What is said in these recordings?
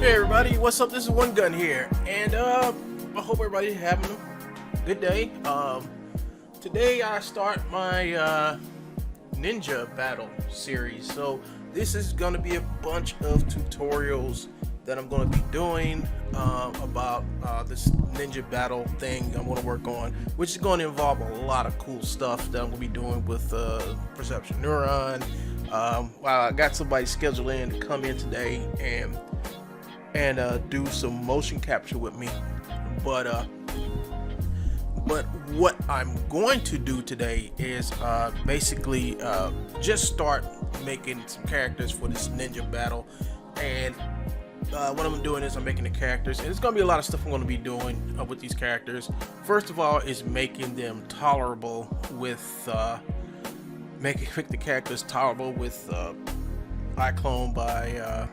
Hey everybody, what's up? This is One Gun here, and I hope everybody's having a good day. Today I start my ninja battle series. So this is going to be a bunch of tutorials that I'm going to be doing about this ninja battle thing I'm going to work on, which is going to involve a lot of cool stuff that I'm going to be doing with perception neuron. I got somebody scheduled in to come in today and do some motion capture with me, but what I'm going to do today is basically just start making some characters for this ninja battle. And what I'm doing is I'm making the characters, and it's going to be a lot of stuff I'm going to be doing with these characters. First of all is making them tolerable with make the characters tolerable with iClone by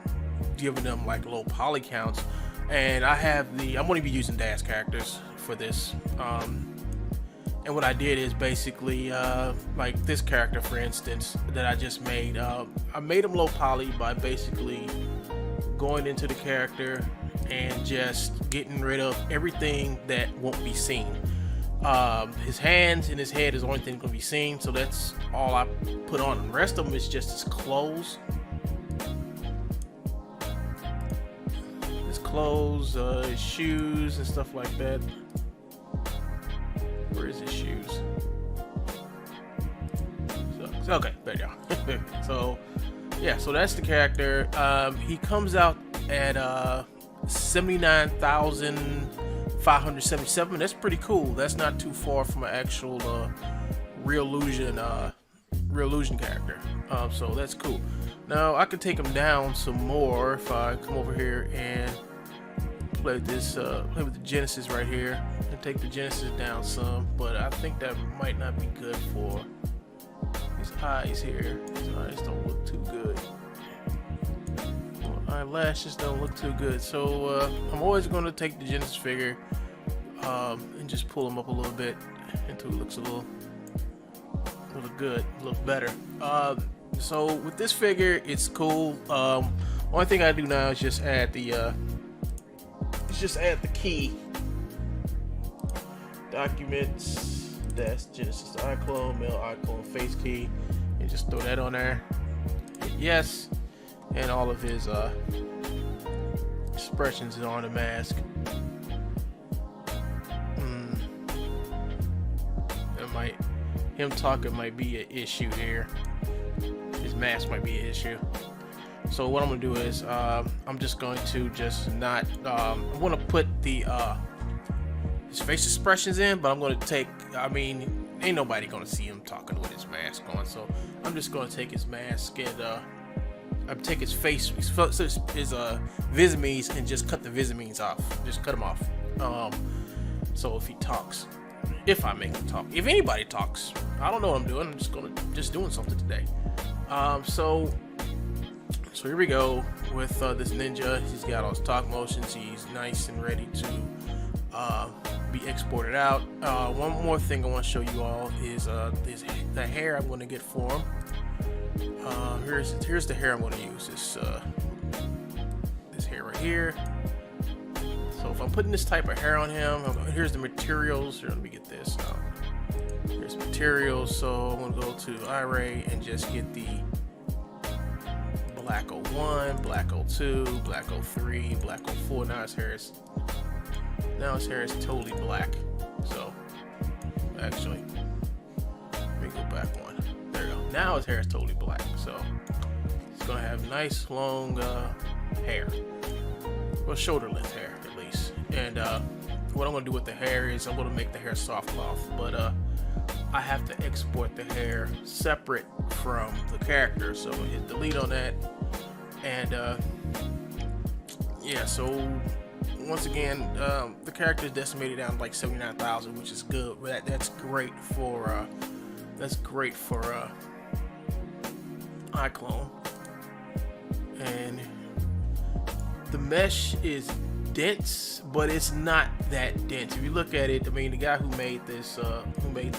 giving them like low poly counts. And I'm going to be using dash characters for this, and what I did is basically like this character, for instance, that I just made. I made him low poly by basically going into the character and just getting rid of everything that won't be seen. His hands and his head is the only thing going to be seen, so that's all I put on. The rest of them is just his clothes. His shoes and stuff like that. Where is his shoes? Okay, there you go. So yeah, so that's the character. He comes out at 79,577. That's pretty cool. That's not too far from an actual real illusion character. So that's cool. Now I can take him down some more if I come over here and play with the Genesis right here and take the Genesis down some, but I think that might not be good for his eyes here. His eyes don't look too good. Eyelashes don't look too good, so I'm always going to take the Genesis figure and just pull him up a little bit until it looks a little good, a little better. So with this figure, it's cool. Only thing I do now is just add the key documents. That's Genesis iClone, male iClone face key, and just throw that on there. Hit yes, and all of his expressions are on the mask. Him talking might be an issue here. His mask might be an issue. So what I'm gonna do is I'm just going to not I'm gonna put the his face expressions in, but I'm gonna take, ain't nobody gonna see him talking with his mask on, so I'm just gonna take his mask and take his face, his Visamies, and just cut the Visamies off. Just cut them off. So if he talks, if I make him talk, if anybody talks, I don't know what I'm doing. I'm just doing something today. So here we go with this ninja. He's got all his talk motions. He's nice and ready to be exported out. One more thing I want to show you all is the hair I'm going to get for him. Here's the hair I'm going to use. This hair right here. So if I'm putting this type of hair on him, here's the materials. Here, let me get this. Here's materials. So I'm going to go to Array and just get the Black 01, Black 02, Black 03, Black 04. Now his hair is totally black. So actually, let me go back one. There we go. Now his hair is totally black. So he's gonna have nice long hair, well, shoulder length hair at least. And what I'm gonna do with the hair is I'm gonna make the hair soft cloth, but I have to export the hair separate from the character, so I'm gonna hit delete on that. And yeah, so once again, the character is decimated down to like 79,000, which is good. That's great for iClone. And the mesh is dense, but it's not that dense. If you look at it, the guy who made this, who made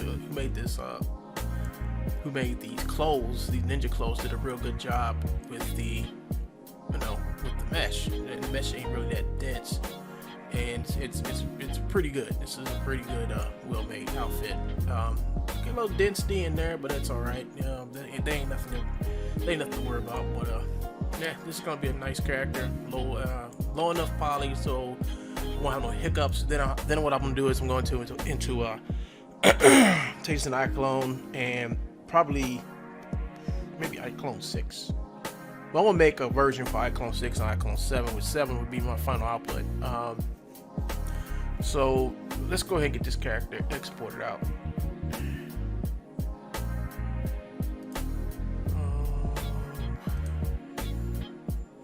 these clothes, these ninja clothes, did a real good job with the mesh. The mesh ain't really that dense, and it's pretty good. This is a pretty good well-made outfit. Get a little density in there, but that's all right. They ain't nothing to worry about. But yeah, this is gonna be a nice character. Low enough poly, so won't have no hiccups. Then what I'm gonna do is I'm going to into take an iClone and probably maybe iClone 6. But I'm gonna make a version for iClone 6 and iClone 7, with 7 would be my final output. So let's go ahead and get this character exported out.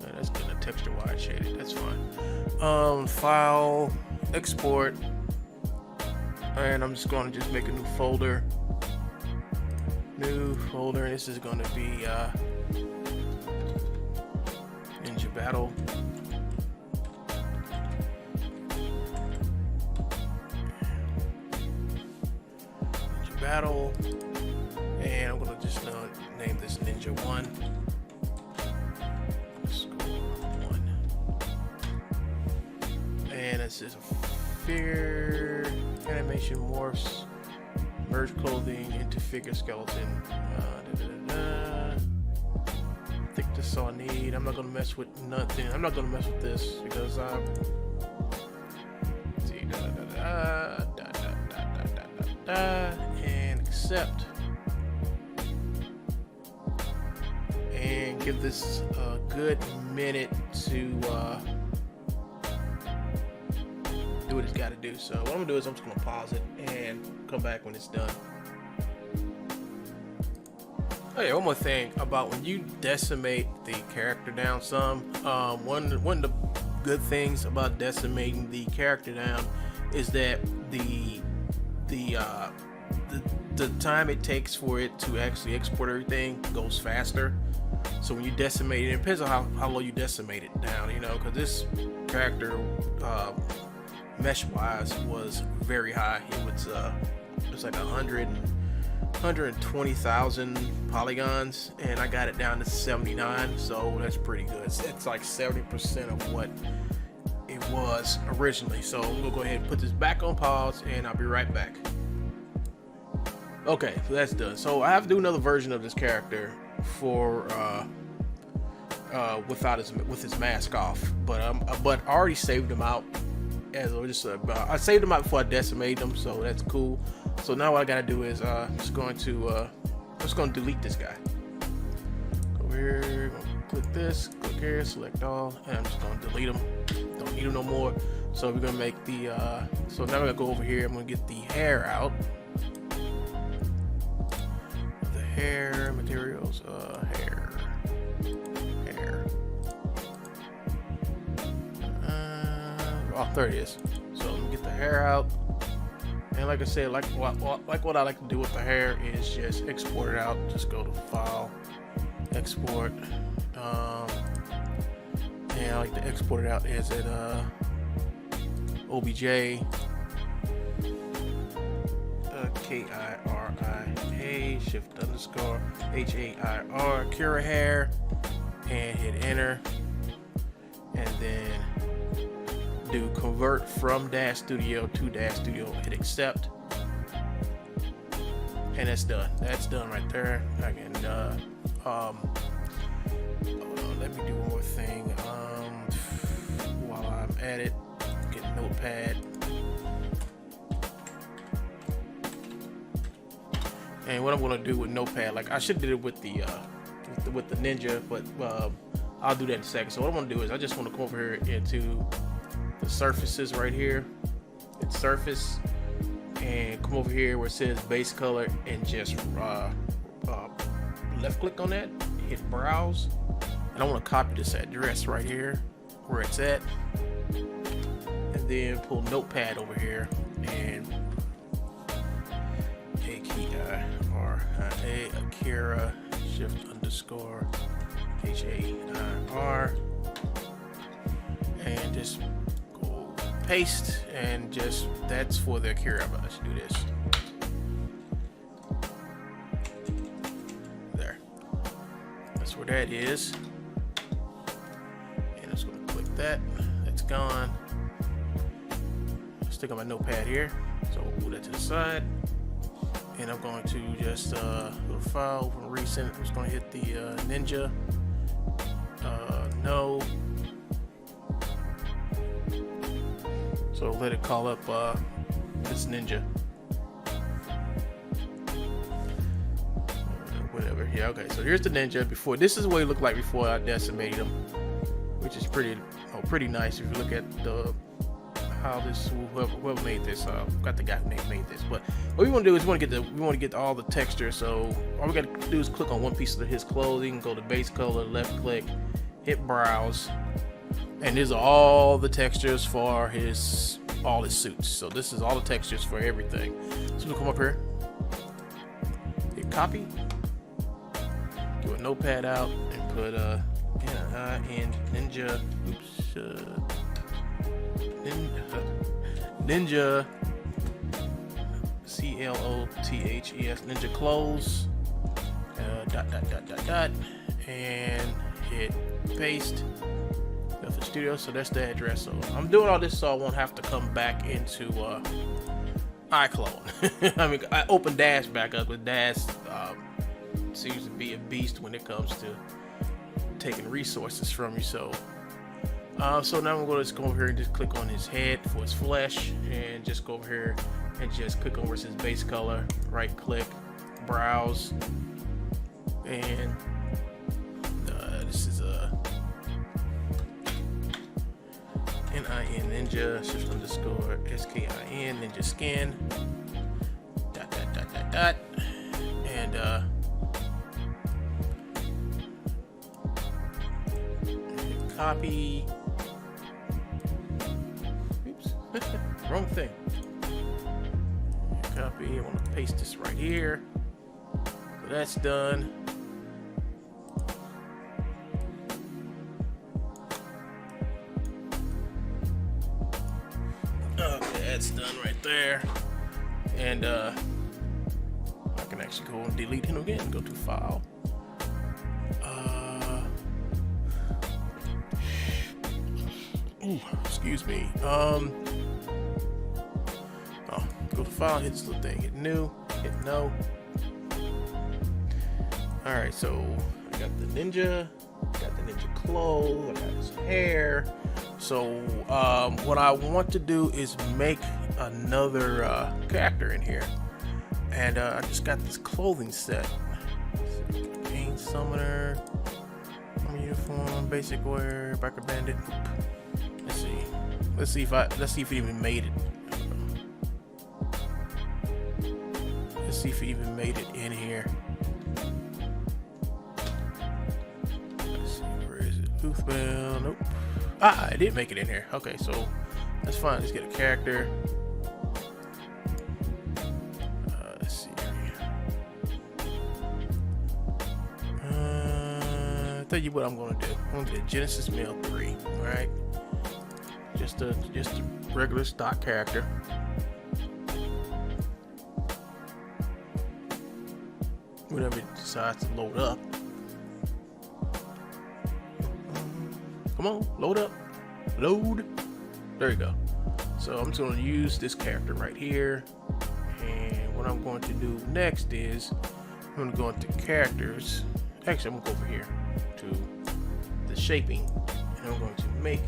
That's good. A texture wide shaded. That's fine. File, export, and I'm just going to make a new folder. New folder. And this is going to be Ninja Battle. Battle, and I'm gonna just name this Ninja 1. Score 1. And it's just a figure animation morphs, merge clothing into figure skeleton. I think this all I need. I'm not gonna mess with nothing. I'm not gonna mess with this because and accept, and give this a good minute to do what it's got to do. So what I'm gonna do is I'm just gonna pause it and come back when it's done. Oh yeah, one more thing about when you decimate the character down some. One of the good things about decimating the character down is that the time it takes for it to actually export everything goes faster. So when you decimate it, depends on how low you decimate it down, you know, because this character mesh wise was very high. It was like 120,000 polygons, and I got it down to 79, so that's pretty good. It's like 70% of what it was originally. So I'm gonna go ahead and put this back on pause, and I'll be right back. Okay, so that's done. So I have to do another version of this character for with his mask off, but I already saved him out as I saved him out before I decimated him, so that's cool. So now what I gotta do is just going to delete this guy. Go here, click this, click here, select all, and I'm just gonna delete him. Don't need him no more. So we're gonna make the so now we're gonna go over here. I'm gonna get the hair out. The hair materials, hair. Oh, there it is. So let me get the hair out. And like I said, like what I like to do with the hair is just export it out. Just go to File, Export. And I like to export it out as it OBJ KIRIA shift underscore HAIR Kira hair, and hit enter, and then do convert from dash studio to dash studio, hit accept, and that's done. That's done right there. I can let me do one more thing while I'm at it. Get Notepad, and what I'm gonna do with Notepad, like I should did it with the Ninja, but I'll do that in a second. So what I'm gonna do is I just want to come over here into the surfaces right here. It's surface, and come over here where it says base color, and just left click on that, hit browse, and I want to copy this address right here where it's at, and then pull Notepad over here and Akira shift underscore HAIR, and just go paste, and just that's for the Akira. But let's do this. There. That's where that is. And it's going to that. That's gone. Stick on my notepad here. So we'll move that to the side. And I'm going to just go to file, open recent. I'm just going to hit the Ninja. No. So let it call up this Ninja. Whatever. Yeah, okay. So here's the Ninja. Before, this is what it looked like before I decimated him, which is pretty nice if you look at the how this whoever made this. Got the guy who made this. But what we want to do is we want to get all the texture. So all we got to do is click on one piece of his clothing, go to base color, left click, hit browse, and these are all the textures for all his suits. So this is all the textures for everything. So we'll come up here, hit copy, get a notepad out, and put in Ninja. Ninja CLOTHES Ninja close dot and hit paste for studio. So that's the address. So I'm doing all this so I won't have to come back into iClone. I mean, I opened Dash back up, but Dash seems to be a beast when it comes to taking resources from you. So so now I'm going to just go over here and just click on his head for his flesh, and just go over here and just click on where it says base color, right click, browse, and this is a NIN Ninja shift underscore SKIN Ninja skin dot and copy. Oops, wrong thing. Copy. I want to paste this right here. So that's done. Okay, that's done right there. And I can actually go and delete him again. Go to file. Excuse me. Oh, go to file, hit this little thing, hit new, hit no. Alright, so I got the Ninja, got the Ninja clothes, I got his hair. So what I want to do is make another character in here. And I just got this clothing set. Paint summoner, uniform, basic wear, biker bandit. Let's see if it even made it. Let's see if it even made it in here. Let's see, where is it? Goofbell, nope. I did make it in here. Okay, so that's fine. Let's get a character. Let's see here. Tell you what I'm gonna do. I'm gonna get Genesis Mail 3. All right. Just a regular stock character. Whenever it decides to load up. Come on, load up. Load. There you go. So I'm just going to use this character right here. And what I'm going to do next is I'm going to go into characters. Actually, I'm going to go over here to the shaping. And I'm going to make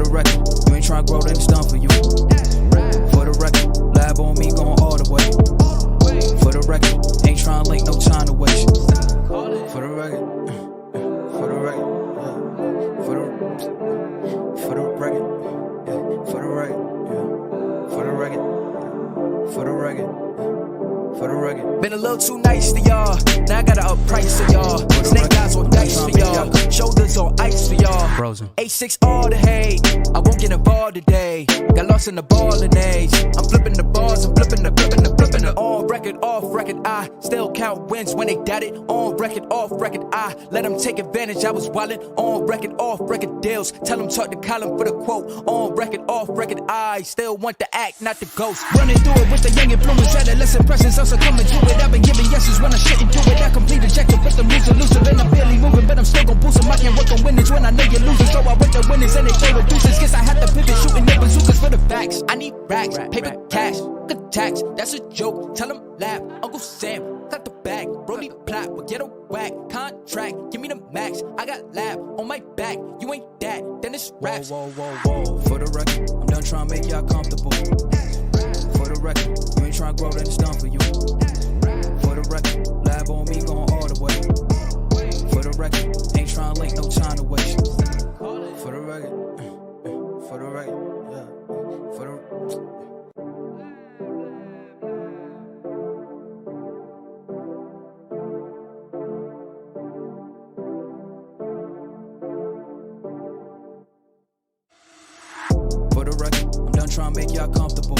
the record, you ain't tryna grow, then it's done for you. For the record, lab on me going all the way. For the record, ain't tryna link, no time to waste. For the record, for the record, for the record, for the record, for the record, for the record. For the record. Been a little too nice to y'all. Now I gotta up price for y'all. Snake eyes on dice for y'all. Shoulders on ice for y'all. Frozen. A6 all the hate. I won't get involved today. Got lost in the ball and age. I'm flipping the bars. I'm flipping the on record, off record. I still count wins when they doubt it. On record, off record. I let them take advantage. I was wildin'. On record, off record deals. Tell them talk to Colin for the quote. On record, off record. I still want the act, not the ghost. Running through it with the young influence. Adolescent presence. Also coming through it. I've been giving yeses when I shouldn't do it. I complete ejected with them loose elusive. And I'm barely moving, but I'm still gon' boost them. I can't work on winners when I know you're losing. So I went to winners and they throw reducers. Guess I have to pivot, shooting the bazookas for the facts. I need racks, paper, cash, good tax. That's a joke. Tell them laugh. Uncle Sam, got the bag. Brody plot, but get a whack. Contract, give me the max. I got lab on my back. You ain't that, then it's raps. Whoa, whoa, whoa, whoa. For the record, I'm done trying to make y'all comfortable. For the record, you ain't trying to grow, then it's done for you. For the record, lab on me going all the way. For the record, ain't trying to link, no time to waste. For the record, for the record, yeah. For the record, I'm done trying to make y'all comfortable.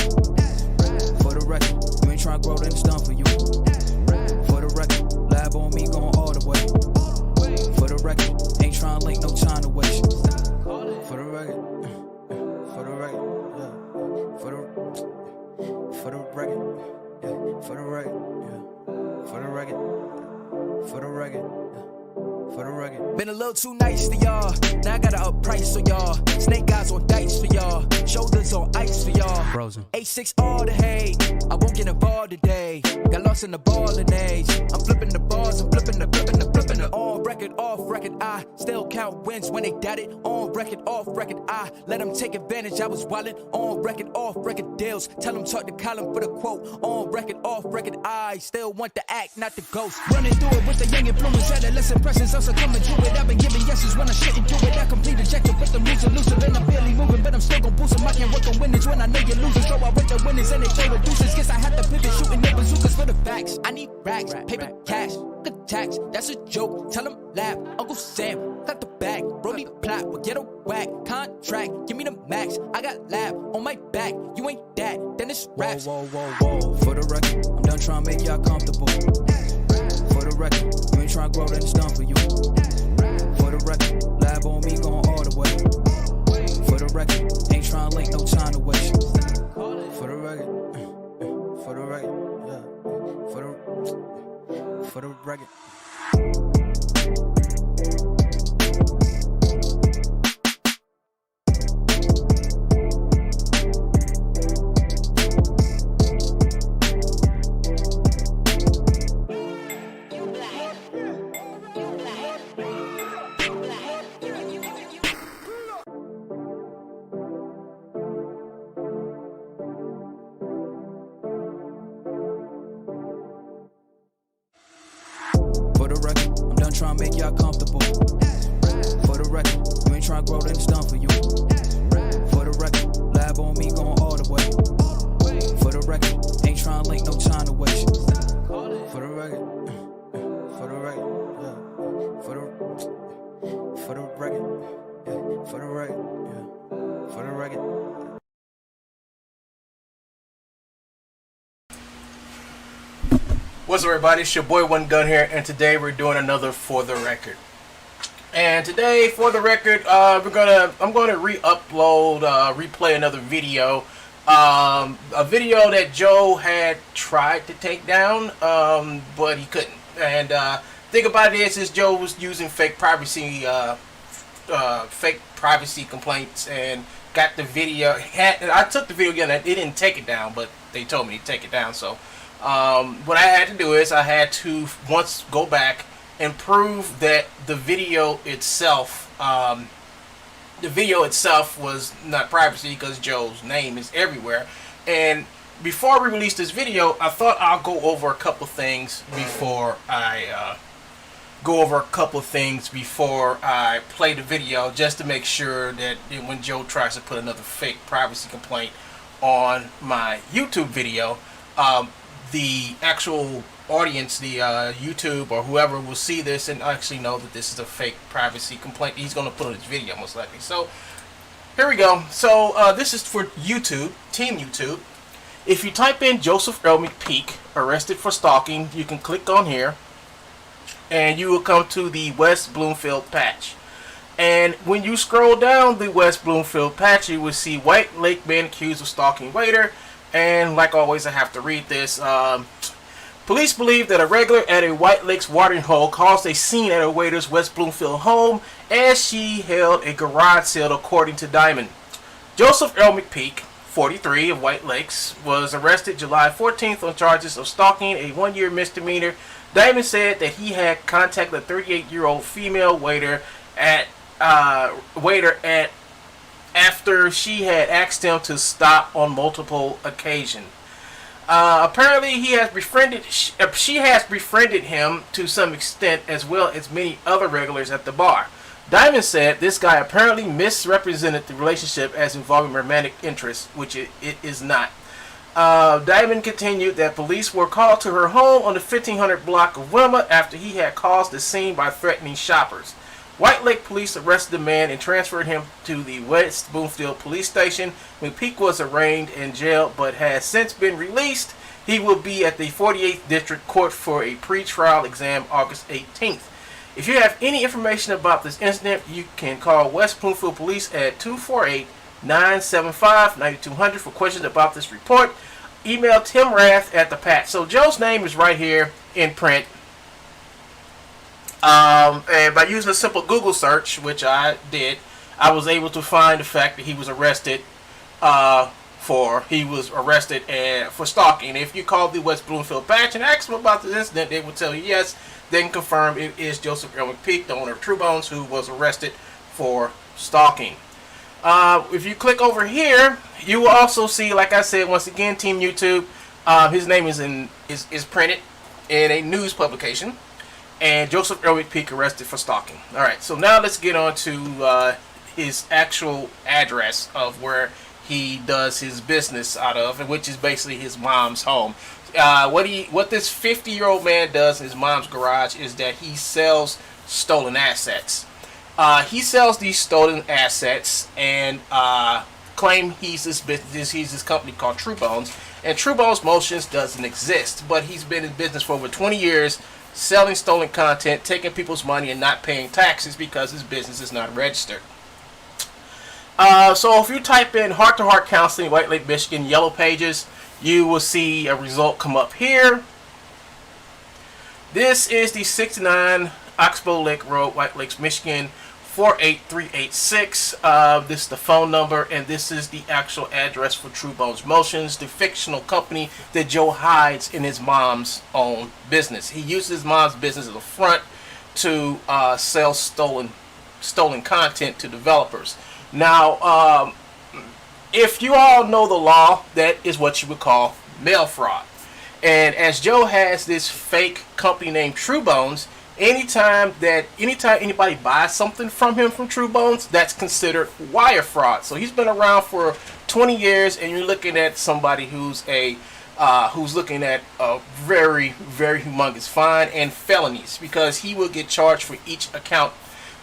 For the record, you ain't trying to grow, then it's done for you. For the record, lab on me going all the way. For the record, ain't trying to link, no time to waste. For the record, for the record, yeah. For the record, yeah. For the record, yeah. For the record, for the record, yeah. For the record. Been a little too nice to y'all. Now I gotta up price for y'all. Snake eyes on dice for y'all. Shoulders on ice for y'all. Frozen. A6 all the hate. I won't get involved today. Got lost in the ball and age. I'm flipping the bars. I'm flipping the on record, off record. I still count wins when they doubt it. On record, off record. I let them take advantage. I was wildin'. On record, off record deals. Tell them talk to Colin for the quote. On record, off record. I still want the act, not the ghost. Running through it with the young influence. Adolescent presence. Also coming through it. I've been giving yeses when I shouldn't do it. I complete ejected with them loose elusive. And I'm barely moving, but I'm still gon' boost them. I can't work on winners when I know you're losing. So I went to winners and they throw reducers. Guess I have to pivot, shooting the bazookas for the facts. I need racks, paper, cash, good tax. That's a joke. Tell them laugh. Uncle Sam, got the bag. Brody plot, but get a whack. Contract, give me the max. I got lab on my back. You ain't that, then it's raps. Whoa, whoa, whoa, whoa. For the record, I'm done trying to make y'all comfortable. For the record, you ain't trying to grow, then it's done for you. For the record, lab on me going all the way. For the record, ain't trying to link, no time to waste. For the record, for the record, yeah. For the record. Trying to make y'all comfortable. For the record, you ain't trying to grow, then it's done for you. For the record, lab on me going all the way. For the record, ain't trying to link, no time to waste. For the record, for the record, yeah. For the record, yeah. For the record, yeah. For the record. What's up, everybody? It's your boy One Gun here, and today we're doing another For the Record. And today, for the record, I'm gonna re-upload, replay another video, a video that Joe had tried to take down, but he couldn't. And thing about it is Joe was using fake privacy complaints, and got the video. I took the video again. They didn't take it down, but they told me to take it down. So what I had to do is I had to once go back and prove that the video itself the video itself was not privacy because Joe's name is everywhere. And before we release this video, I thought I'll go over a couple things before I play the video, just to make sure that when Joe tries to put another fake privacy complaint on my YouTube video, the actual audience, the YouTube or whoever, will see this and actually know that this is a fake privacy complaint he's going to put on his video, most likely. So here we go. So this is for YouTube, Team YouTube. If you type in Joseph Earl McPeak arrested for stalking, you can click on here and you will come to the West Bloomfield patch. And when you scroll down the West Bloomfield patch, you will see White Lake man accused of stalking waiter. And like always, I have to read this. Police believe that a regular at a White Lakes watering hole caused a scene at a waiter's West Bloomfield home as she held a garage sale, according to Diamond. Joseph Earl McPeak, 43, of White Lakes, was arrested July 14th on charges of stalking, a one-year misdemeanor. Diamond said that he had contacted a 38-year-old female waiter after she had asked him to stop on multiple occasions. Apparently, she has befriended him to some extent, as well as many other regulars at the bar. Diamond said this guy apparently misrepresented the relationship as involving romantic interest, which it is not. Diamond continued that police were called to her home on the 1500 block of Wilma after he had caused the scene by threatening shoppers. White Lake police arrested the man and transferred him to the West Bloomfield police station. McPeak was arraigned in jail but has since been released. He will be at the 48th District Court for a pre-trial exam August 18th. If you have any information about this incident, you can call West Bloomfield Police at 248-975-9200 for questions about this report. Email Tim Rath at the patch. So Joe's name is right here in print. And by using a simple Google search, which I did, I was able to find the fact that he was arrested for stalking. If you call the West Bloomfield patch and ask them about this incident, they will tell you yes. They can confirm it is Joseph Earl McPeak, the owner of True Bones, who was arrested for stalking. If you click over here, you will also see, like I said, once again, Team YouTube, his name is printed in a news publication. And Joseph Earl McPeak arrested for stalking. Alright, so now let's get on to his actual address of where he does his business out of, which is basically his mom's home. What this 50-year-old man does in his mom's garage is that he sells stolen assets. He sells these stolen assets and claim he's this company called True Bones. And True Bones Motions doesn't exist, but he's been in business for over 20 years, selling stolen content, taking people's money, and not paying taxes because his business is not registered. So if you type in heart-to-heart counseling, White Lake, Michigan, Yellow Pages, you will see a result come up here. This is the 69 Oxbow Lake Road, White Lakes, Michigan, 48386. This is the phone number, and this is the actual address for True Bones Motions, the fictional company that Joe hides in his mom's own business. He uses his mom's business as a front to sell stolen content to developers. Now, if you all know the law, that is what you would call mail fraud. And as Joe has this fake company named True Bones, anytime anybody buys something from him from True Bones, that's considered wire fraud. So he's been around for 20 years, and you're looking at somebody who's looking at a very, very humongous fine and felonies, because he will get charged for each account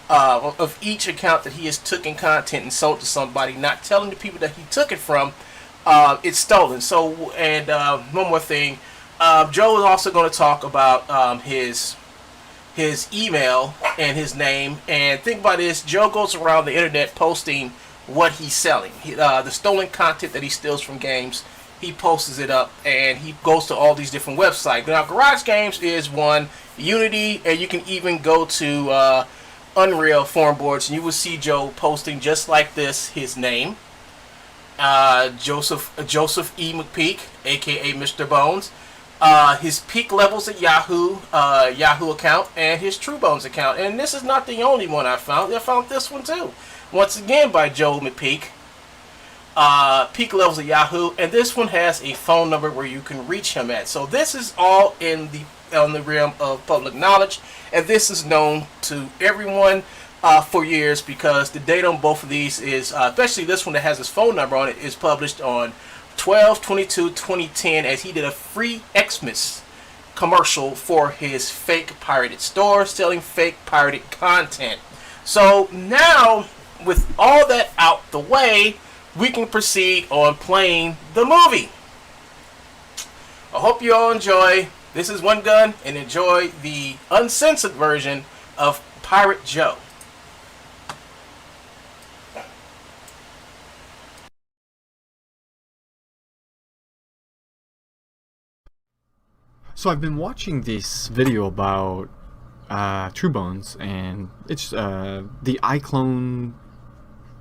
of each account that he has taken content and sold to somebody, not telling the people that he took it from it's stolen. So, and one more thing, Joe is also going to talk about his email and his name. And think about this: Joe goes around the internet posting what he's selling, the stolen content that he steals from games. He posts it up, and he goes to all these different websites. Now, Garage Games is one, Unity, and you can even go to Unreal forum boards, and you will see Joe posting just like this his name, Joseph E. McPeak, aka Mr. Bones, his peak levels at Yahoo account, and his True Bones account. And this is not the only one I found. I found this one too. once again by Joe McPeak. Peak Levels of Yahoo, and this one has a phone number where you can reach him at. So this is all in the realm of public knowledge, and this is known to everyone for years, because the date on both of these is, especially this one that has his phone number on it, is published on 12/22/2010, as he did a free Xmas commercial for his fake pirated store, selling fake pirated content. So now, with all that out the way, we can proceed on playing the movie. I hope you all enjoy. This is One Gun, and enjoy the uncensored version of Pirate Joe. So I've been watching this video about True Bones, and it's the iClone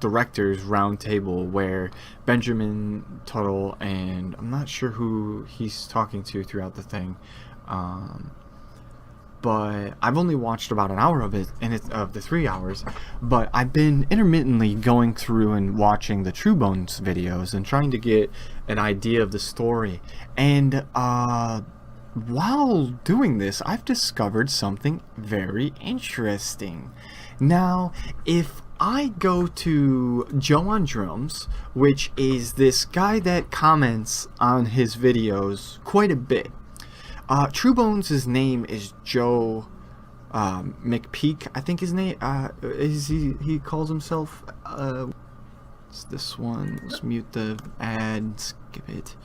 Directors Roundtable, where Benjamin Tuttle, and I'm not sure who he's talking to throughout the thing, but I've only watched about an hour of it, and it's of the 3 hours. But I've been intermittently going through and watching the True Bones videos and trying to get an idea of the story. And while doing this, I've discovered something very interesting. Now, if I go to Joe on Drums, which is this guy that comments on his videos quite a bit. True Bones' name is Joe McPeak, I think his name he calls himself. It's this one. Let's mute the ad, skip it.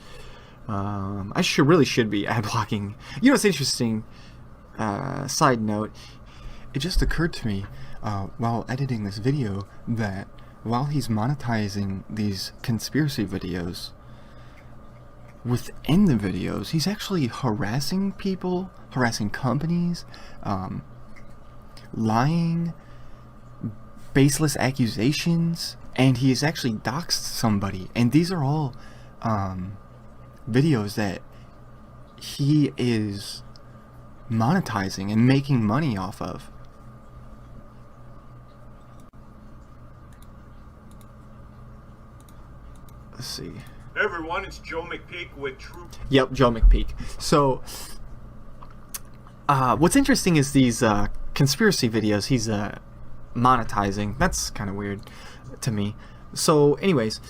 I really should be ad blocking. You know, it's interesting, side note, it just occurred to me while editing this video that while he's monetizing these conspiracy videos, within the videos he's actually harassing people, harassing companies, lying, baseless accusations, and he's actually doxed somebody. And these are all videos that he is monetizing and making money off of. Let's see. Hey everyone, it's Joe McPeak with True. Yep, Joe McPeak. So, what's interesting is these conspiracy videos he's monetizing. That's kind of weird to me. So, anyways,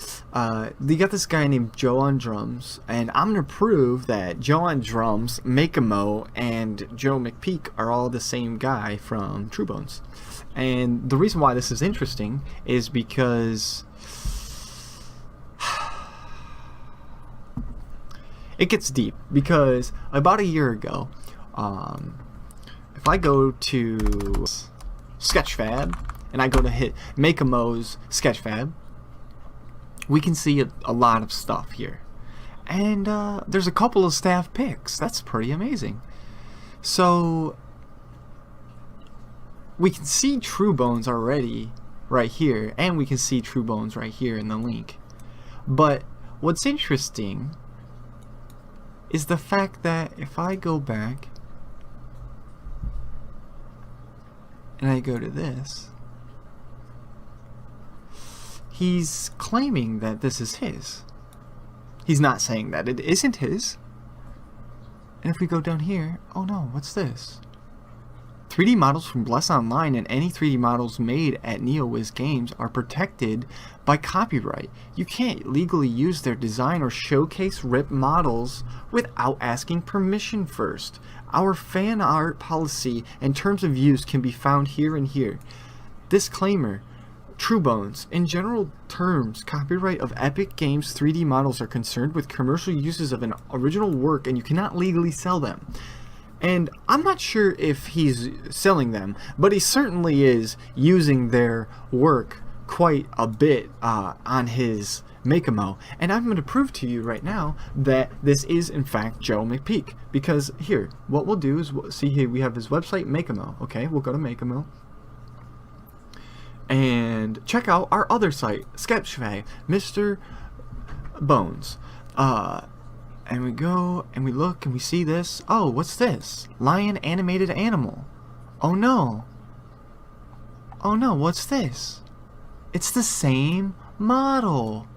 they got this guy named Joe on Drums, and I'm gonna prove that Joe on Drums, Makemo, and Joe McPeak are all the same guy from True Bones. And the reason why this is interesting is because it gets deep. Because about a year ago, if I go to Sketchfab and I go to hit Makemo's Sketchfab, we can see a lot of stuff here. And there's a couple of staff picks. That's pretty amazing. So we can see True Bones already right here, and we can see True Bones right here in the link. But what's interesting is the fact that if I go back and I go to this, he's claiming that this is his. He's not saying that it isn't his. And if we go down here, oh no, what's this? 3D models from Bless Online and any 3D models made at NeoWiz Games are protected by copyright. You can't legally use their design or showcase RIP models without asking permission first. Our fan art policy and terms of use can be found here and here. Disclaimer. True Bones. In general terms, copyright of Epic Games 3D models are concerned with commercial uses of an original work, and you cannot legally sell them. And I'm not sure if he's selling them, but he certainly is using their work quite a bit on his Makemo. And I'm going to prove to you right now that this is in fact Joe McPeak. Because here, what we'll do is, see here we have his website, Makemo. Okay, we'll go to Makemo. And check out our other site, Sketchfab, Mr. Bones. And we go and we look and we see this. Oh, what's this? Lion animated animal. Oh no. Oh no, what's this? It's the same model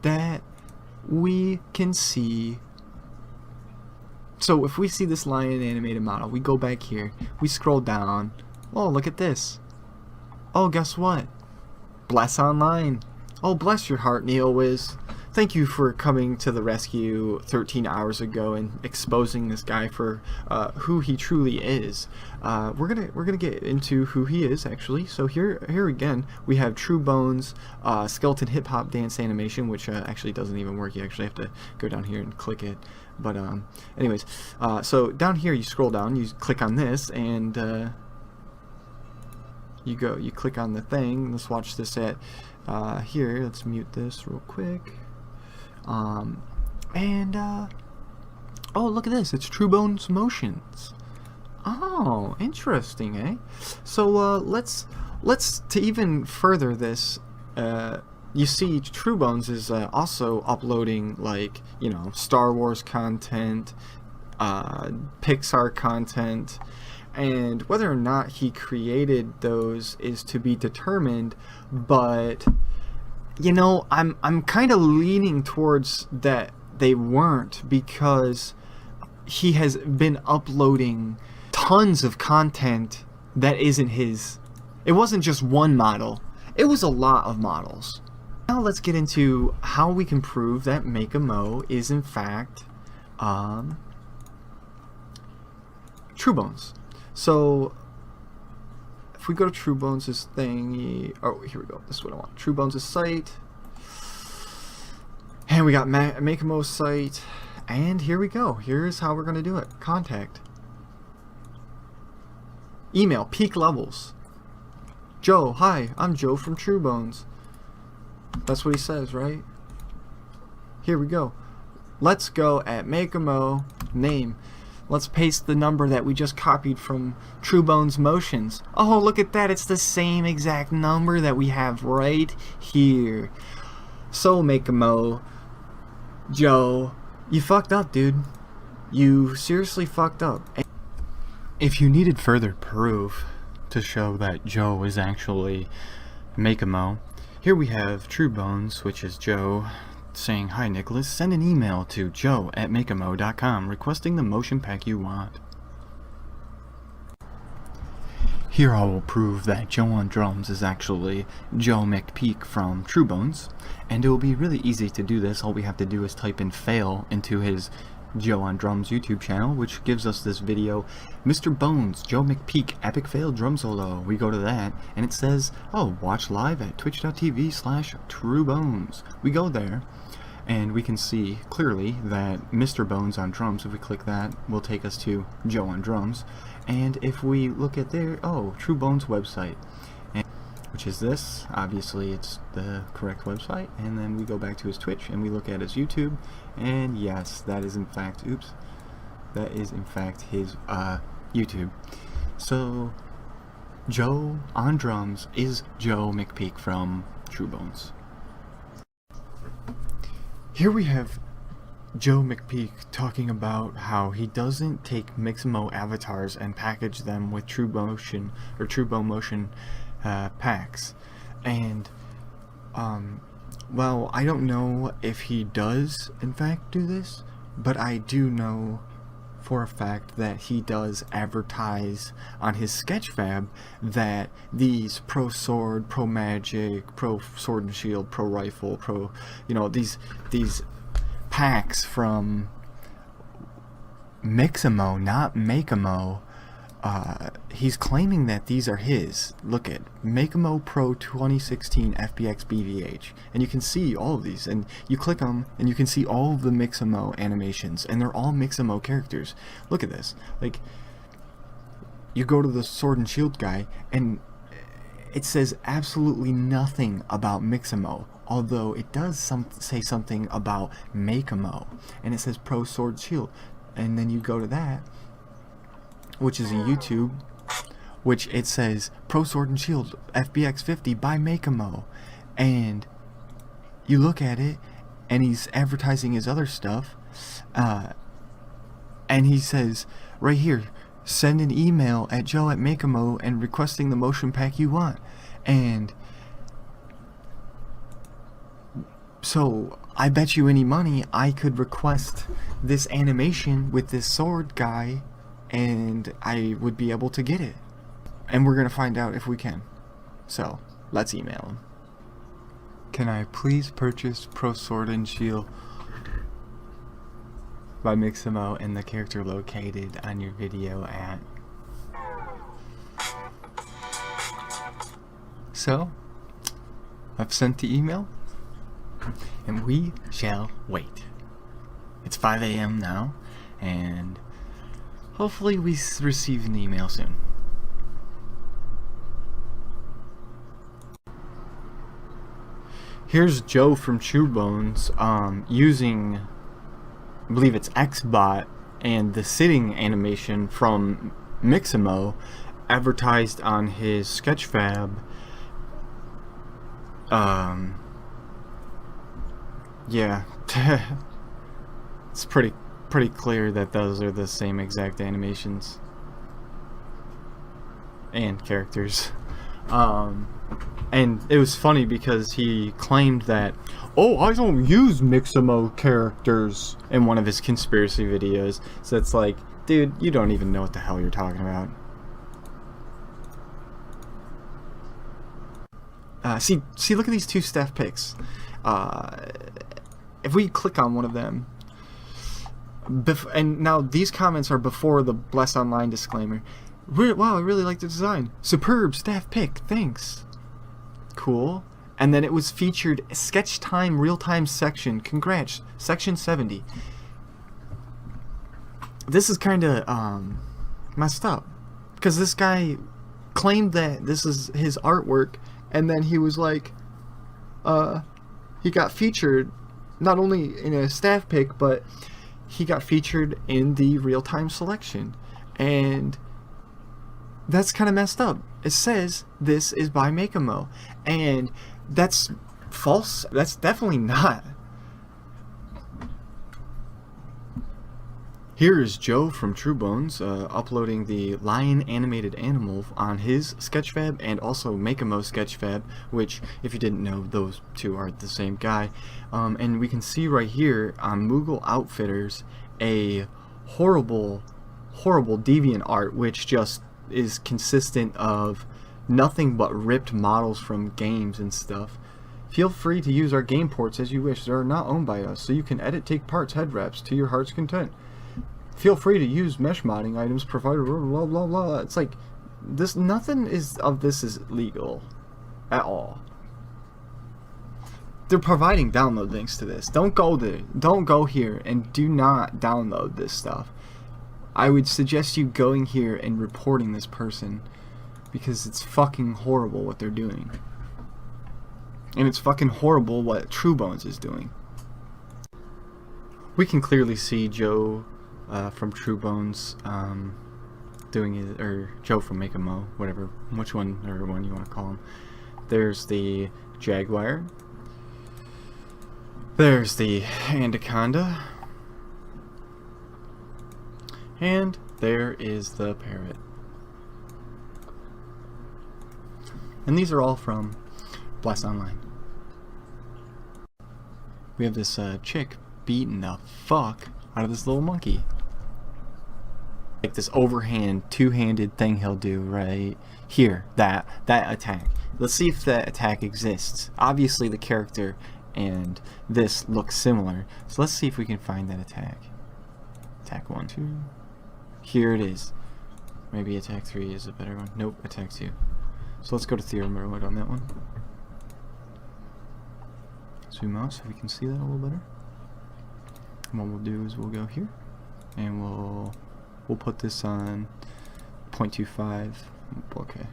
that we can see. So if we see this lion animated model, we go back here, we scroll down. Oh, look at this. Oh, guess what? Bless Online. Oh, bless your heart, NeoWiz. Thank you for coming to the rescue 13 hours ago and exposing this guy for who he truly is. We're gonna get into who he is actually. So here again we have True Bones skeleton hip hop dance animation, which actually doesn't even work. You actually have to go down here and click it. But anyways, so down here you scroll down, you click on this, and you click on the thing. Let's watch this at here. Let's mute this real quick. Oh, look at this, it's True Bones Motions. Oh, interesting, eh? So let's to even further this, you see True Bones is also uploading, like, you know, Star Wars content, Pixar content, and whether or not he created those is to be determined, but you know, I'm kind of leaning towards that they weren't, because he has been uploading tons of content that isn't his. It wasn't just one model, it was a lot of models. Now let's get into how we can prove that MakeAMo is in fact True Bones. So if we go to True Bones' thing, oh, here we go, this is what I want. True Bones' site, and we got MakeAMo's site, and here we go. Here's how we're going to do it. Contact. Email, peak levels. Joe, hi, I'm Joe from True Bones. That's what he says, right? Here we go. Let's go at MakeAMo, name. Let's paste the number that we just copied from True Bones Motions. Oh, look at that. It's the same exact number that we have right here. So, MakeAMo, Joe, you fucked up, dude. You seriously fucked up. If you needed further proof to show that Joe is actually MakeAMo, here we have True Bones, which is Joe, saying, "Hi Nicholas, send an email to joe@makeamo.com requesting the motion pack you want." Here I will prove that Joe on drums is actually Joe McPeak from True Bones, and it will be really easy to do this. All we have to do is type in fail into his Joe on Drums YouTube channel, which gives us this video, Mr. Bones, Joe McPeak, Epic Fail Drum Solo. We go to that, and it says, oh, watch live at twitch.tv/TrueBones. We go there, and we can see clearly that Mr. Bones on drums, if we click that, will take us to Joe on drums. And if we look at there, oh, True Bones website, which is this. Obviously it's the correct website. And then we go back to his Twitch and we look at his YouTube, and yes, that is in fact, oops, that is in fact his YouTube. So Joe on drums is Joe McPeak from True Bones. Here we have Joe McPeak talking about how he doesn't take MakeAMo avatars and package them with True Motion or True Bone Motion packs. And well, I don't know if he does in fact do this, but I do know for a fact that he does advertise on his Sketchfab that these Pro Sword, Pro Magic, Pro Sword and Shield, Pro Rifle, Pro, you know, these packs from MakeAMo, not MakeAMo, he's claiming that these are his. Look at MakeAMo Pro 2016 FBX BVH, and you can see all of these, and you click them and you can see all of the MakeAMo animations, and they're all MakeAMo characters. Look at this. Like, you go to the Sword and Shield guy and it says absolutely nothing about MakeAMo, although it does say something about MakeAMo, and it says Pro Sword Shield. And then you go to that, which is a YouTube, which it says Pro Sword and Shield FBX 50 by MakeAMo, and you look at it and he's advertising his other stuff, and he says right here, send an email at joe@makeamo and requesting the motion pack you want. And so I bet you any money I could request this animation with this sword guy and I would be able to get it. And we're gonna find out if we can. So let's email him. Can I please purchase Pro Sword and Shield by Mixamo and the character located on your video at... So, I've sent the email, and we shall wait. It's 5 a.m. now, and hopefully we receive an email soon. Here's Joe from TrueBones using, I believe it's Xbot, and the sitting animation from Mixamo advertised on his Sketchfab. Yeah, it's pretty clear that those are the same exact animations and characters. And it was funny because he claimed that, oh, I don't use Mixamo characters in one of his conspiracy videos. So it's like, dude, you don't even know what the hell you're talking about. See, look at these two staff pics. If we click on one of them, and now these comments are before the Bless Online disclaimer. Wow, I really like the design. Superb staff pic, thanks. Cool. And then it was featured sketch time real time section. Congrats, section 70. This is kind of messed up because this guy claimed that this is his artwork, and then he was like, he got featured not only in a staff pic, but he got featured in the real time selection, and that's kind of messed up. It says this is by Mixamo, and that's false. That's definitely not. Here is Joe from TrueBones uploading the lion animated animal on his Sketchfab and also Mixamo Sketchfab, which, if you didn't know, those two are the same guy. And we can see right here on Moogle Outfitters a horrible deviant art, which just is consistent of nothing but ripped models from games and stuff. Feel free to use our game ports as you wish. They are not owned by us, so you can edit, take parts, head wraps to your heart's content. Feel free to use mesh modding items provided, blah blah blah. It's like this. Nothing of this is legal at all. They're providing download links to this. Don't go there. Don't go here, and do not download this stuff. I would suggest you going here and reporting this person, because it's fucking horrible what they're doing. And it's fucking horrible what TrueBones is doing. We can clearly see Joe from TrueBones doing it, or Joe from Mixamo, whatever, which one or one you want to call him. There's the jaguar. There's the anaconda. And there is the parrot. And these are all from Bless Online. We have this chick beating the fuck out of this little monkey. Like this overhand, two-handed thing he'll do right here. That attack. Let's see if that attack exists. Obviously the character and this look similar. So let's see if we can find that attack. Attack 1, 2. Here it is. Maybe attack 3 is a better one. Nope, attack 2. So let's go to theorem mode on that one. Zoom out so we can see that a little better. And what we'll do is we'll go here and we'll put this on 0.25. Okay.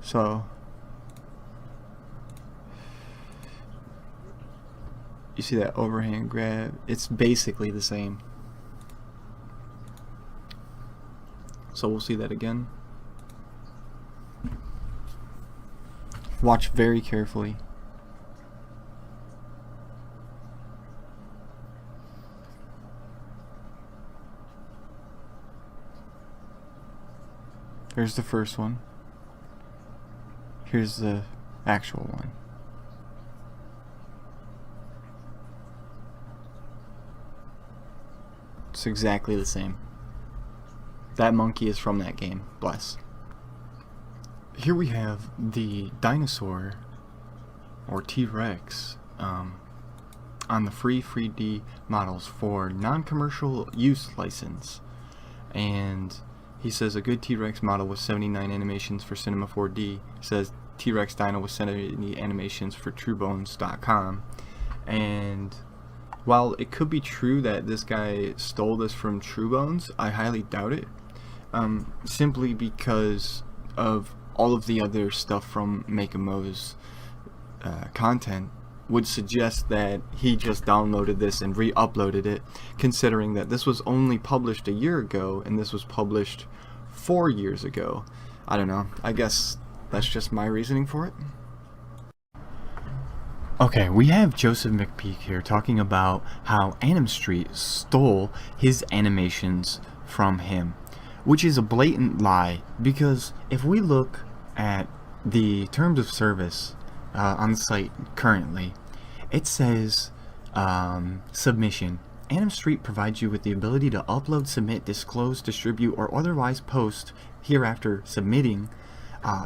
So you see that overhand grab? It's basically the same. So we'll see that again. Watch very carefully. Here's the first one. Here's the actual one. It's exactly the same. That monkey is from that game. Bless. Here we have the dinosaur, or T-Rex, on the free 3D models for non-commercial use license. And he says a good T-Rex model with 79 animations for Cinema 4D. Says T-Rex Dino with 70 animations for TrueBones.com. And while it could be true that this guy stole this from TrueBones, I highly doubt it. Simply because of all of the other stuff from Makemo's content would suggest that he just downloaded this and re-uploaded it, considering that this was only published a year ago and this was published 4 years ago. I don't know. I guess that's just my reasoning for it. Okay, we have Joseph McPeak here talking about how Anim Street stole his animations from him, which is a blatant lie, because if we look at the terms of service on the site currently, it says submission. Anim Street provides you with the ability to upload, submit, disclose, distribute, or otherwise post hereafter submitting.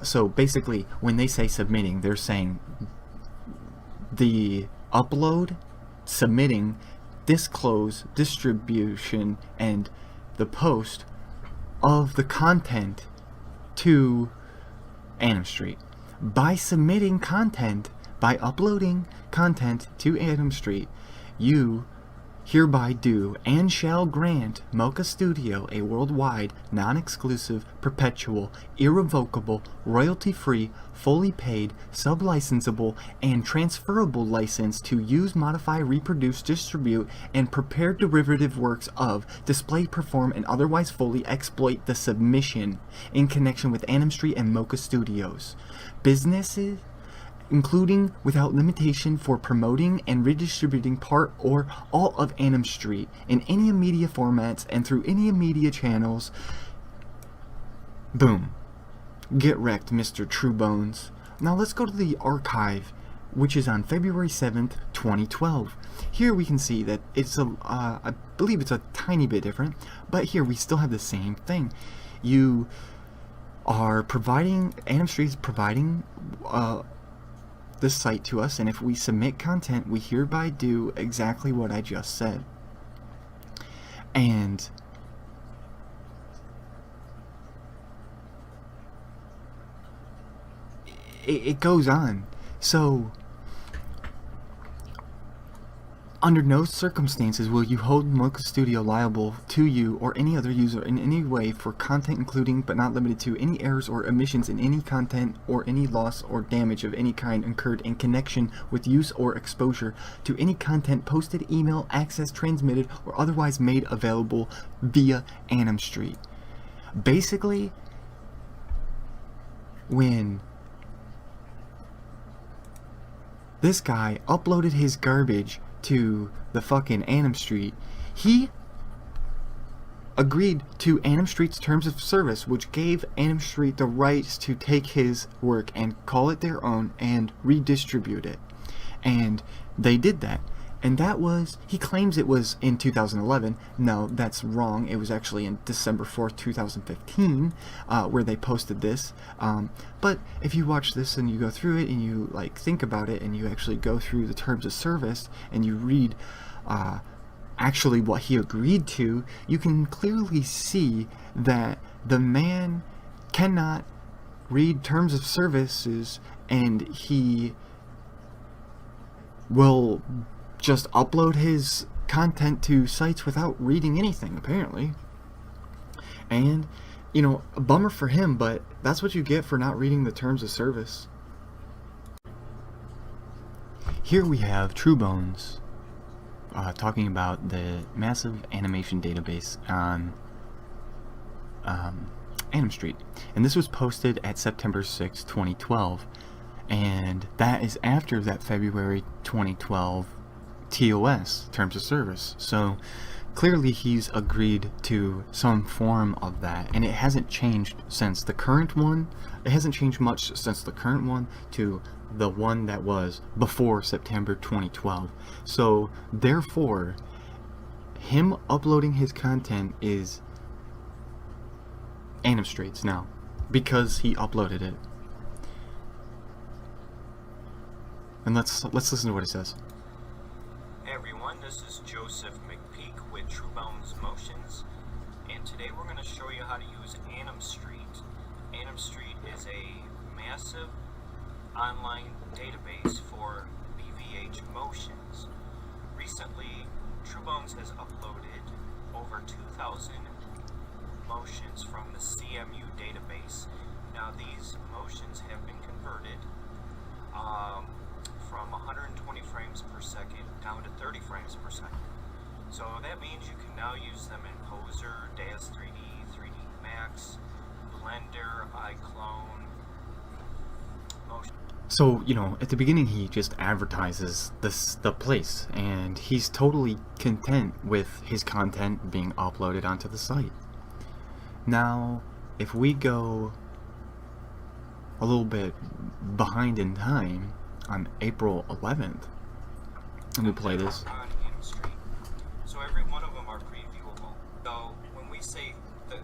So basically, when they say submitting, they're saying the upload, submitting, disclose, distribution, and the post of the content to Anim Street. By submitting content, by uploading content to Anim Street, you hereby do and shall grant Mocha Studio a worldwide, non-exclusive, perpetual, irrevocable, royalty-free, fully paid, sub-licensable, and transferable license to use, modify, reproduce, distribute, and prepare derivative works of, display, perform, and otherwise fully exploit the submission in connection with Anim Street and Mocha Studios. Businesses, including without limitation, for promoting and redistributing part or all of Anim Street in any media formats and through any media channels. Boom. Get wrecked, Mr. Truebones. Now let's go to the archive, which is on February 7th, 2012. Here we can see that it's I believe it's a tiny bit different, but here we still have the same thing. You are providing, Anim Street is providing this site to us, and if we submit content, we hereby do exactly what I just said. And it goes on. So under no circumstances will you hold Mocha Studio liable to you or any other user in any way for content including but not limited to any errors or omissions in any content or any loss or damage of any kind incurred in connection with use or exposure to any content posted, email, accessed, transmitted, or otherwise made available via Anim Street. Basically, when this guy uploaded his garbage to the fucking Anim Street, he agreed to Anim Street's terms of service, which gave Anim Street the rights to take his work and call it their own and redistribute it. And they did that. And that was, he claims it was in 2011. No, that's wrong. It was actually in December 4th, 2015, where they posted this. But if you watch this and you go through it and you like think about it and you actually go through the terms of service and you read actually what he agreed to, you can clearly see that the man cannot read terms of services and he will just upload his content to sites without reading anything, apparently. And, you know, a bummer for him, but that's what you get for not reading the terms of service. Here we have TrueBones talking about the massive animation database on Anim Street. And this was posted at September 6, 2012. And that is after that February 2012 TOS, terms of service. So clearly he's agreed to some form of that, and it hasn't changed since the current one. It hasn't changed much since the current one to the one that was before September 2012. So therefore, him uploading his content is Animstrates now, because he uploaded it. And let's listen to what it says. Hey everyone, this is Joseph McPeak with Truebones Motions, and today we're going to show you how to use Animstreet. Animstreet is a massive online database for BVH motions. Recently, Truebones has uploaded over 2,000 motions from the CMU database. Now these motions have been converted from 120 frames per second down to 30 frames per second. So that means you can now use them in Poser, DAZ 3D, 3D Max, Blender, iClone, Motion. So, you know, at the beginning he just advertises the place, and he's totally content with his content being uploaded onto the site. Now, if we go a little bit behind in time, on April 11th, and we play this. On Animstreet. So every one of them are previewable. So when we say the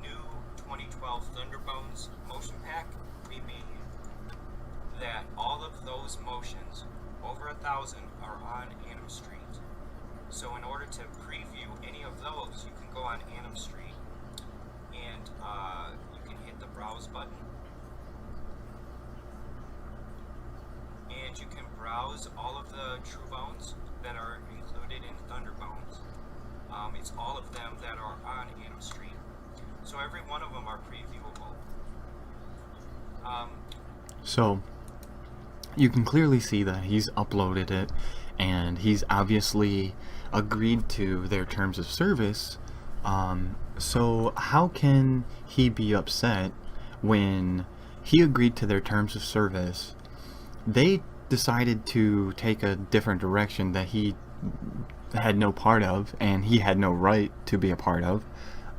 new 2012 Thunderbones motion pack, we mean that all of those motions, over 1,000, are on Animstreet. So in order to preview any of those, you can go on Animstreet and you can hit the browse button. And you can browse all of the Truebones that are included in Thunderbones. It's all of them that are on Animstreet. So every one of them are previewable. So you can clearly see that he's uploaded it, and he's obviously agreed to their terms of service. So how can he be upset when he agreed to their terms of service? They decided to take a different direction that he had no part of, and he had no right to be a part of.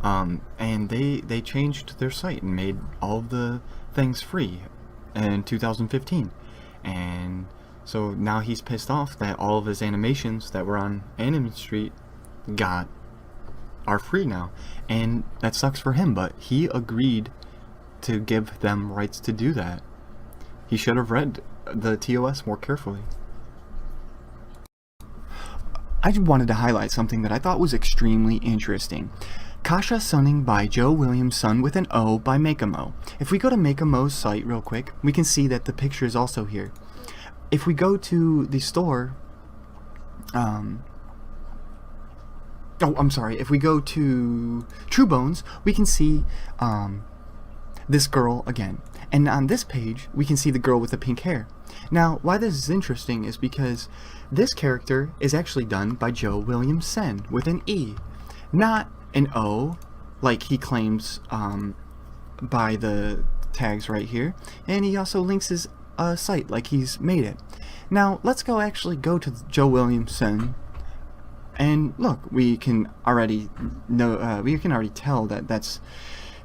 And they changed their site and made all of the things free in 2015. And so now he's pissed off that all of his animations that were on Animstreet are free now. And that sucks for him, but he agreed to give them rights to do that. He should have read the TOS more carefully. I just wanted to highlight something that I thought was extremely interesting. Kasha Sunning by Joe Williamson with an O by Makemo. If we go to Makemo's site real quick, we can see that the picture is also here. If we go to the store, if we go to Truebones, we can see this girl again. And on this page, we can see the girl with the pink hair. Now, why this is interesting is because this character is actually done by Joe Williamson with an E, not an O, like he claims by the tags right here. And he also links his site like he's made it. Now, let's actually go to Joe Williamson. And look, we can already tell that that's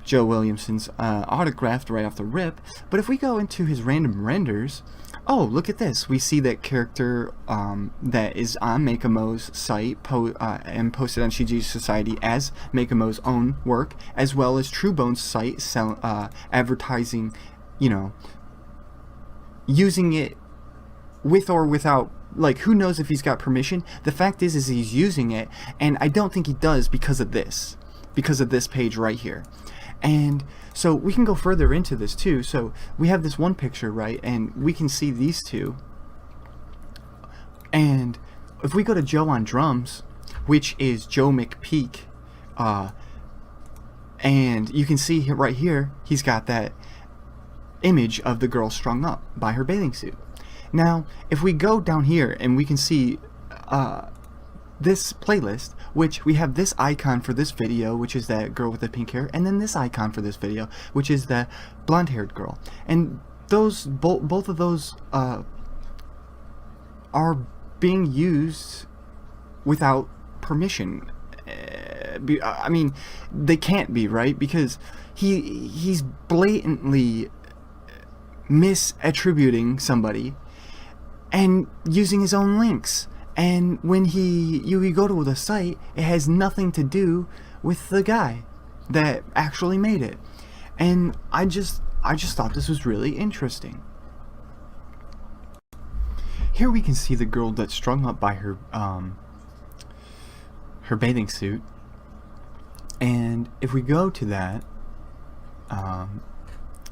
Joe Williamson's autographed right off the rip. But if we go into his random renders, oh, look at this. We see that character that is on Makemo's site and posted on Shiji Society as Makemo's own work, as well as Truebone's site advertising, you know, using it with or without, like, who knows if he's got permission. The fact is he's using it, and I don't think he does because of this page right here. And so we can go further into this too. So we have this one picture, right, and we can see these two. And if we go to Joe on drums, which is Joe McPeak, and you can see right here, he's got that image of the girl strung up by her bathing suit. Now, if we go down here and we can see this playlist, which we have this icon for this video, which is that girl with the pink hair, and then this icon for this video, which is the blonde-haired girl. And those both of those are being used without permission, I mean, they can't be, right? Because he's blatantly misattributing somebody and using his own links. And when you go to the site, it has nothing to do with the guy that actually made it. And I just thought this was really interesting. Here we can see the girl that's strung up by her bathing suit. And if we go to that,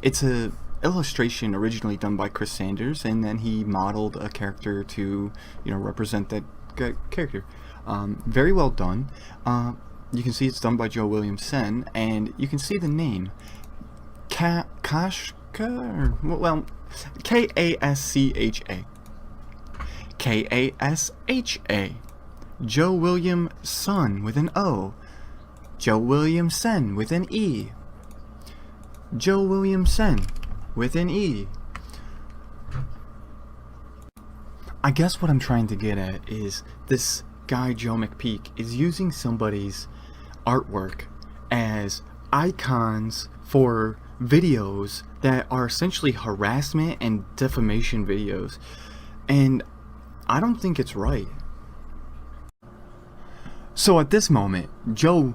it's a illustration originally done by Chris Sanders, and then he modeled a character to, represent that character. Very well done. You can see it's done by Joe Williamson, and you can see the name Kashka, well, K-A-S-C-H-A. K-A-S-H-A. Joe Williamson with an O. Joe Williamson with an E. Joe Williamson with an E. I guess what I'm trying to get at is this guy Joe McPeak is using somebody's artwork as icons for videos that are essentially harassment and defamation videos, and I don't think it's right. So at this moment, Joe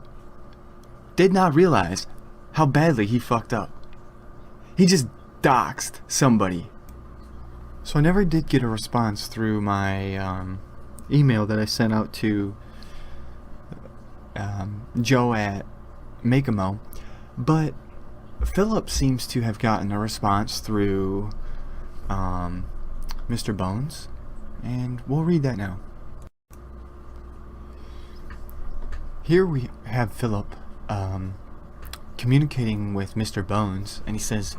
did not realize how badly he fucked up. He just doxed somebody. So I never did get a response through my email that I sent out to Joe at Makemo, but Philip seems to have gotten a response through Mr. Bones, and we'll read that now. Here we have Philip communicating with Mr. Bones, and he says,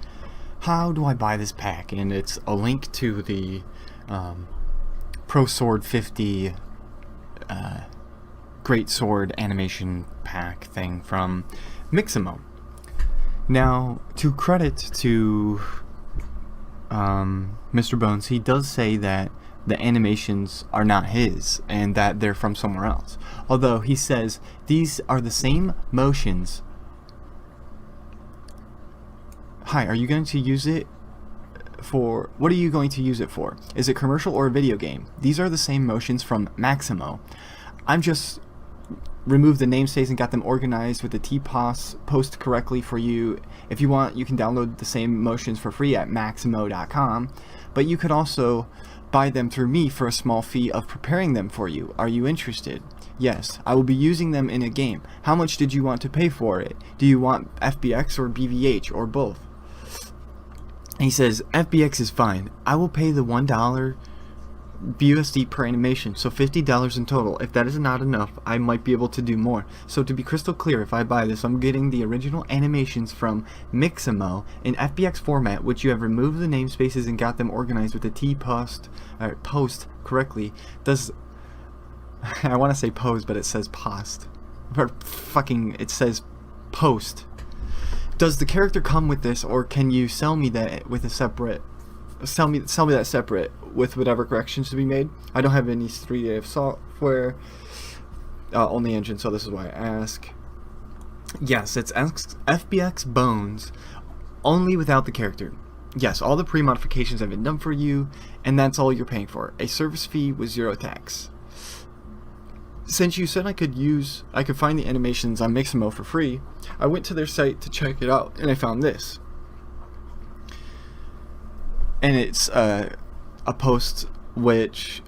"How do I buy this pack?" And it's a link to the Pro Sword 50 Great Sword animation pack thing from Mixamo. Now, to credit to Mr. Bones, he does say that the animations are not his and that they're from somewhere else. Although he says these are the same motions. Hi, are you going to use it for... What are you going to use it for? Is it commercial or a video game? These are the same motions from Maximo. I'm just removed the namespace and got them organized with the post correctly for you. If you want, you can download the same motions for free at maximo.com, but you could also buy them through me for a small fee of preparing them for you. Are you interested? Yes, I will be using them in a game. How much did you want to pay for it? Do you want FBX or BVH or both? He says, FBX is fine. I will pay the $1 USD per animation, so $50 in total. If that is not enough, I might be able to do more. So to be crystal clear, if I buy this, I'm getting the original animations from Mixamo in FBX format, which you have removed the namespaces and got them organized with the post correctly. Does I want to say pose, but it says post. But fucking, it says post. Does the character come with this, or can you sell me that with a separate? Sell me that separate with whatever corrections to be made. I don't have any 3D software, only engine, so this is why I ask. Yes, it's FBX Bones, only without the character. Yes, all the pre-modifications have been done for you, and that's all you're paying for. A service fee with 0 tax. Since you said I could find the animations on Mixamo for free, I went to their site to check it out, and I found this. And it's a post which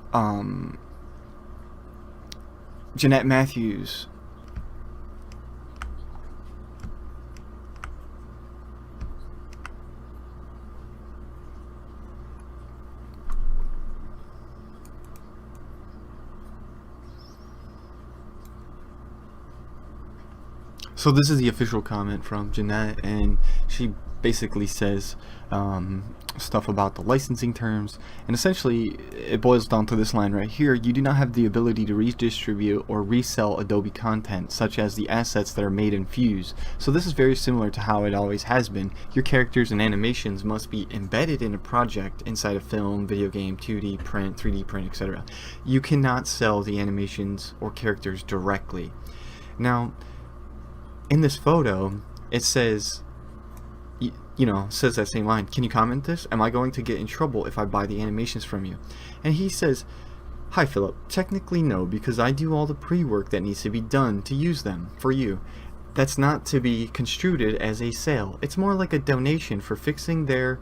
Jeanette Matthews So this is the official comment from Jeanette, and she basically says stuff about the licensing terms, and essentially it boils down to this line right here: you do not have the ability to redistribute or resell Adobe content, such as the assets that are made in Fuse. So this is very similar to how it always has been. Your characters and animations must be embedded in a project inside a film, video game, 2D print, 3D print, etc. You cannot sell the animations or characters directly. Now, in this photo, it says, says that same line. Can you comment this? Am I going to get in trouble if I buy the animations from you? And he says, hi Philip, technically no, because I do all the pre-work that needs to be done to use them for you. That's not to be construed as a sale. It's more like a donation for fixing their,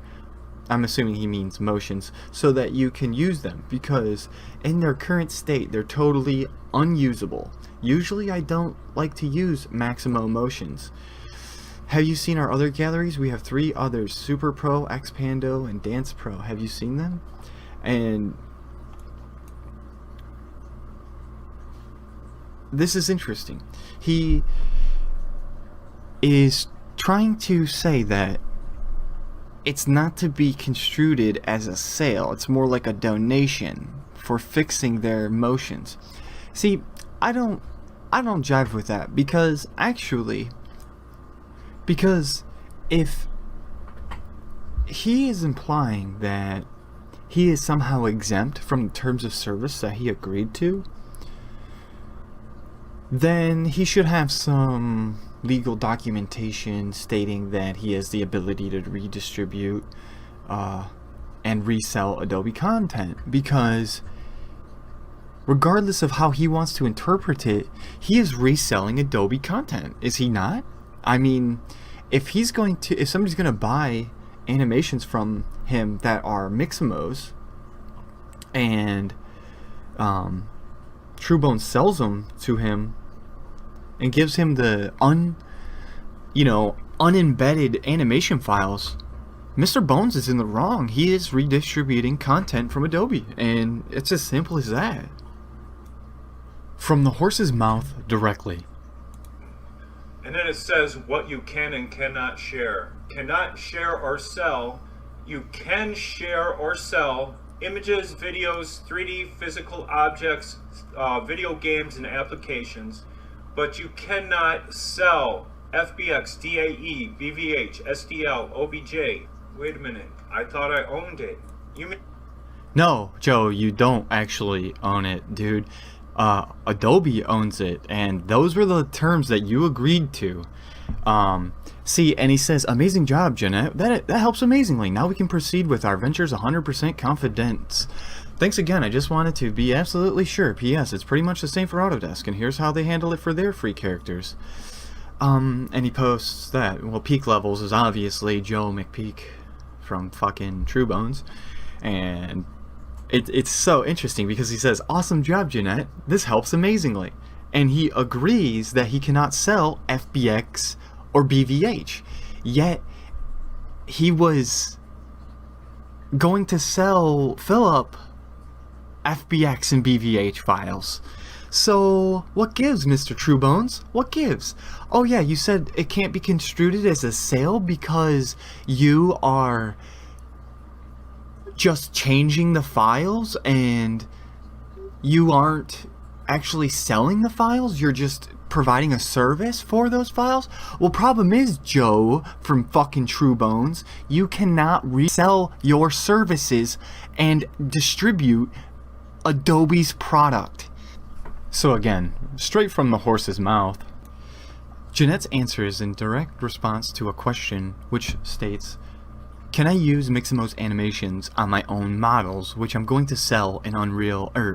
I'm assuming he means motions, so that you can use them, because in their current state they're totally unusable. Usually I don't like to use Maximo motions. Have you seen our other galleries? We have 3 others, Super Pro, Xpando, and Dance Pro. Have you seen them? And this is interesting. He is trying to say that it's not to be construed as a sale. It's more like a donation for fixing their motions. See, I don't jive with that, because if he is implying that he is somehow exempt from the terms of service that he agreed to, then he should have some legal documentation stating that he has the ability to redistribute and resell Adobe content, because regardless of how he wants to interpret it, he is reselling Adobe content, is he not? I mean, if somebody's going to buy animations from him that are Miximos, and Truebone sells them to him and gives him the unembedded animation files, Mr. Bones is in the wrong. He is redistributing content from Adobe, and it's as simple as that. From the horse's mouth directly. And then it says what you can and cannot share. Cannot share or sell. You can share or sell images, videos, 3D physical objects, video games and applications, but you cannot sell FBX, DAE, VVH, SDL, OBJ. Wait a minute, I thought I owned it. No, Joe, you don't actually own it, dude. Adobe owns it, and those were the terms that you agreed to. See, and he says, amazing job, Jeanette. That helps amazingly. Now we can proceed with our ventures 100% confidence. Thanks again. I just wanted to be absolutely sure. P.S. It's pretty much the same for Autodesk, and here's how they handle it for their free characters. And he posts that, well, Peak Levels is obviously Joe McPeak from fucking True Bones, and it's so interesting because he says, awesome job, Jeanette. This helps amazingly. And he agrees that he cannot sell FBX or BVH. Yet, he was going to sell Philip FBX and BVH files. So, what gives, Mr. Truebones? What gives? Oh yeah, you said it can't be construed as a sale because you are just changing the files and you aren't actually selling the files, you're just providing a service for those files? Well, problem is, Joe from fucking True Bones, you cannot resell your services and distribute Adobe's product. So again, straight from the horse's mouth, Jeanette's answer is in direct response to a question which states, can I use Miximo's animations on my own models, which I'm going to sell in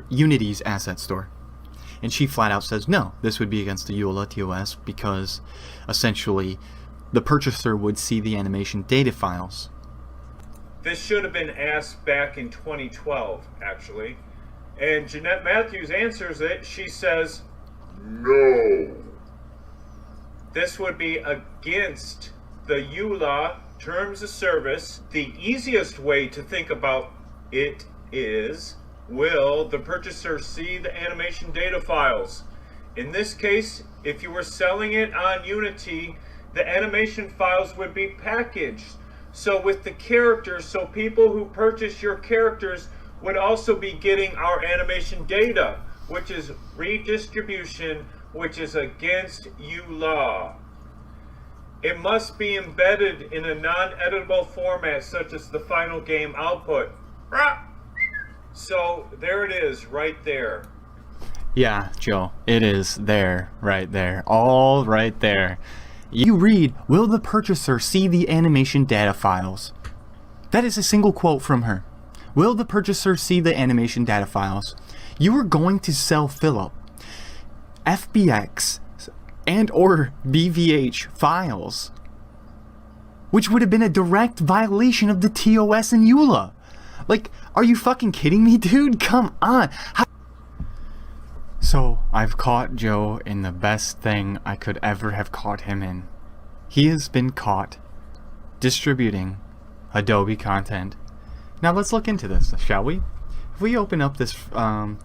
Unity's asset store? And she flat out says no, this would be against the EULA TOS because essentially the purchaser would see the animation data files. This should have been asked back in 2012, actually. And Jeanette Matthews answers it. She says, no. This would be against the EULA terms of service. The easiest way to think about it is, will the purchaser see the animation data files? In this case, if you were selling it on Unity, the animation files would be packaged. So with the characters, so people who purchase your characters would also be getting our animation data, which is redistribution, which is against EULA. It must be embedded in a non-editable format such as the final game output. So there it is right there. Yeah, Joe, it is there, right there, all right there. You read, will the purchaser see the animation data files? That is a single quote from her. Will the purchaser see the animation data files? You are going to sell Philip FBX and or BVH files, which would have been a direct violation of the TOS and EULA. Like, are you fucking kidding me, dude? Come on. So, I've caught Joe in the best thing I could ever have caught him in. He has been caught distributing Adobe content. Now let's look into this, shall we? If we open up this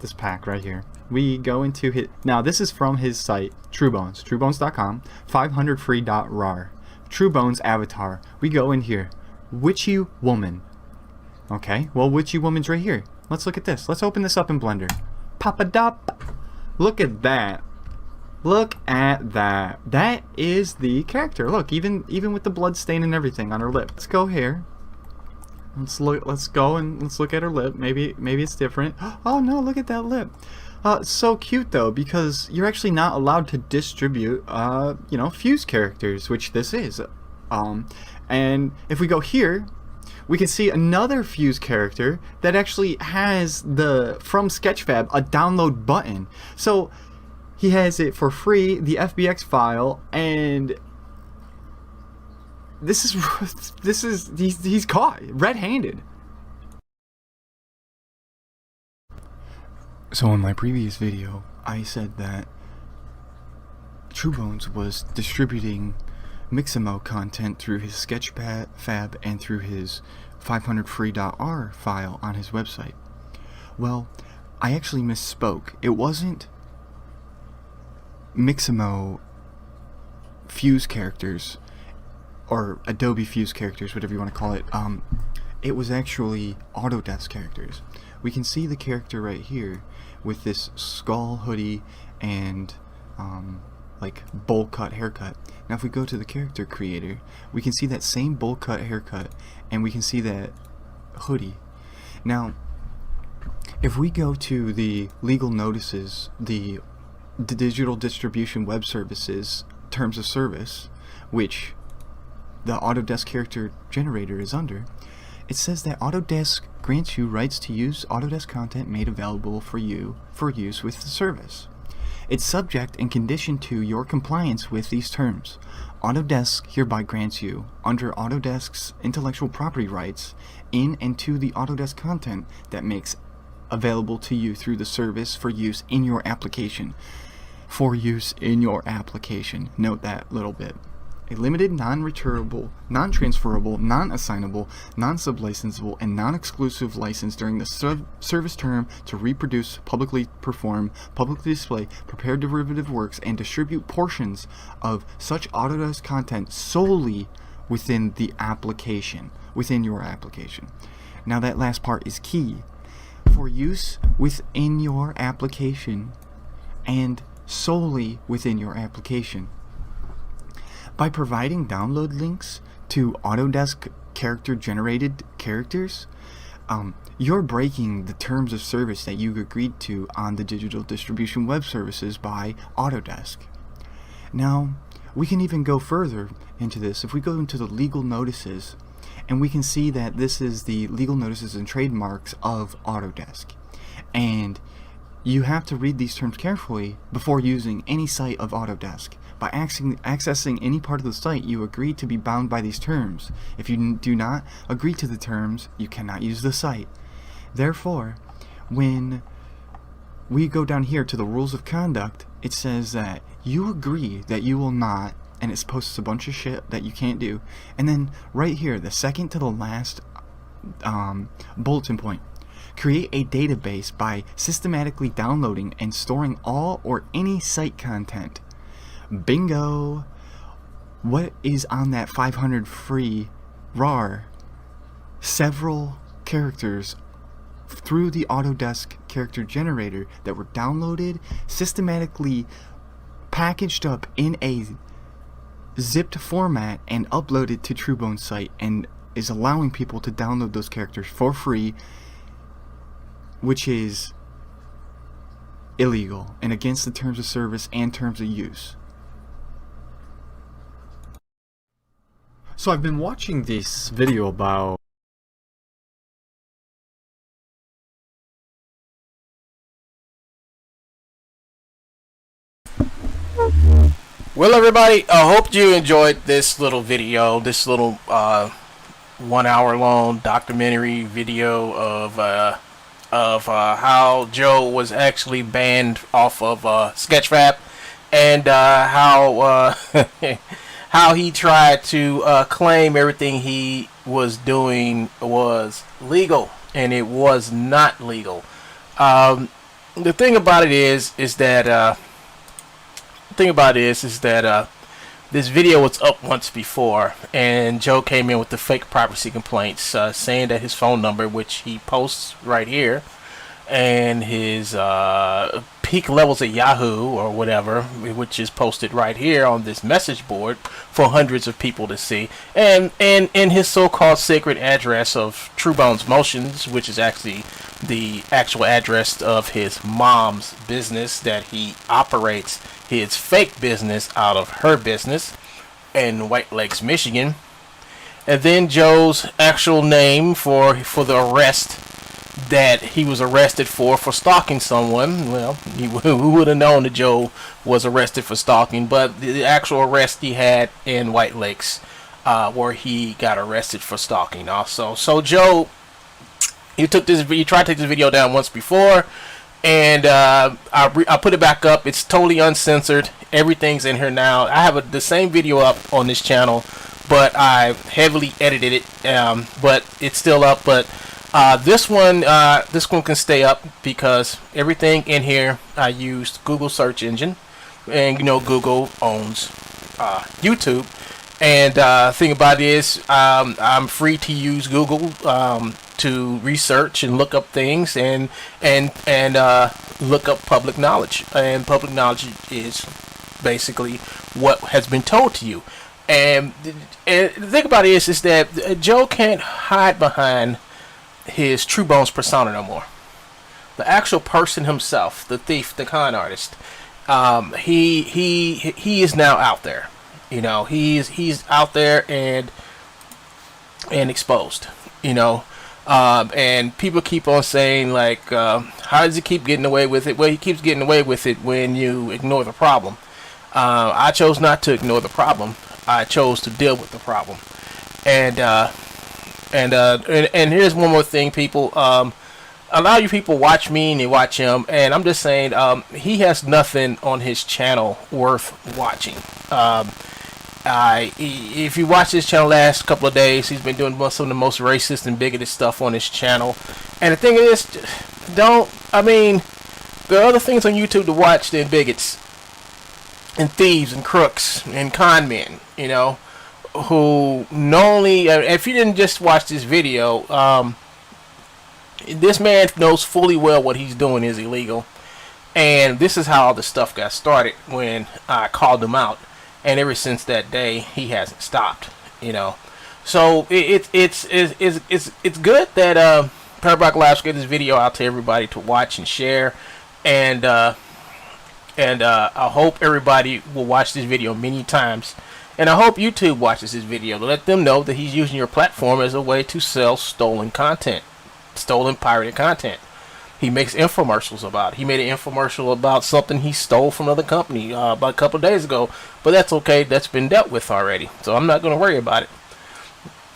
this pack right here, we go into his. Now this is from his site, TrueBones, truebones.com, 500free.rar. TrueBones avatar. We go in here, witchy woman. Okay, well, witchy woman's right here. Let's look at this. Let's open this up in Blender. Pop-a-dop. Look at that. Look at that. That is the character. Look, even with the blood stain and everything on her lip. Let's go here. Let's go and let's look at her lip. Maybe it's different. Oh no, look at that lip. So cute though, because you're actually not allowed to distribute you know, fuse characters, which this is. And if we go here, we can see another fuse character that actually has the from Sketchfab a download button. So he has it for free, the FBX file, and he's caught red-handed. So in my previous video, I said that TrueBones was distributing Mixamo content through his Sketchfab and through his 500free.r file on his website. Well, I actually misspoke. It wasn't Mixamo fuse characters or Adobe fuse characters, whatever you want to call it. It was actually Autodesk characters. We can see the character right here with this skull hoodie and like bowl cut haircut. Now if we go to the character creator, we can see that same bowl cut haircut and we can see that hoodie. Now if we go to the legal notices, the digital distribution web services terms of service, which the Autodesk character generator is under, it says that Autodesk grants you rights to use Autodesk content made available for you for use with the service. It's subject and conditioned to your compliance with these terms. Autodesk hereby grants you, under Autodesk's intellectual property rights, in and to the Autodesk content that makes available to you through the service for use in your application. For use in your application. Note that little bit. A limited, non-returnable, non-transferable, non-assignable, non-sublicensable, and non-exclusive license during the service term to reproduce, publicly perform, publicly display, prepare derivative works, and distribute portions of such Autodesk content solely within the application, within your application. Now that last part is key. For use within your application and solely within your application. By providing download links to Autodesk character-generated characters, you're breaking the terms of service that you agreed to on the digital distribution web services by Autodesk. Now, we can even go further into this. If we go into the legal notices, and we can see that this is the legal notices and trademarks of Autodesk. And you have to read these terms carefully before using any site of Autodesk. By accessing any part of the site, you agree to be bound by these terms. If you do not agree to the terms, you cannot use the site. Therefore, when we go down here to the rules of conduct, it says that you agree that you will not, and it posts a bunch of shit that you can't do. And then right here, the second to the last bulletin point, create a database by systematically downloading and storing all or any site content. Bingo! What is on that 500 free RAR? Several characters through the Autodesk character generator that were downloaded, systematically packaged up in a zipped format and uploaded to TrueBones site, and is allowing people to download those characters for free, which is illegal and against the terms of service and terms of use. So I've been watching this video about Well, everybody, I hope you enjoyed this little video, this little 1 hour long documentary video of how Joe was actually banned off of Sketchfab, and how how he tried to claim everything he was doing was legal, and it was not legal. The thing about it is that this video was up once before, and Joe came in with the fake privacy complaints, saying that his phone number, which he posts right here, and his peak levels at Yahoo or whatever, which is posted right here on this message board for hundreds of people to see, and his so-called sacred address of True Bones Motions, which is actually the actual address of his mom's business that he operates his fake business out of her business in White Lakes, Michigan. And then Joe's actual name for the arrest that he was arrested for stalking someone. Well, who would have known that Joe was arrested for stalking, but the actual arrest he had in White Lakes, where he got arrested for stalking also. So Joe, he tried to take this video down once before, and I put it back up. It's totally uncensored. Everything's in here now. I have the same video up on this channel, but I heavily edited it. But it's still up. But this one can stay up because everything in here I used Google search engine, and you know Google owns YouTube. And thing about it is, I'm free to use Google to research and look up things and look up public knowledge. And public knowledge is basically what has been told to you. And the thing about it is that Joe can't hide behind his True Bones persona no more. The actual person himself, the thief, the con artist, he is now out there. You know, he's out there and exposed. You know, and people keep on saying like, how does he keep getting away with it? Well, he keeps getting away with it when you ignore the problem. I chose not to ignore the problem. I chose to deal with the problem. And here's one more thing, people. A lot of you people watch me and you watch him, and I'm just saying, he has nothing on his channel worth watching. If you watch this channel last couple of days, he's been doing some of the most racist and bigoted stuff on his channel. And the thing is, there are other things on YouTube to watch than bigots and thieves and crooks and con men, you know, who not only, if you didn't just watch this video, this man knows fully well what he's doing is illegal. And this is how all the stuff got started when I called him out. And ever since that day, he hasn't stopped, you know. So it's good that Parabolic Labs get this video out to everybody to watch and share, and I hope everybody will watch this video many times, and I hope YouTube watches this video to let them know that he's using your platform as a way to sell stolen content, stolen pirated content. He makes infomercials about it. He made an infomercial about something he stole from another company about a couple of days ago. But that's okay. That's been dealt with already. So I'm not going to worry about it.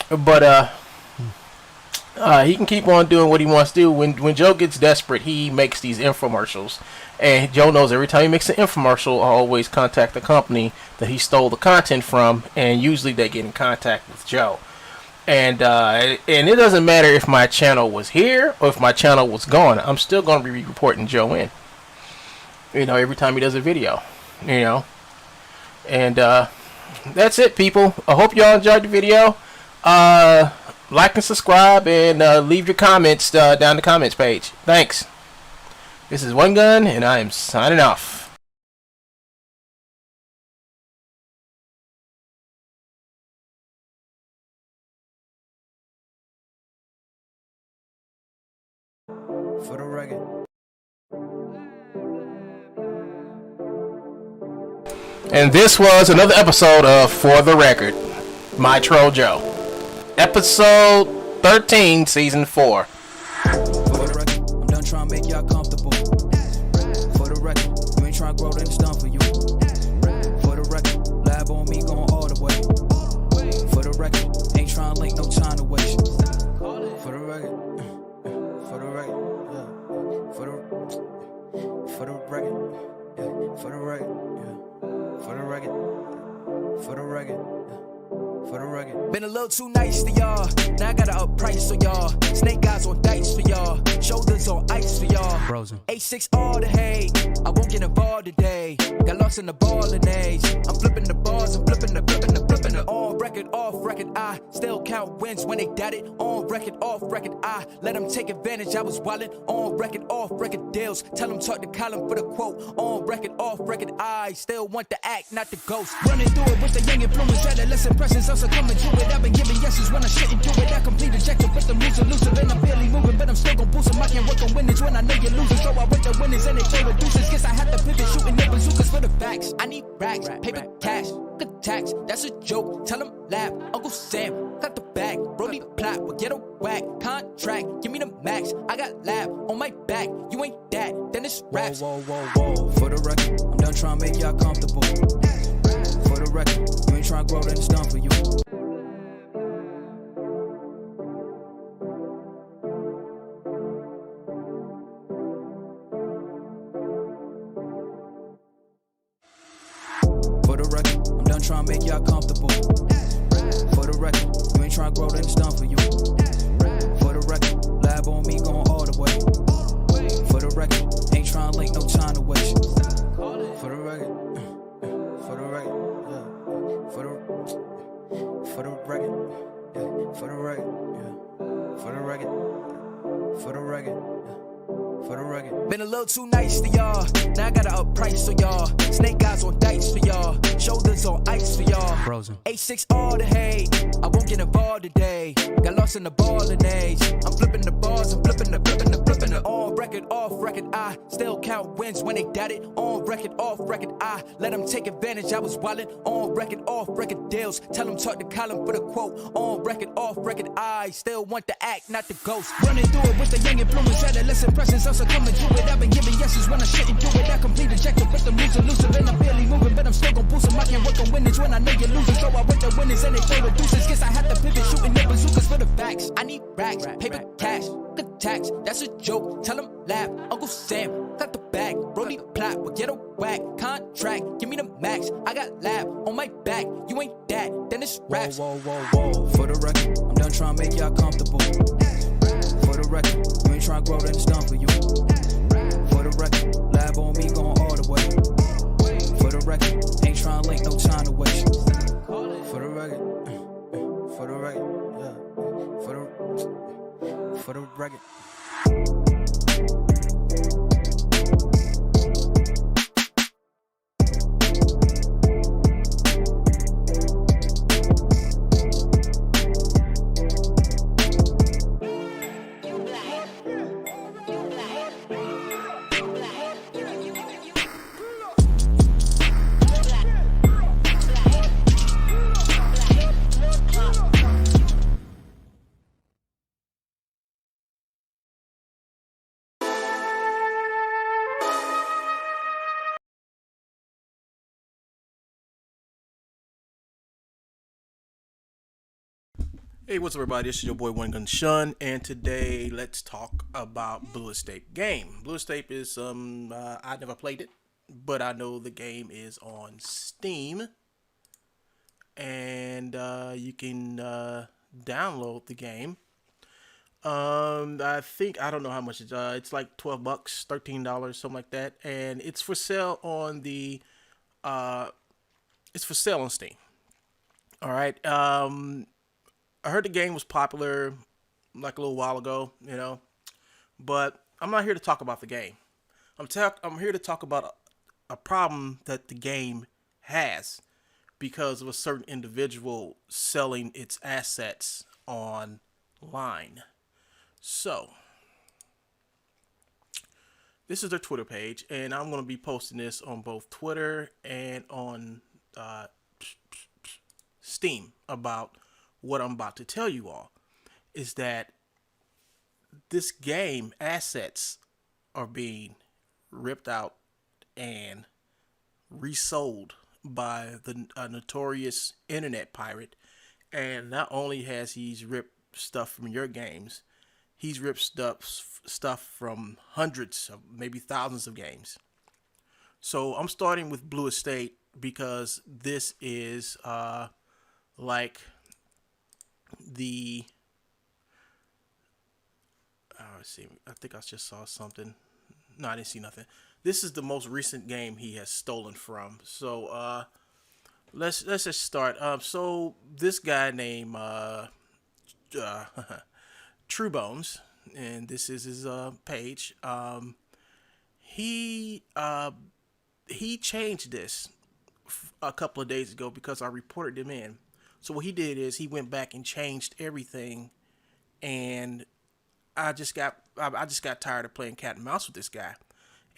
But he can keep on doing what he wants to do. When Joe gets desperate, he makes these infomercials. And Joe knows every time he makes an infomercial, I'll always contact the company that he stole the content from. And usually they get in contact with Joe. And it doesn't matter if my channel was here or if my channel was gone. I'm still going to be reporting Joe in. You know, every time he does a video. You know. And that's it, people. I hope y'all enjoyed the video. Like and subscribe and leave your comments down the comments page. Thanks. This is One Gun, and I am signing off. For the record. And this was another episode of For the Record, My Troll Joe. Episode 13, Season 4. For the record, I'm done trying to make y'all comfortable. For the record, you ain't trying to grow, then it's done for you. For the record, lab on me going all the way. For the record, ain't trying to link, no time to waste. For the record, for the record, yeah. For the record, yeah. For the record, yeah. For the record, for the record, yeah. For the record. Been a little too nice to y'all. Now I gotta up price for y'all. Snake eyes on dice for y'all. Shoulders on ice for y'all. Frozen. A6 all the hate. I won't get involved today. Got lost in the ballin' age. I'm flipping the bars. I'm flipping the. On record, off record. I still count wins when they doubt it. On record, off record. I let them take advantage. I was wildin'. On record, off record deals. Tell them talk to Colin for the quote. On record, off record. I still want the act, not the ghost. Running through it with the young influence. Adolescent presence. Also coming to it. I've been giving yeses when I shouldn't do it. I complete ejected, but the moves elusive and I'm barely moving, but I'm still gon' boost them. I can't work on winners when I know you're losing, so I work the winners and they play the deuces. Guess I have to pivot, shooting the bazookas for the facts. I need racks, paper, cash, good tax. That's a joke. Tell them laugh. Uncle Sam got the bag. Brody plot, but get a whack. Contract, give me the max. I got lab on my back. You ain't that, then it's raps. Whoa, whoa, whoa, whoa. For the record, I'm done trying to make y'all comfortable. For the record, you ain't trying to grow, then it's done for you. For the record, I'm done trying to make y'all comfortable. For the record, you ain't trying to grow, then it's done for you. For the record, lab on me going all the way. For the record, ain't trying to link, no time to waste. For the record, for the record, yeah. For the record, yeah. For the record, yeah. For the record, for the record, yeah. For the record. Been a little too nice to y'all. Now I gotta up price for y'all. Snake eyes on dice for y'all. Shoulders on ice for y'all. Frozen. A6 all the hate. I won't get involved today. Got lost in the ballin' age. I'm flipping the bars. I'm flipping the. On record, off record. I still count wins when they doubt it. On record, off record. I let them take advantage. I was wildin'. On record, off record deals. Tell them talk to Colin for the quote. On record, off record. I still want the act, not the ghost. Running through it with the young influence. Adolescent presence. Also coming to it. I've been giving yeses when I shouldn't do it. I complete ejected, but the moves elusive and I'm barely moving, but I'm still gon' boost them. I can't work on winners when I know you're losing, so I work the winners and they play the deuces. Guess I have to pivot, shooting the bazookas for the facts. I need racks, paper, cash, good tax. That's a joke. Tell them laugh. Uncle Sam got the bag. Brody plot, but get a whack. Contract, give me the max. I got lab on my back. You ain't that, then it's raps. Whoa, whoa, whoa, whoa. For the record, I'm done trying to make y'all comfortable. For the record, you ain't trying to grow, then it's done for you. For the record, lab on me going all the way. For the record, ain't trying to link, no time to waste. For the record, for the record, yeah. For the record. Hey, what's up, everybody? This is your boy One Gun Shun, and today let's talk about Blue Escape game. Blue Escape is I never played it, but I know the game is on Steam, and you can download the game. I don't know how much it's like $12, $13, something like that, and it's for sale on the it's for sale on Steam. All right. I heard the game was popular like a little while ago, but I'm not here to talk about the game. I'm here to talk about a problem that the game has because of a certain individual selling its assets online. So, this is their Twitter page, and I'm going to be posting this on both Twitter and on Steam about what I'm about to tell you all. Is that this game assets are being ripped out and resold by the notorious internet pirate. And not only has he ripped stuff from your games, he's ripped stuff from hundreds of maybe thousands of games. So I'm starting with Blue Estate because this is like the let's see, I think I just saw something. No, I didn't see nothing. This is the most recent game he has stolen from. So let's just start. So this guy named True Bones, and this is his page. He changed this a couple of days ago because I reported him in. So what he did is he went back and changed everything, and I just got tired of playing cat and mouse with this guy.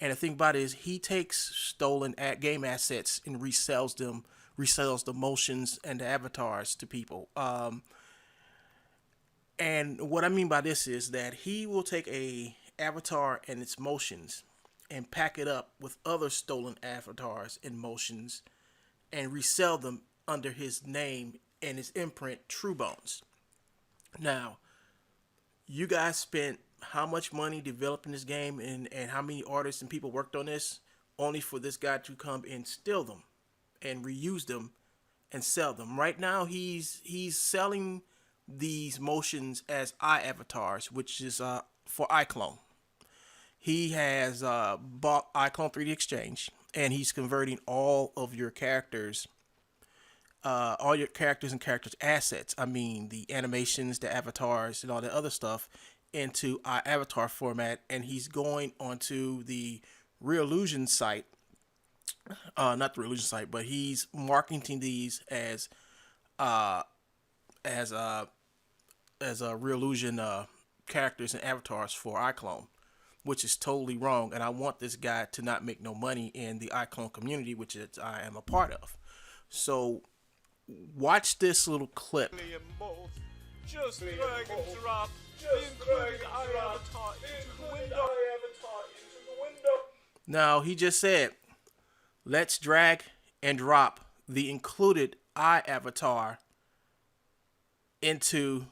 And the thing about it is he takes stolen game assets and resells the motions and the avatars to people. And what I mean by this is that he will take a avatar and its motions and pack it up with other stolen avatars and motions and resell them under his name and his imprint, True Bones. Now, you guys spent how much money developing this game, and how many artists and people worked on this only for this guy to come and steal them and reuse them and sell them? Right now he's selling these motions as avatars, which is for iClone. He has bought iClone 3D Exchange, and he's converting all your characters and characters assets. I mean, the animations, the avatars, and all the other stuff into avatar format, and he's going onto the Real Illusion site. Not the Real Illusion site, but he's marketing these as a Real Illusion characters and avatars for iClone, which is totally wrong. And I want this guy to not make no money in the iClone community, which I am a part of. So watch this little clip. Just drag and drop the included avatar into the window. Now, he just said, let's drag and drop the included avatar into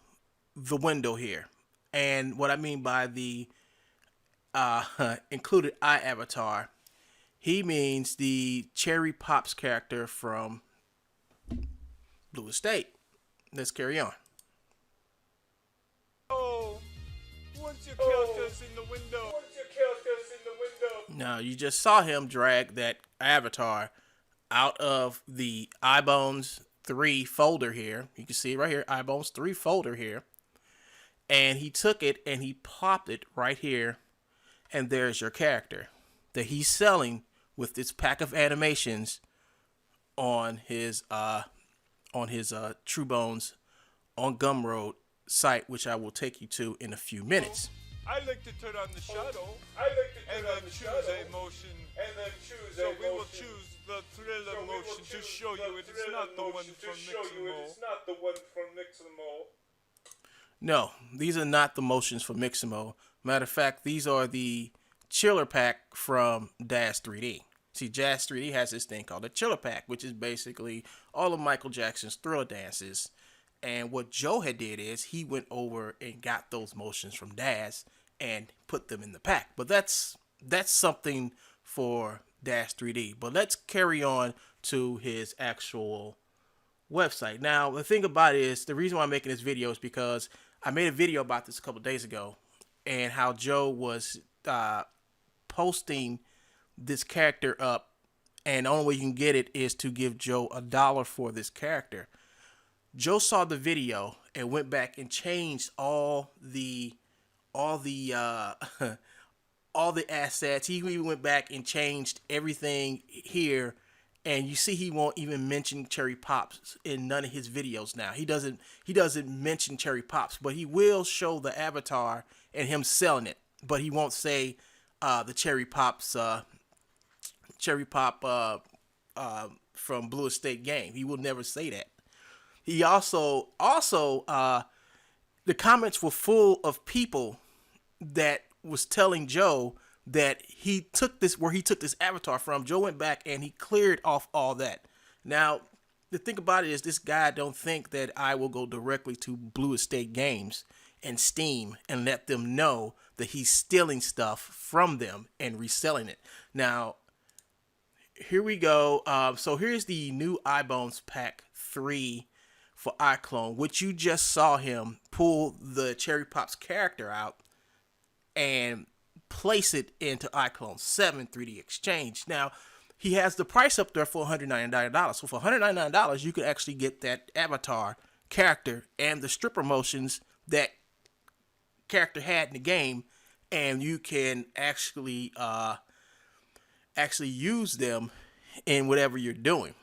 the window here. And what I mean by the included avatar, he means the Cherry Pops character from Blue Estate. Let's carry on. Once your character's in the window. Now, you just saw him drag that avatar out of the iBones 3 folder here. You can see it right here, iBones 3 folder here. And he took it and he popped it right here. And there's your character that he's selling with this pack of animations on his True Bones on Gumroad site, which I will take you to in a few minutes. I like to turn on the shadow and then choose a motion. So we will choose the thriller motion to show you it is not the one from Mixamo. No, these are not the motions for Mixamo. Matter of fact, these are the chiller pack from Daz 3D. See, Jazz 3D has this thing called a chiller pack, which is basically all of Michael Jackson's Thriller dances. And what Joe had did is he went over and got those motions from Daz and put them in the pack. But that's something for Dash 3D. But let's carry on to his actual website. Now, the thing about it is, the reason why I'm making this video is because I made a video about this a couple of days ago, and how Joe was posting this character up, and the only way you can get it is to give Joe $1 for this character. Joe saw the video and went back and changed all the assets. He even went back and changed everything here, and you see he won't even mention Cherry Pops in none of his videos now. He doesn't mention Cherry Pops, but he will show the avatar and him selling it, but he won't say the cherry pop from Blue Estate game. He will never say that. He also the comments were full of people that was telling Joe that he took this avatar from. Joe went back and he cleared off all that. Now, the thing about it is this guy don't think that I will go directly to Blue Estate Games and Steam and let them know that he's stealing stuff from them and reselling it. Now, here we go. So here's the new iBones Pack 3 for iClone, which you just saw him pull the Cherry Pops character out and place it into iClone 7 3D Exchange. Now, he has the price up there for $199. So for $199, you can actually get that avatar character and the stripper motions that character had in the game, and you can actually use them in whatever you're doing,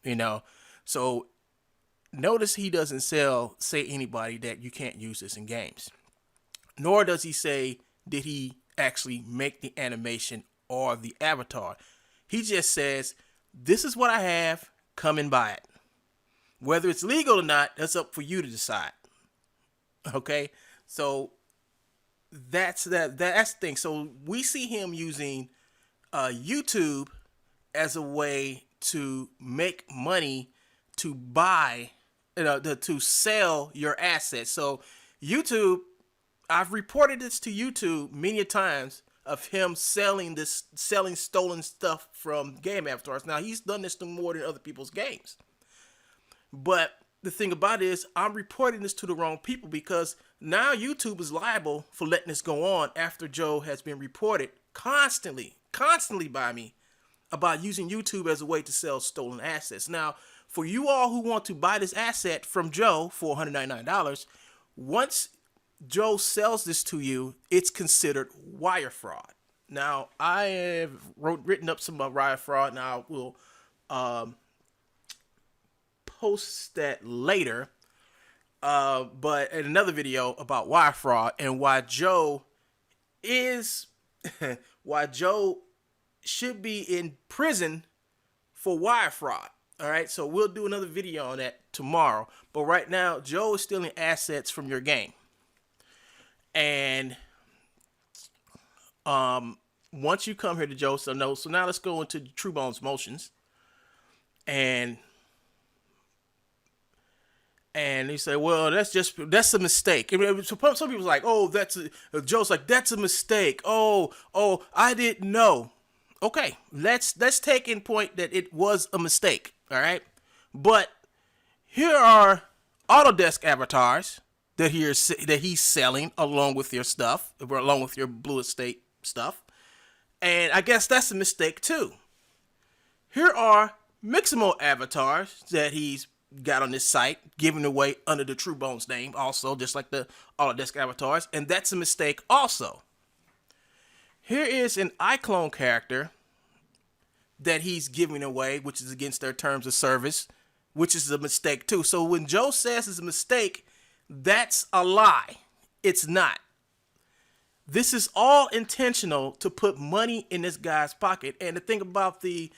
you know. So notice he doesn't say anybody that you can't use this in games, nor does he say did he actually make the animation or the avatar. He just says, this is what I have, come and buy it. Whether it's legal or not, that's up for you to decide. Okay, so that's the thing. So we see him using YouTube as a way to make money, to buy, to sell your assets. So YouTube, I've reported this to YouTube many times of him selling stolen stuff from game avatars. Now, he's done this to more than other people's games. But the thing about it is I'm reporting this to the wrong people, because now YouTube is liable for letting this go on after Joe has been reported constantly by me about using YouTube as a way to sell stolen assets. Now, for you all who want to buy this asset from Joe for $199, once Joe sells this to you, it's considered wire fraud. Now, I have written up some about wire fraud, and I will post that later. But in another video about wire fraud and why Joe should be in prison for wire fraud. All right, so we'll do another video on that tomorrow. But right now, Joe is stealing assets from your game. And once you come here to Joe, so now let's go into True Bones Motions. And he say, well, that's a mistake. I mean, some people's like, oh, Joe's like, that's a mistake. Oh, I didn't know. Okay, let's take in point that it was a mistake. All right, but here are Autodesk avatars that he's selling along with your stuff, along with your Blue Estate stuff, and I guess that's a mistake too. Here are Mixamo avatars that he's got on this site, giving away under the True Bones name, also just like the Autodesk avatars, and that's a mistake also. Here is an iClone character that he's giving away, which is against their terms of service, which is a mistake too. So when Joe says it's a mistake, that's a lie. It's not. This is all intentional to put money in this guy's pocket. And the thing about this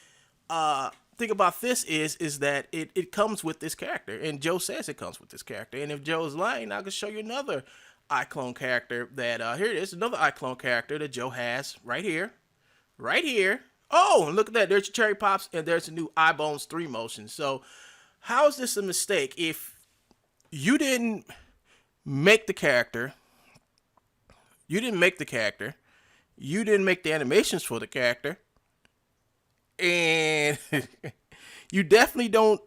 is that it comes with this character, and Joe says it comes with this character. And if Joe's lying, I can show you another iClone character that here it is, another iClone character that Joe has right here. Oh, and look at that. There's your Cherry Pops, and there's a new iBones 3 motion. So how is this a mistake? If you didn't make the character, you didn't make the animations for the character, and you definitely don't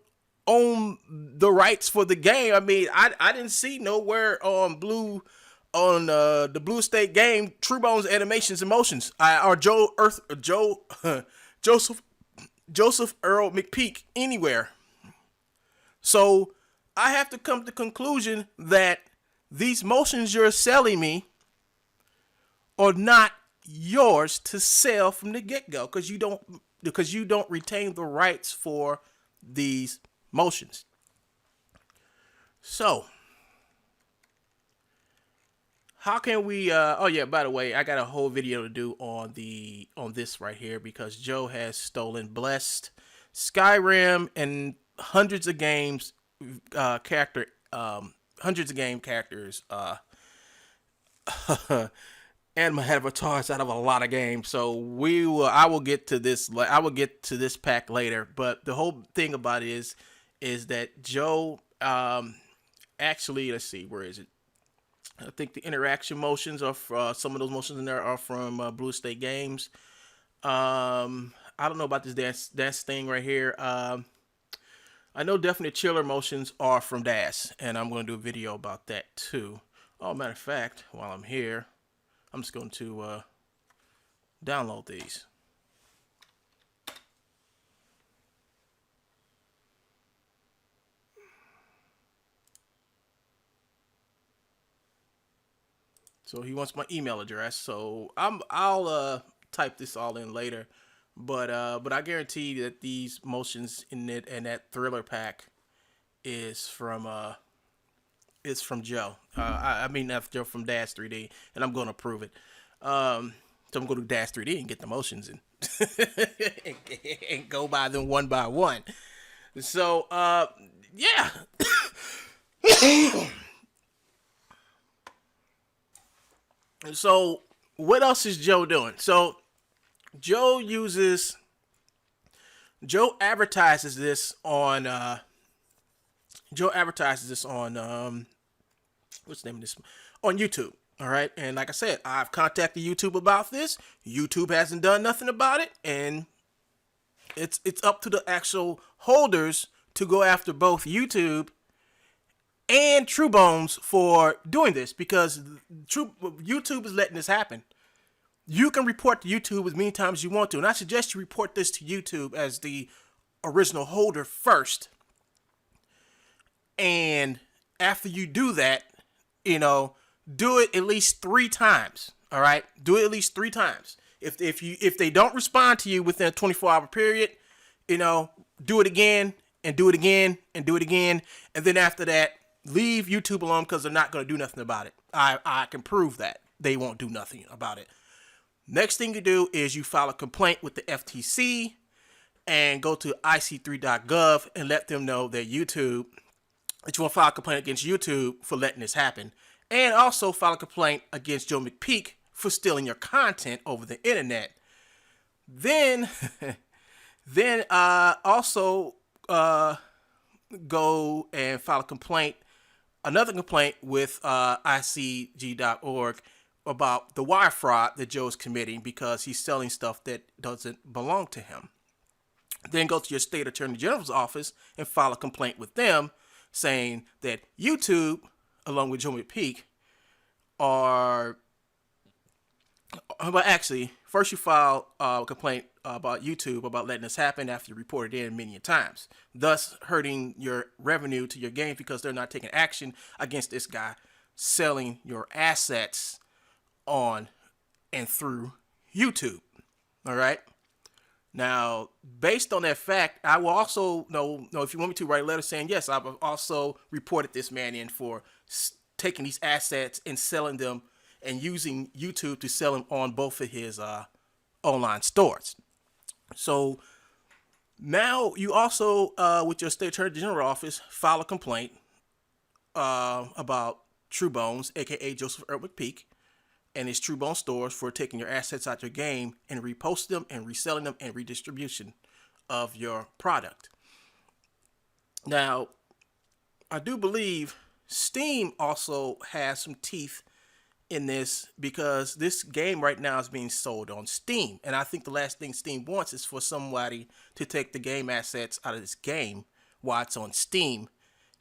own the rights for the game. I mean, I didn't see nowhere on the Blue Estate game True Bones animations and motions or Joseph Earl McPeak anywhere. So I have to come to the conclusion that these motions you're selling me are not yours to sell from the get-go, because you don't retain the rights for these motions. So how can we? Oh yeah, by the way, I got a whole video to do on this right here because Joe has stolen Blessed, Skyrim, and hundreds of games, hundreds of game characters, and my avatars out of a lot of games. So I will get to this. I will get to this pack later. But the whole thing about it is that Joe, actually, let's see, where is it? I think the interaction motions are some of those motions in there are from Blue State Games. I don't know about this dance thing right here. I know definitely chiller motions are from DAS, and I'm going to do a video about that too. Oh, matter of fact, while I'm here, I'm just going to download these. So he wants my email address. So I'll type this all in later. But I guarantee that these motions in it and that thriller pack is from Joe. I mean that's Joe from Dash 3D, and I'm gonna prove it. So I'm gonna go to Dash 3D and get the motions and and go by them one by one. So yeah. So what else is Joe doing? So Joe advertises this on what's the name of this? On YouTube. All right. And like I said, I've contacted YouTube about this. YouTube hasn't done nothing about it. And it's up to the actual holders to go after both YouTube and TrueBones for doing this, because YouTube is letting this happen. You can report to YouTube as many times as you want to, and I suggest you report this to YouTube as the original holder first. And after you do that, do it at least 3 times. All right, do it at least 3 times. If they don't respond to you within a 24-hour period, do it again and do it again and do it again, and then after that, leave YouTube alone because they're not going to do nothing about it. I can prove that they won't do nothing about it. Next thing you do is you file a complaint with the FTC and go to ic3.gov and let them know that you want to file a complaint against YouTube for letting this happen. And also file a complaint against Joe McPeak for stealing your content over the internet. Then also go and file another complaint with ICG.org about the wire fraud that Joe's committing because he's selling stuff that doesn't belong to him. Then go to your state attorney general's office and file a complaint with them saying that YouTube, along with Joe McPeak, first you file a complaint about YouTube about letting this happen after you reported in many times, thus hurting your revenue to your game because they're not taking action against this guy selling your assets on and through YouTube. All right. Now, based on that fact, I will also know if you want me to write a letter saying, yes, I've also reported this man in for taking these assets and selling them and using YouTube to sell them on both of his online stores. So now you also, with your state attorney general office, file a complaint about TrueBones, aka Joseph Earl McPeak, and his TrueBone stores for taking your assets out your game and reposting them and reselling them and redistribution of your product. Now, I do believe Steam also has some teeth in this because this game right now is being sold on Steam. And I think the last thing Steam wants is for somebody to take the game assets out of this game while it's on Steam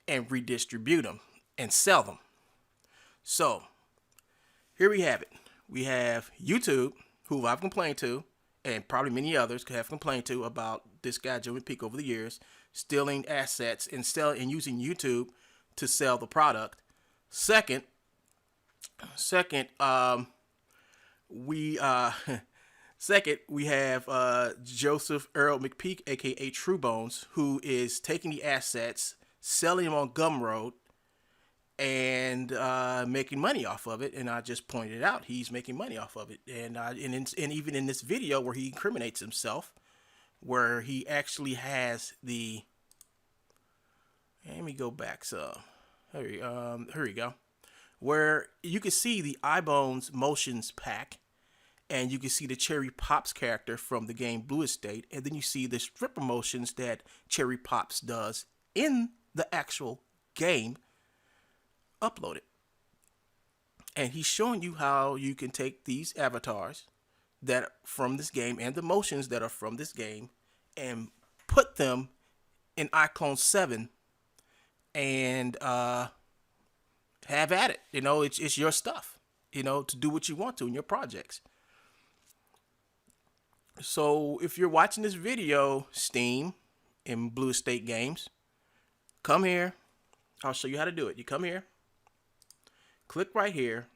and redistribute them and sell them. So here we have it. We have YouTube, who I've complained to, and probably many others could have complained to about this guy, Joe McPeak, over the years, stealing assets and using YouTube to sell the product. Second, we have Joseph Earl McPeak, aka TrueBones, who is taking the assets, selling them on Gumroad, and making money off of it. And I just pointed out he's making money off of it. And even in this video where he incriminates himself, where he actually has the, let me go back. So here we go, where you can see the iBones Motions pack, and you can see the Cherry Pops character from the game Blue Estate, and then you see the stripper motions that Cherry Pops does in the actual game uploaded. And he's showing you how you can take these avatars that are from this game and the motions that are from this game and put them in iClone 7 and have at it. You know, it's your stuff, you know, to do what you want to in your projects. So if you're watching this video, Steam and Blue Estate Games, come here. I'll show you how to do it. You come here, click right here,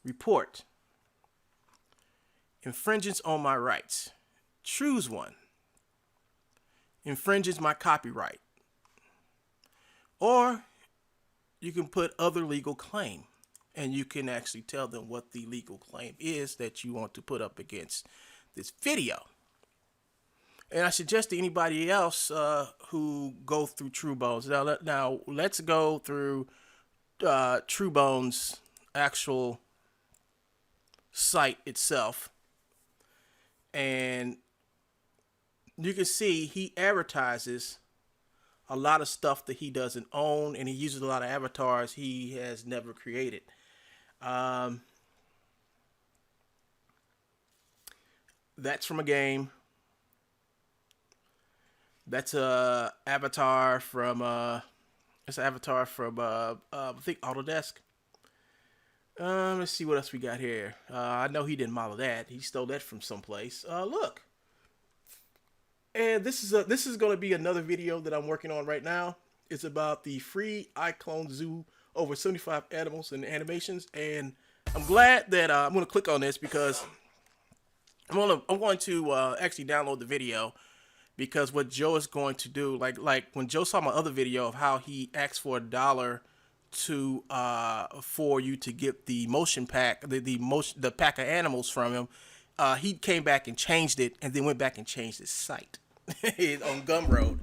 report, infringements on my rights. Choose one. Infringes my copyright. Or you can put other legal claim, and you can actually tell them what the legal claim is that you want to put up against this video. And I suggest to anybody else who go through TrueBones. Now let's go through TrueBones' actual site itself, and you can see he advertises a lot of stuff that he doesn't own, and he uses a lot of avatars he has never created. That's from a game. That's a avatar from I think Autodesk. Let's see what else we got here. I know he didn't model that. He stole that from someplace. Look. And this is going to be another video that I'm working on right now. It's about the free iClone Zoo over 75 animals and animations, and I'm glad that I'm going to click on this because I'm going to actually download the video, because what Joe is going to do, like when Joe saw my other video of how he asked for $1 to for you to get the motion pack, the pack of animals from him, he came back and changed it, and then went back and changed his site on Gumroad.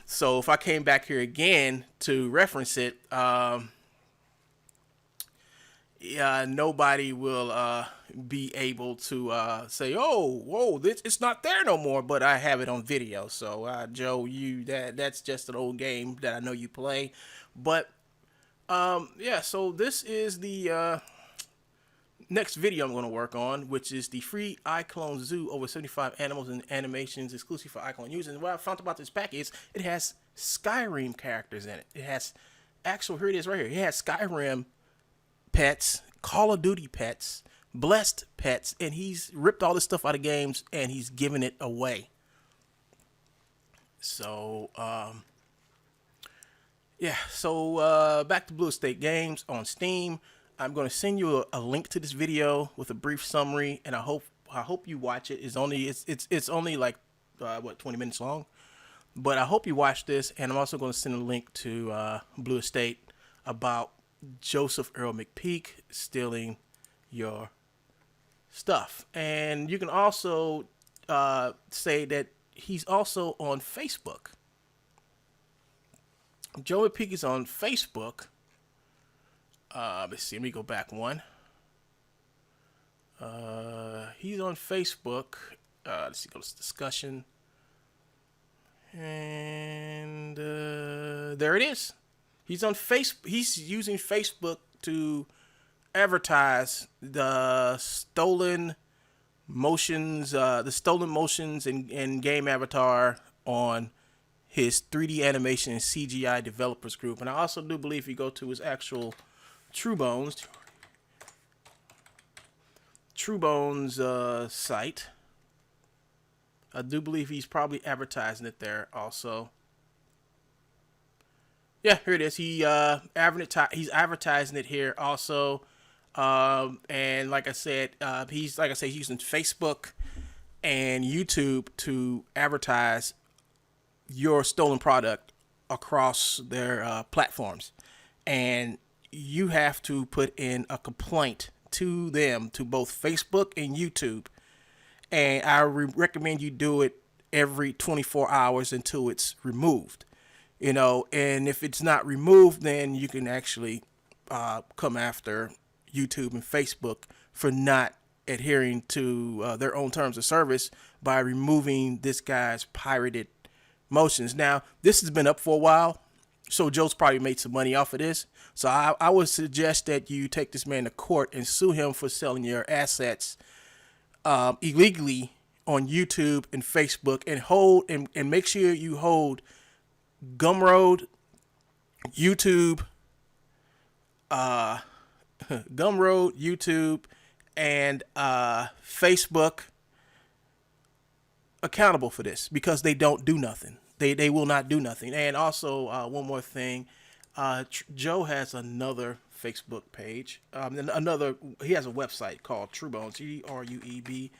So if I came back here again to reference it, nobody will be able to say, "Oh, whoa, it's not there no more." But I have it on video. So Joe, that's just an old game that I know you play. But yeah, so this is the next video I'm going to work on, which is the free iClone Zoo over 75 animals and animations exclusive for iClone users. And what I found about this pack is it has Skyrim characters in it. It has here it is right here. It has Skyrim pets, Call of Duty pets, Blessed pets, and he's ripped all this stuff out of games and he's giving it away. So yeah, so back to Blue Estate Games on Steam. I'm going to send you a link to this video with a brief summary, and I hope you watch it. It's only like 20 minutes long, but I hope you watch this. And I'm also going to send a link to Blue Estate about Joseph Earl McPeak stealing your stuff. And you can also say that he's also on Facebook. Joe McPeak is on Facebook. Let's see, let me go back one. He's on Facebook. Let's see, go to discussion. And there it is. He's on Facebook. He's using Facebook to advertise the stolen motions, and game avatar on his 3D animation and CGI developers group. And I also do believe if you go to his actual TrueBones site, I do believe he's probably advertising it there also. Yeah, here it is. He's advertising it here also. And like I said, he's using Facebook and YouTube to advertise your stolen product across their platforms. and you have to put in a complaint to them, to both Facebook and YouTube. And I recommend you do it every 24 hours until it's removed. You know, and if it's not removed, then you can actually come after YouTube and Facebook for not adhering to their own terms of service by removing this guy's pirated motions. Now, this has been up for a while, so Joe's probably made some money off of this. So I would suggest that you take this man to court and sue him for selling your assets illegally on YouTube and Facebook, and hold and make sure you hold Gumroad, YouTube, and Facebook accountable for this, because they don't do nothing. They will not do nothing. And also, one more thing, Joe has another Facebook page. He has a website called Truebones, TRUBENES.com.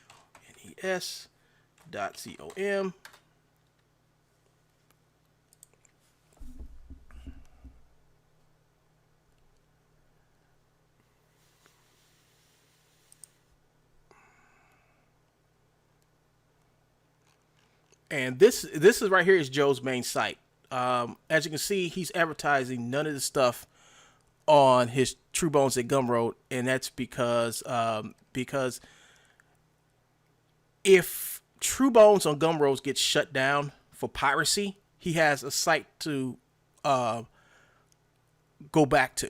And this is right here is Joe's main site. As you can see, he's advertising none of the stuff on his Truebones at Gumroad, and that's because if Truebones on Gumroad gets shut down for piracy, he has a site to go back to.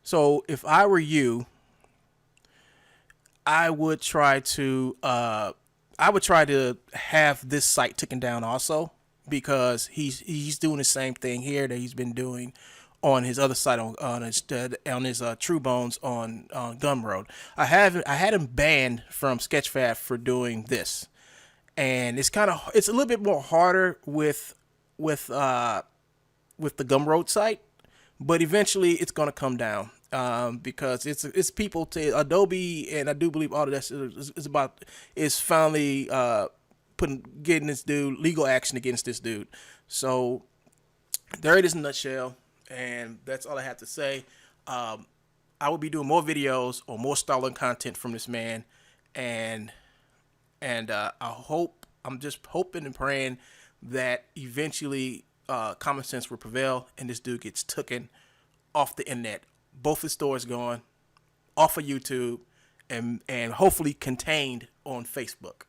So if I were you, I would try to have this site taken down also, because he's doing the same thing here that he's been doing on his other site on his Truebones on Gumroad. I had him banned from Sketchfab for doing this, and it's a little bit more harder with the Gumroad site, but eventually it's gonna come down. Because it's people to Adobe, and I do believe Autodesk is finally getting this dude legal action against this dude. So there it is in a nutshell, and that's all I have to say. I will be doing more videos or more stolen content from this man, and I'm just hoping and praying that eventually common sense will prevail and this dude gets taken off the internet. Both his stores gone, off of YouTube, and hopefully contained on Facebook.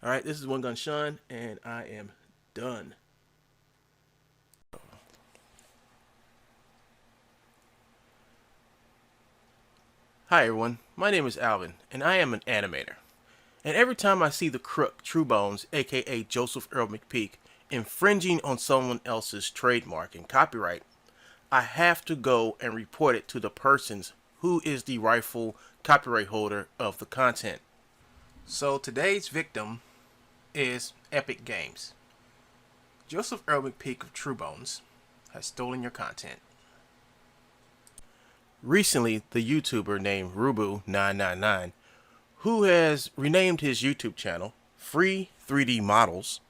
All right, this is One Gun Sean, and I am done. Hi everyone, my name is Alvin, and I am an animator. And every time I see the crook Truebones, aka Joseph Earl McPeak, infringing on someone else's trademark and copyright, I have to go and report it to the persons who is the rightful copyright holder of the content. So today's victim is Epic Games. Joseph Earl McPeak of Truebones has stolen your content. Recently, the YouTuber named Rubu999, who has renamed his YouTube channel Free 3D Models,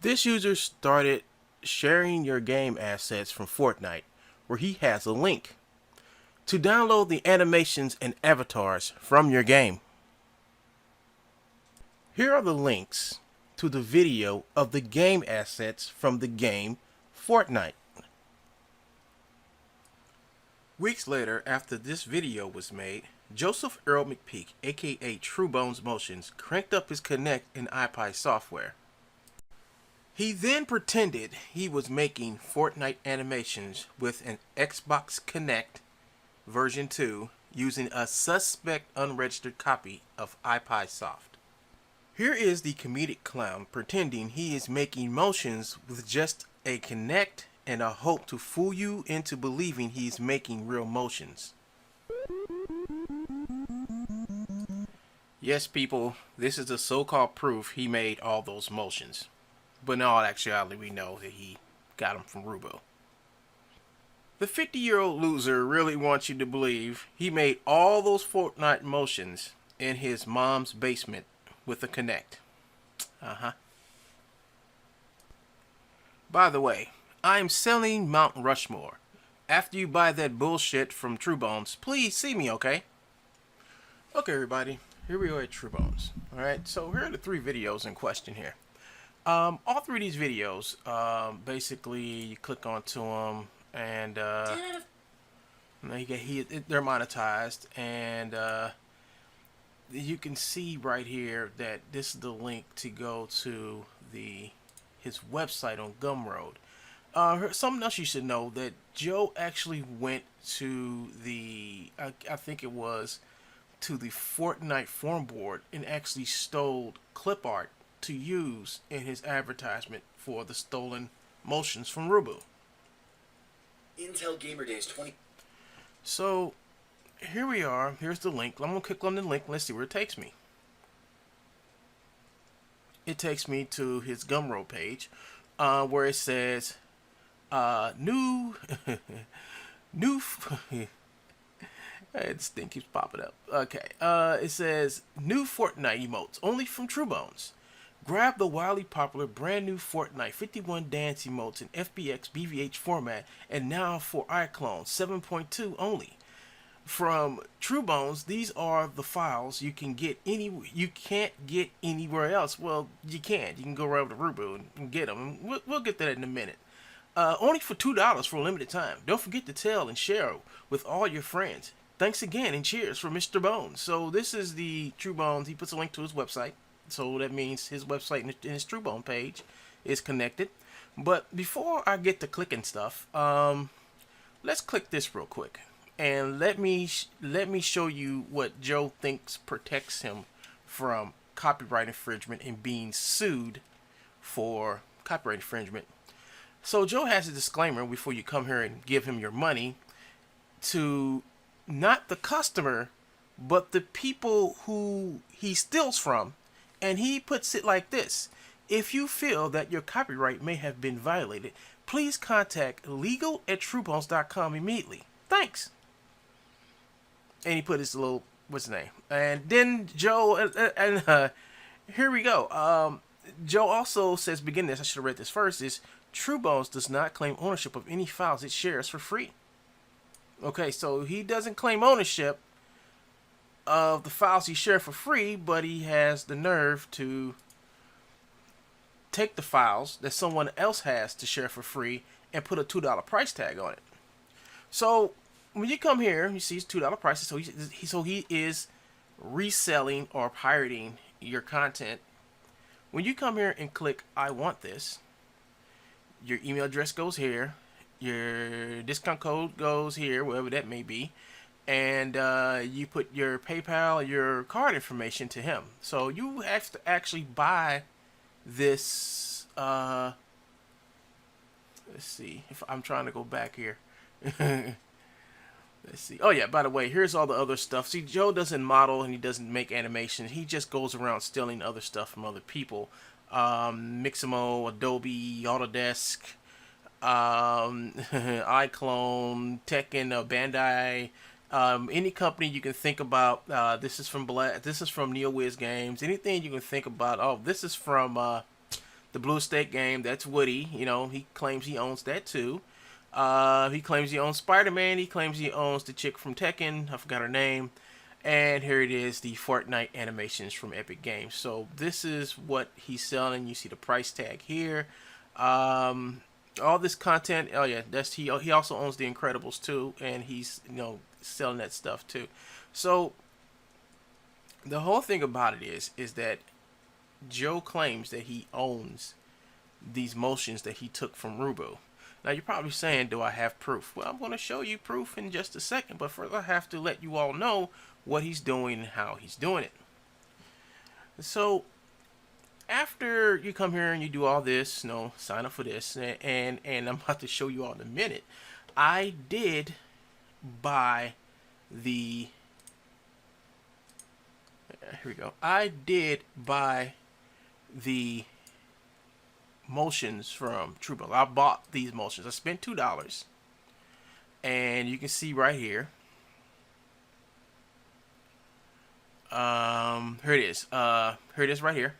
this user started sharing your game assets from Fortnite, where he has a link to download the animations and avatars from your game. Here are the links to the video of the game assets from the game Fortnite. Weeks later, after this video was made, Joseph Earl McPeak, aka Truebones Motions, cranked up his Kinect and iPi software. He then pretended he was making Fortnite animations with an Xbox Kinect version 2 using a suspect unregistered copy of iPiSoft. Here is the comedic clown pretending he is making motions with just a Kinect and a hope to fool you into believing he's making real motions. Yes, people, this is the so-called proof he made all those motions. But in all actuality, we know that he got them from Rubo. The 50-year-old loser really wants you to believe he made all those Fortnite motions in his mom's basement with a Kinect. By the way, I'm selling Mount Rushmore. After you buy that bullshit from True Bones, please see me, okay? Okay, everybody. Here we are at True Bones. Alright, so here are the 3 videos in question here. All 3 of these videos, basically, you click onto them, and they're monetized, and you can see right here that this is the link to go to his website on Gumroad. Something else you should know, that Joe actually went to I think it was to the Fortnite forum board and actually stole clip art to use in his advertisement for the stolen motions from Rubu. Intel Gamer Days 20. So here we are. Here's the link. I'm gonna click on the link. Let's see where it takes me. It takes me to his Gumroad page, where it says new this thing keeps popping up. Okay. It says new Fortnite emotes only from True Bones. Grab the wildly popular brand new Fortnite 51 dance emotes in FBX BVH format and now for iClone 7.2 only. From True Bones, these are the files you can get you can't get anywhere else. Well, you can. You can go right over to Rubu and get them. We'll get that in a minute. Only for $2 for a limited time. Don't forget to tell and share with all your friends. Thanks again and cheers for Mr. Bones. So this is the True Bones. He puts a link to his website. So that means his website and his True Bone page is connected. But before I get to clicking stuff, let's click this real quick. And let me show you what Joe thinks protects him from copyright infringement and being sued for copyright infringement. So Joe has a disclaimer before you come here and give him your money to not the customer, but the people who he steals from. And he puts it like this: if you feel that your copyright may have been violated, please contact legal@truebones.com immediately. Thanks. And he put his little, what's his name? And then Joe, here we go. Joe also says, begin this, I should have read this first, is True Bones does not claim ownership of any files it shares for free. Okay, so he doesn't claim ownership of the files he shared for free, but he has the nerve to take the files that someone else has to share for free and put a $2 price tag on it. So when you come here, you see his $2 prices. So he is reselling or pirating your content. When you come here and click I want this, your email address goes here, your discount code goes here, wherever that may be, and you put your PayPal, your card information to him. So you have to actually buy this. Let's see if I'm trying to go back here. Let's see. Oh yeah, by the way, here's all the other stuff. See, Joe doesn't model and he doesn't make animations. He just goes around stealing other stuff from other people. Mixamo, Adobe, Autodesk, iClone, Tekken, Bandai, any company you can think about. This is from NeoWiz Games. Anything you can think about. Oh, this is from the Blue State game. That's Woody. You know, he claims he owns that too. He claims he owns Spider-Man. He claims he owns the chick from Tekken. I forgot her name. And here it is, the Fortnite animations from Epic Games. So this is what he's selling. You see the price tag here. All this content. Oh yeah, that's he also owns the Incredibles too, and he's selling that stuff too. So the whole thing about it is that Joe claims that he owns these motions that he took from Rubu. Now you're probably saying, do I have proof? Well, I'm going to show you proof in just a second, but first I have to let you all know what he's doing and how he's doing it. So after you come here and you do all this, sign up for this, and I'm about to show you all in a minute, I did buy the, here we go, I did buy the motions from True Bones. I bought these motions. I spent $2, and you can see right here. Here it is. Here it is right here.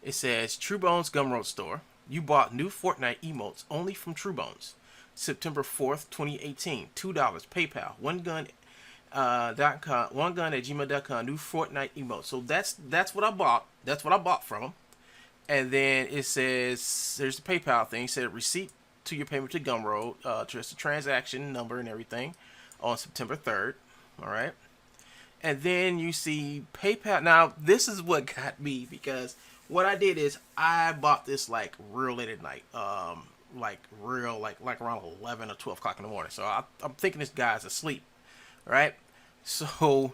It says True Bones Gumroad Store. You bought new Fortnite emotes only from TrueBones. September 4th, 2018. $2. PayPal. One gun at gmail.com. New Fortnite emotes. So that's what I bought. That's what I bought from them. And then it says, there's the PayPal thing. It said receipt to your payment to Gumroad. Just the transaction number and everything on September 3rd. All right. And then you see PayPal. Now, this is what got me, because what I did is I bought this like real late at night. Like around 11 or 12 o'clock in the morning. So I'm thinking this guy's asleep. Right? So,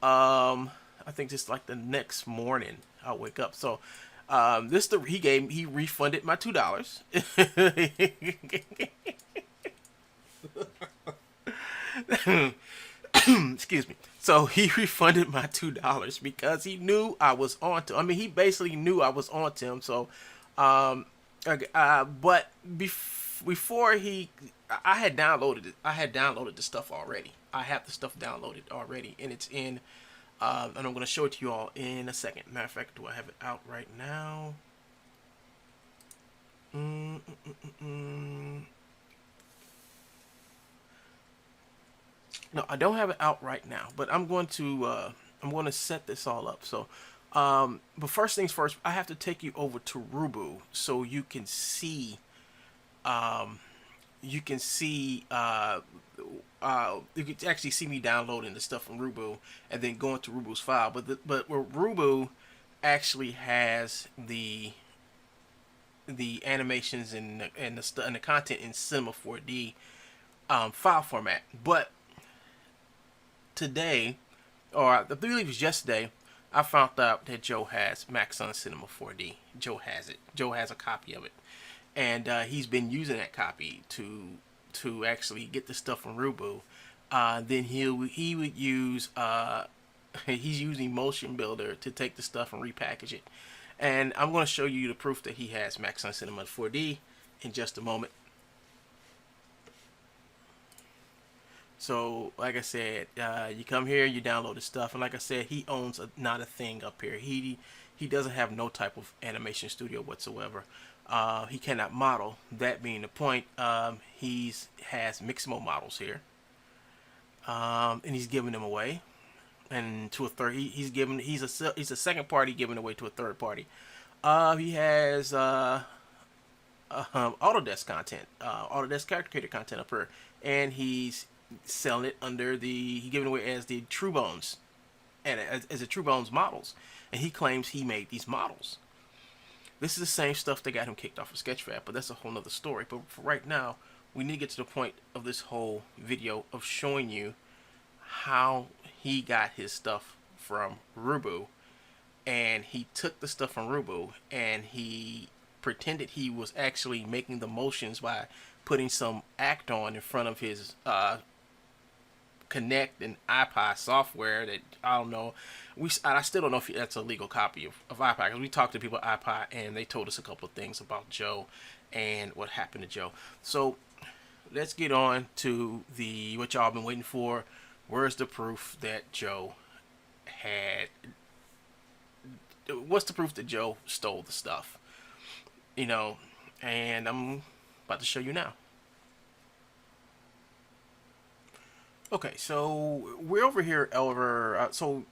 I think just like the next morning I'll wake up. So, he refunded my $2. Excuse me. So he refunded my $2 because he knew I was on to him. I mean, he basically knew I was on to him. So, but before I had downloaded it. I had downloaded the stuff already. I have the stuff downloaded already, and it's in. And I'm going to show it to you all in a second. Matter of fact, do I have it out right now? No, I don't have it out right now, but I'm going to set this all up. So, but first things first, I have to take you over to Rubu so you can see. You can actually see me downloading the stuff from Rubu and then going to Rubu's file. But where Rubu actually has the animations and the content in Cinema 4D file format. But today, or I believe it was yesterday, I found out that Joe has Max on Cinema 4D. Joe has it. Joe has a copy of it, and he's been using that copy to actually get the stuff from Rubu. Then he would use he's using Motionbuilder to take the stuff and repackage it. And I'm going to show you the proof that he has Max on Cinema 4D in just a moment. So, like I said, you come here, you download the stuff, and like I said, he owns not a thing up here. He doesn't have no type of animation studio whatsoever. He cannot model. That being the point, he has Mixamo models here, and he's giving them away, and to a third. He's a second party giving away to a third party. He has Autodesk content, Autodesk character creator content up here, and he's selling it under he giving away as the TrueBones, and as the TrueBones models, and he claims he made these models. This is the same stuff that got him kicked off of Sketchfab, but that's a whole nother story. But for right now, we need to get to the point of this whole video of showing you how he got his stuff from Rubu, and he took the stuff from Rubu and he pretended he was actually making the motions by putting some act on in front of his Connect and iPod software that I don't know. I still don't know if that's a legal copy of iPod, because we talked to people at iPod and they told us a couple of things about Joe and what happened to Joe. So let's get on to what y'all been waiting for. Where's the proof that Joe had? What's the proof that Joe stole the stuff? You know, and I'm about to show you now. Okay, so we're over here so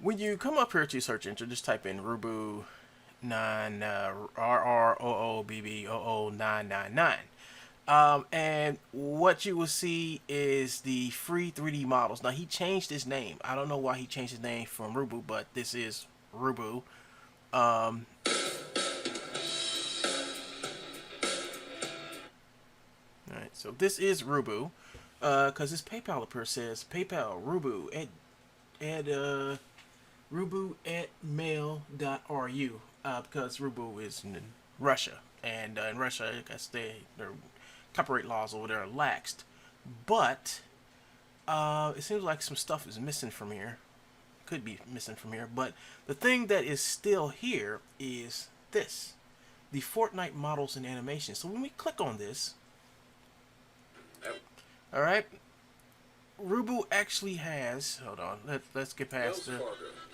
when you come up here to search engine, just type in Rubu 9 RROOBB00999. And what you will see is the free 3D models. Now, he changed his name. I don't know why he changed his name from Rubu, but this is Rubu. Alright, so this is Rubu. Because his PayPal up here says PayPal Rubu at rubu@mail.ru, because Rubu is in Russia, and in Russia, I guess their copyright laws over there are laxed. But it seems like some stuff is missing from here. Could be missing from here, but the thing that is still here is this: the Fortnite models and animations. So when we click on this. All right, Rubu actually has. Hold on. Let's get past the.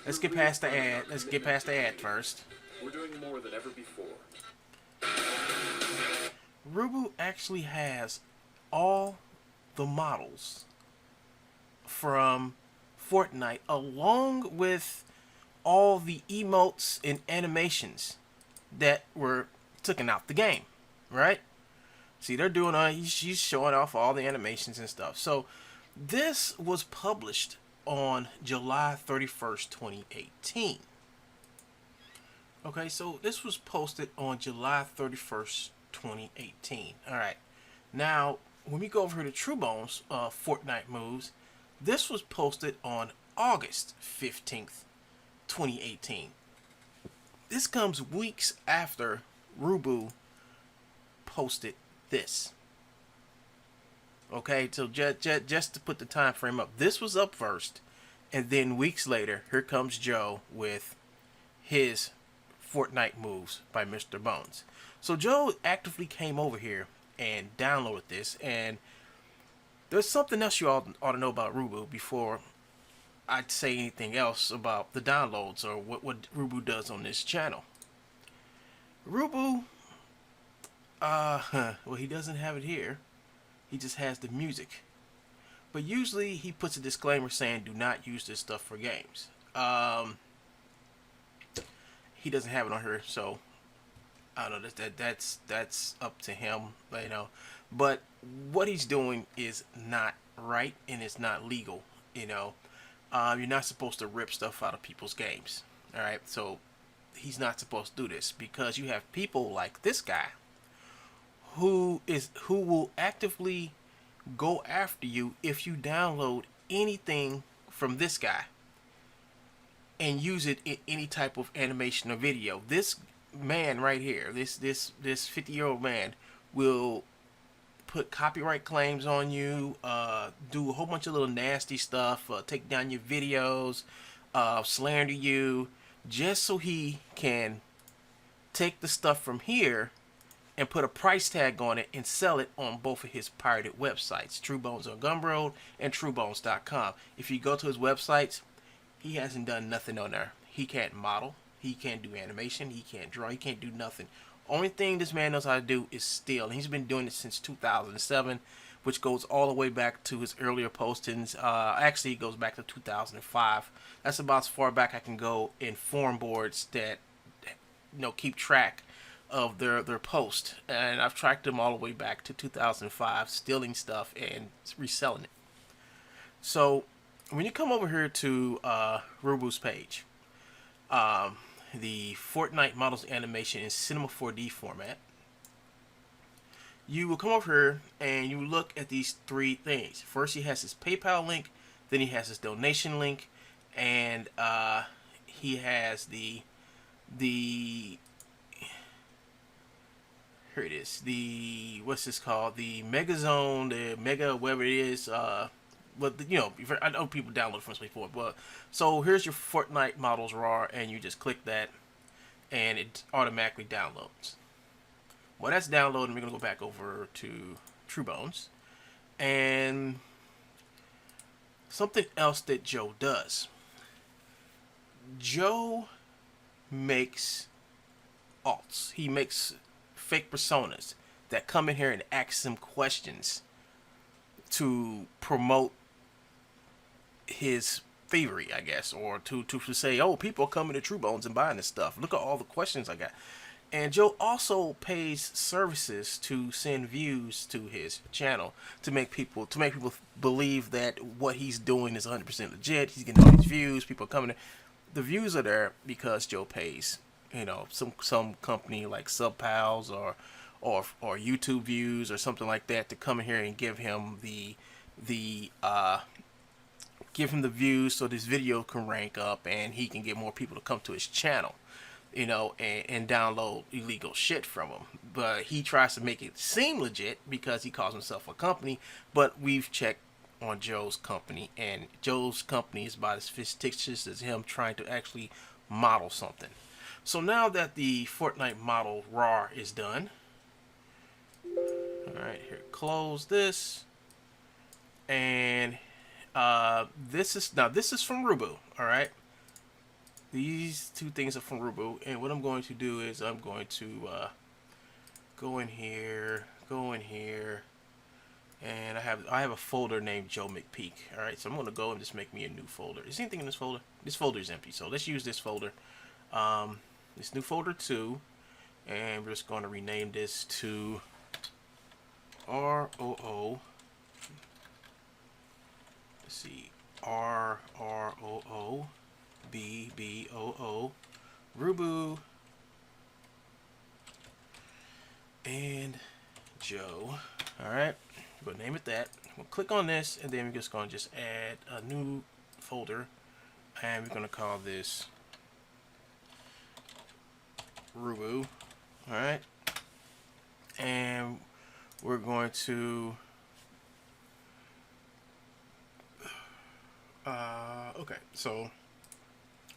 Let's get past the ad. Let's get past the ad first. We're doing more than ever before. Rubu actually has all the models from Fortnite along with all the emotes and animations that were taken out the game, right? See, they're doing she's showing off all the animations and stuff. So this was published on July 31st, 2018. Okay, so this was posted on July 31st, 2018. All right. Now, when we go over to TrueBones Fortnite moves, this was posted on August 15th, 2018. This comes weeks after Rubu posted this. Okay, so just to put the time frame up, this was up first, and then weeks later, here comes Joe with his Fortnite moves by Mr. Bones. So Joe actively came over here and downloaded this, and there's something else you all ought to know about Rubu before I'd say anything else about the downloads or what Rubu does on this channel. Rubu, well, he doesn't have it here. He just has the music. But usually he puts a disclaimer saying do not use this stuff for games. He doesn't have it on here, so I don't know, that's up to him, you know. But what he's doing is not right and it's not legal, you know. You're not supposed to rip stuff out of people's games. All right, so he's not supposed to do this because you have people like this guy who will actively go after you if you download anything from this guy and use it in any type of animation or video. This man right here, this 50-year-old man will put copyright claims on you, do a whole bunch of little nasty stuff, take down your videos, slander you, just so he can take the stuff from here and put a price tag on it and sell it on both of his pirated websites, TrueBones on Gumroad and TrueBones.com. If you go to his websites, he hasn't done nothing on there. He can't model, he can't do animation, he can't draw, he can't do nothing. Only thing this man knows how to do is steal. And he's been doing it since 2007, which goes all the way back to his earlier postings. Actually, it goes back to 2005. That's about as far back I can go in forum boards that, you know, keep track of their post. And I've tracked them all the way back to 2005, stealing stuff and reselling it. So when you come over here to Rubu's page, the Fortnite models animation in Cinema 4D format, you will come over here and you look at these three things. First, he has his PayPal link, then he has his donation link, and he has the here it is, the, what's this called, the Mega Zone, the Mega, whatever it is, but you know, I know people download from this before, but so here's your Fortnite models raw, and you just click that, and it automatically downloads. Well, that's downloading. We're gonna go back over to TrueBones, and something else that Joe does. Joe makes alts. He makes fake personas that come in here and ask him questions to promote his thievery, I guess, or to say, oh, people are coming to TrueBones and buying this stuff. Look at all the questions I got. And Joe also pays services to send views to his channel to make people believe that what he's doing is 100% legit. He's getting all these views. People are coming. The views are there because Joe pays, you know, some company like Supp or YouTube views or something like that to come in here and give him the views so this video can rank up and he can get more people to come to his channel, you know, and download illegal shit from him. But he tries to make it seem legit because he calls himself a company, but we've checked on Joe's company, and Joe's company is about as fictitious as him trying to actually model something. So now that the Fortnite model raw is done, all right, here, close this, and this is from Rubu. All right, these two things are from Rubu, and what I'm going to do is I'm going to go in here, and I have a folder named Joe McPeak. All right, so I'm gonna go and just make me a new folder. Is anything in this folder? This folder is empty, so let's use this folder. This new folder 2, and we're just going to rename this to ROO. Let's see, RROO BBOO Rubu and Joe. All right, we'll name it that. We'll click on this, and then we're just going to just add a new folder, and we're going to call this Rubu. All right, and we're going to okay, so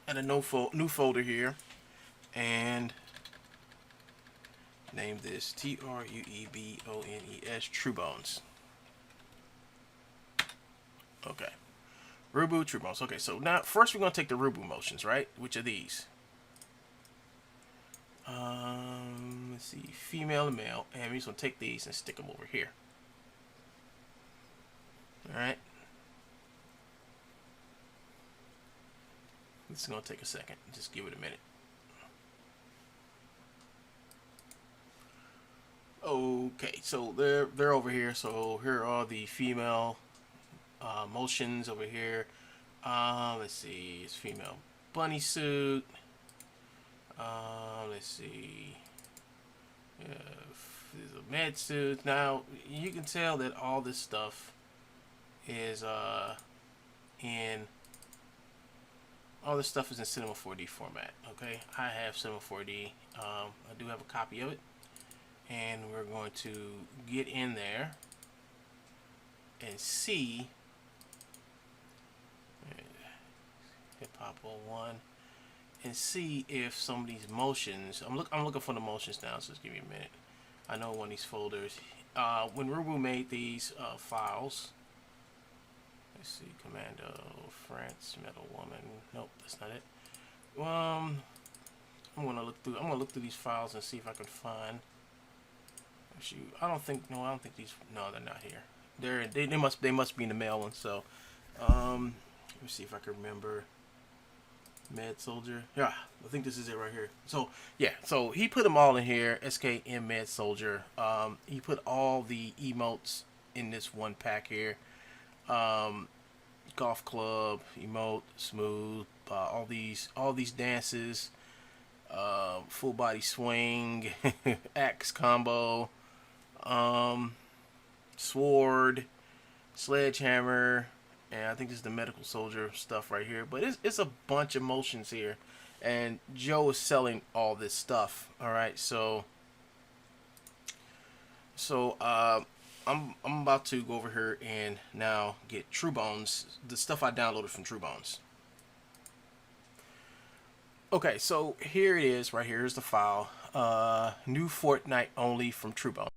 add a new folder here, and name this TRUEBONES True Bones. Okay, Rubu True Bones. Okay, so now first we're gonna take the Rubu motions, right? Which are these? Let's see, female and male, and we're just gonna take these and stick them over here. All right. It's gonna take a second. Just give it a minute. Okay, so they're over here. So here are the female motions over here. Let's see, it's female bunny suit. Let's see. There's a med suit. Now you can tell that all this stuff is in. All this stuff is in Cinema 4D format. Okay, I have Cinema 4D. I do have a copy of it, and we're going to get in there and see Hip Hop 01 and see if some of these motions. I'm looking for the motions now. So just give me a minute. I know one of these folders. When Rubu made these files. Let's see, Commando, France, Metal Woman. Nope, that's not it. I'm gonna look through these files and see if I can find. Shoot, I don't think these. No, they're not here. They must be in the mail one. So, let me see if I can remember. Med Soldier. Yeah, I think this is it right here. So yeah, so he put them all in here. SKM Med Soldier. He put all the emotes in this one pack here. Golf club, emote, smooth, all these dances, full body swing, axe combo, sword, sledgehammer, and I think this is the medical soldier stuff right here. But it's a bunch of motions here, and Joe is selling all this stuff. All right, so I'm about to go over here and now get True Bones, the stuff I downloaded from True Bones. Okay, so here it is, right here is the file. New Fortnite only from True Bones.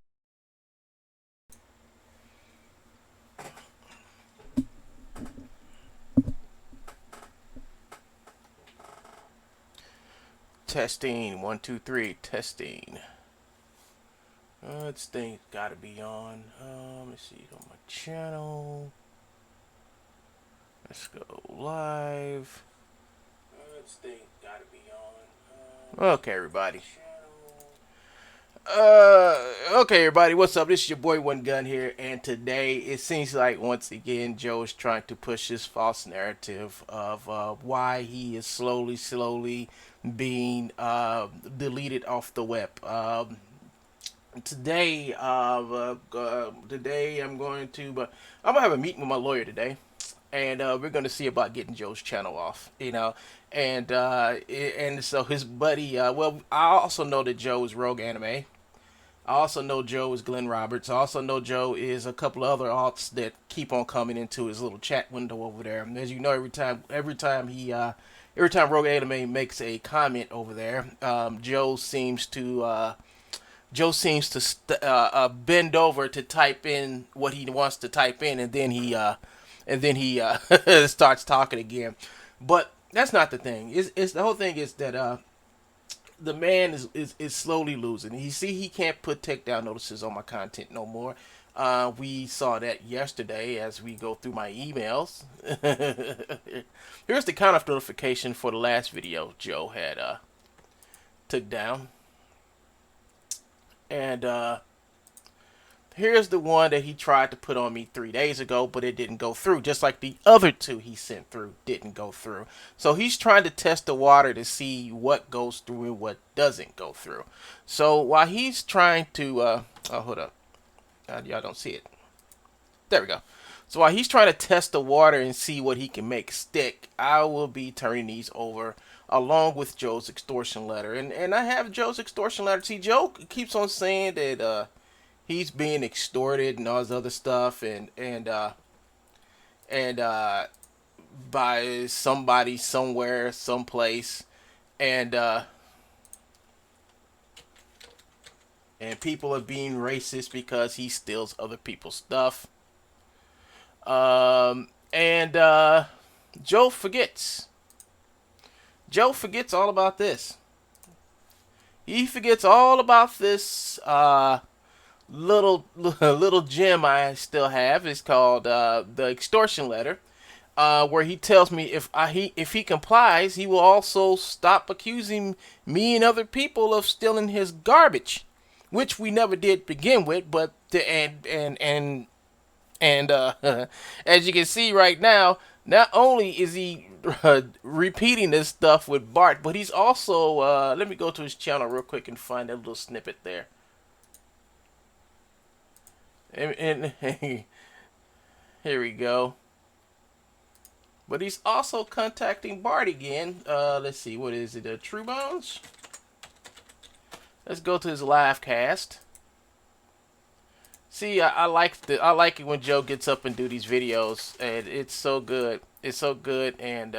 Testing, 1, 2, 3, testing. This thing's gotta be on. Let's see, on my channel. Let's go live. This thing's gotta be on. Okay, everybody. Okay, everybody, what's up? This is your boy One Gun here, and today it seems like once again Joe is trying to push this false narrative of why he is slowly being deleted off the web. Today I'm gonna have a meeting with my lawyer today, and we're gonna see about getting Joe's channel off, and so his buddy. Well, I also know that Joe is Rogue Anime. I also know Joe is Glenn Roberts. I also know Joe is a couple of other alts that keep on coming into his little chat window over there. And as you know, every time Rogue Anime makes a comment over there, Joe seems to bend over to type in what he wants to type in, and then he starts talking again. But that's not the thing. It's the whole thing is that the man is slowly losing. He can't put takedown notices on my content no more. We saw that yesterday as we go through my emails. Here's the kind of notification for the last video Joe had took down. And here's the one that he tried to put on me 3 days ago, but it didn't go through. Just like the other two he sent through didn't go through. So he's trying to test the water to see what goes through and what doesn't go through. So while he's trying to, oh, hold up. Y'all don't see it. There we go. So while he's trying to test the water and see what he can make stick, I will be turning these over along with Joe's extortion letter. And I have Joe's extortion letter. See, Joe keeps on saying that he's being extorted and all this other stuff, and by somebody somewhere, someplace, and people are being racist because he steals other people's stuff. Joe forgets. Joe forgets all about this. He forgets all about this little gem I still have. It's called the extortion letter, where he tells me if he complies, he will also stop accusing me and other people of stealing his garbage, which we never did begin with. But as you can see right now, not only is he repeating this stuff with Bart, but he's also let me go to his channel real quick and find that little snippet there. And here we go. But he's also contacting Bart again. Let's see, what is it? True Bones? Let's go to his live cast. See, I like it when Joe gets up and do these videos, and it's so good. It's so good, and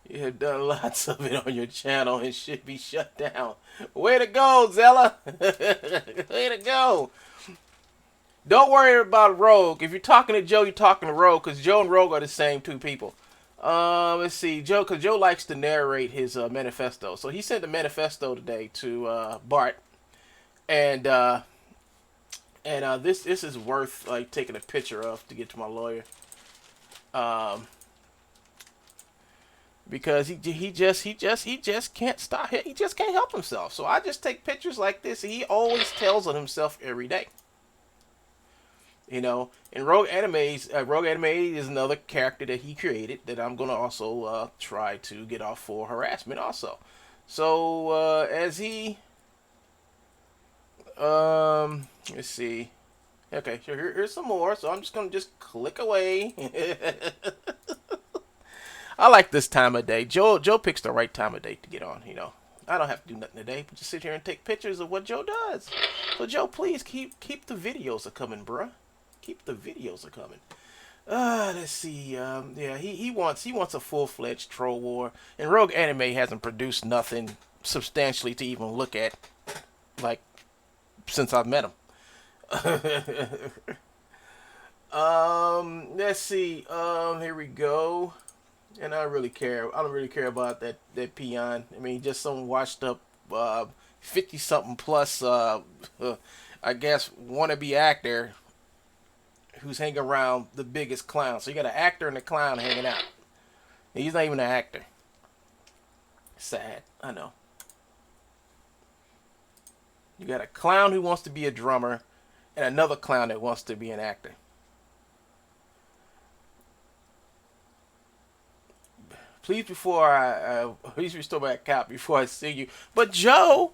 you have done lots of it on your channel and should be shut down. Way to go, Zella! Way to go! Don't worry about Rogue. If you're talking to Joe, you're talking to Rogue, because Joe and Rogue are the same two people. Let's see, Joe, because Joe likes to narrate his manifesto. So he sent the manifesto today to Bart, and this is worth like taking a picture of to get to my lawyer, because he just can't stop. He just can't help himself. So I just take pictures like this. And he always tells on himself every day. You know, and Rogue Anime is another character that he created that I'm gonna also try to get off for harassment also. So as he let's see. Okay, so here's some more. So I'm just gonna click away. I like this time of day. Joe picks the right time of day to get on. You know, I don't have to do nothing today, but just sit here and take pictures of what Joe does. So Joe, please keep the videos a coming, bruh. Keep the videos a coming. Let's see. Yeah, he wants a full-fledged troll war, and Rogue Anime hasn't produced nothing substantially to even look at, like, since I've met him. Let's see. Here we go. And I don't really care about that peon. I mean, just some washed up 50-something plus I guess wannabe actor who's hanging around the biggest clown. So you got an actor and a clown hanging out. He's not even an actor. Sad, I know. You got a clown who wants to be a drummer and another clown that wants to be an actor. Please, please restore my account before I see you. But Joe,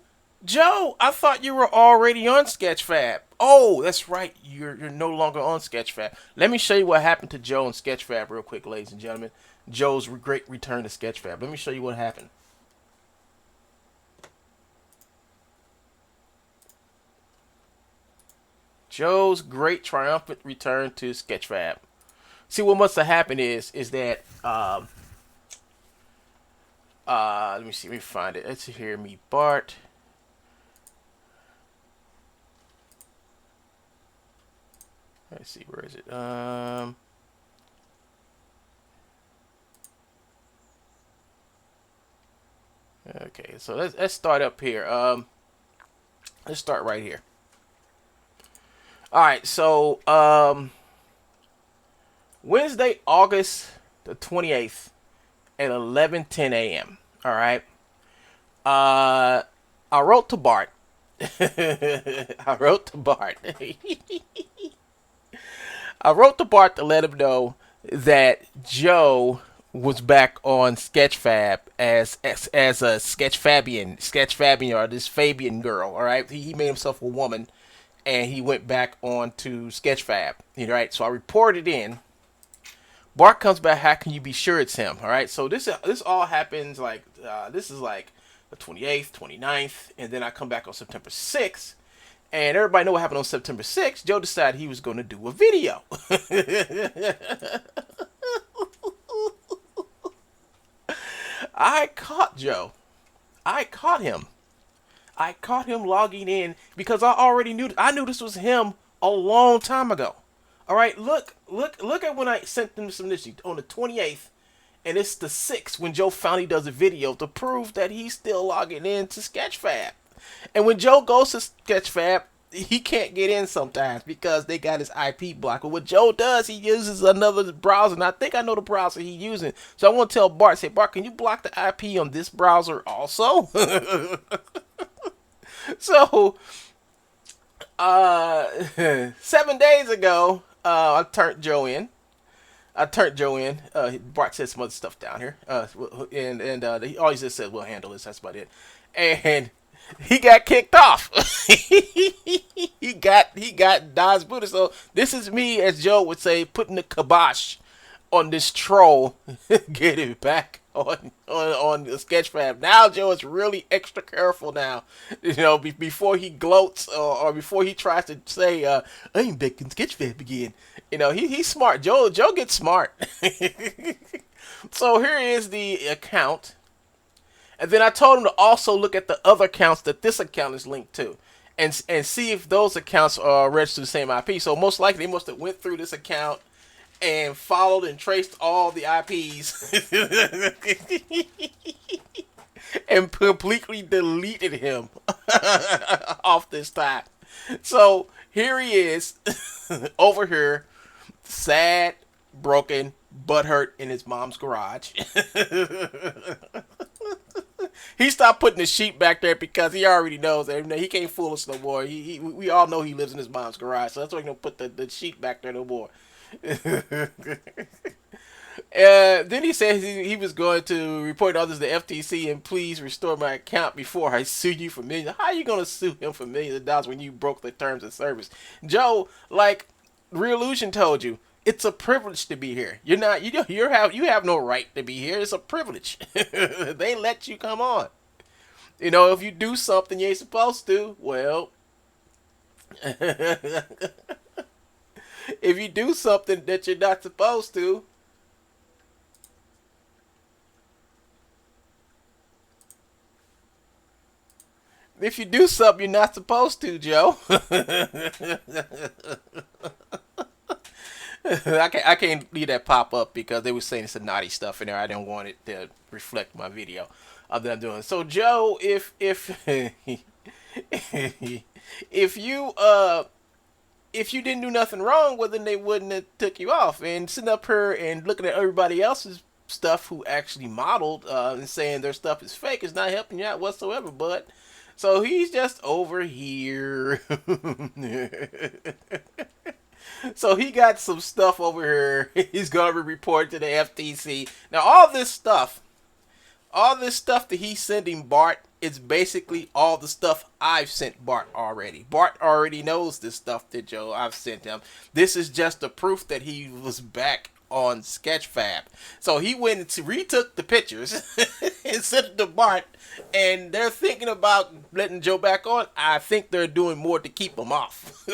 I thought you were already on Sketchfab. Oh, that's right. You're no longer on Sketchfab. Let me show you what happened to Joe on Sketchfab real quick, ladies and gentlemen. Joe's great return to Sketchfab. Let me show you what happened. Joe's great triumphant return to Sketchfab. See, what must have happened is that let me see, let me find it. Let's see here, meet Bart. Let's see, where is it? Okay, so let's start up here. Let's start right here. All right, so Wednesday, August the 28th at 11:10 a.m. All right. I wrote to Bart. I wrote to Bart. I wrote to Bart to let him know that Joe was back on Sketchfab as a Sketchfabian, or this Fabian girl. All right, he made himself a woman, and he went back on to Sketchfab. Right, so I reported in. Bart comes back. How can you be sure it's him? All right, so this all happens like this is like the 28th, 29th, and then I come back on September 6th. And everybody know what happened on September 6th. Joe decided he was going to do a video. I caught Joe. I caught him. I caught him logging in because I already knew. I knew this was him a long time ago. All right, look at when I sent them some this on the 28th, and it's the 6th when Joe finally does a video to prove that he's still logging in to Sketchfab. And when Joe goes to Sketchfab, he can't get in sometimes because they got his IP blocked. But what Joe does, he uses another browser, and I think I know the browser he's using. So I want to tell Bart, say, Bart, can you block the IP on this browser also? So, 7 days ago, I turned Joe in. Bart said some other stuff down here. And all he just said, we'll handle this. That's about it. And he got kicked off. he got Don's booted. So this is me, as Joe would say, putting the kibosh on this troll. Get it back on the Sketchfab. Now Joe is really extra careful now. Before he gloats or before he tries to say, I ain't back in Sketchfab again. He's smart. Joe gets smart. So here is the account. And then I told him to also look at the other accounts that this account is linked to, and see if those accounts are registered to the same IP. So most likely they must have went through this account and followed and traced all the IPs and completely deleted him off this time. So here he is over here, sad, broken, butthurt in his mom's garage. He stopped putting the sheet back there because he already knows that he can't fool us no more. We all know he lives in his mom's garage, so that's why he don't put the sheet back there no more. Then he said he was going to report others to the FTC and please restore my account before I sue you for millions. How are you going to sue him for millions of dollars when you broke the terms of service? Joe, like Revolution told you, it's a privilege to be here. You have no right to be here. It's a privilege. They let you come on. If you do something you ain't supposed to, well, if you do something that you're not supposed to, you're not supposed to, Joe. I can't leave that pop up because they were saying some naughty stuff in there. I didn't want it to reflect my video that I'm doing. So Joe, if you didn't do nothing wrong, well then they wouldn't have took you off. And sitting up here and looking at everybody else's stuff who actually modeled and saying their stuff is fake is not helping you out whatsoever, bud. So he's just over here. So he got some stuff over here. He's going to report to the FTC. Now, all this stuff that he's sending Bart is basically all the stuff I've sent Bart already. Bart already knows this stuff that I've sent him. This is just the proof that he was back on Sketchfab. So he went and retook the pictures and sent it to Bart, and they're thinking about letting Joe back on. I think they're doing more to keep him off.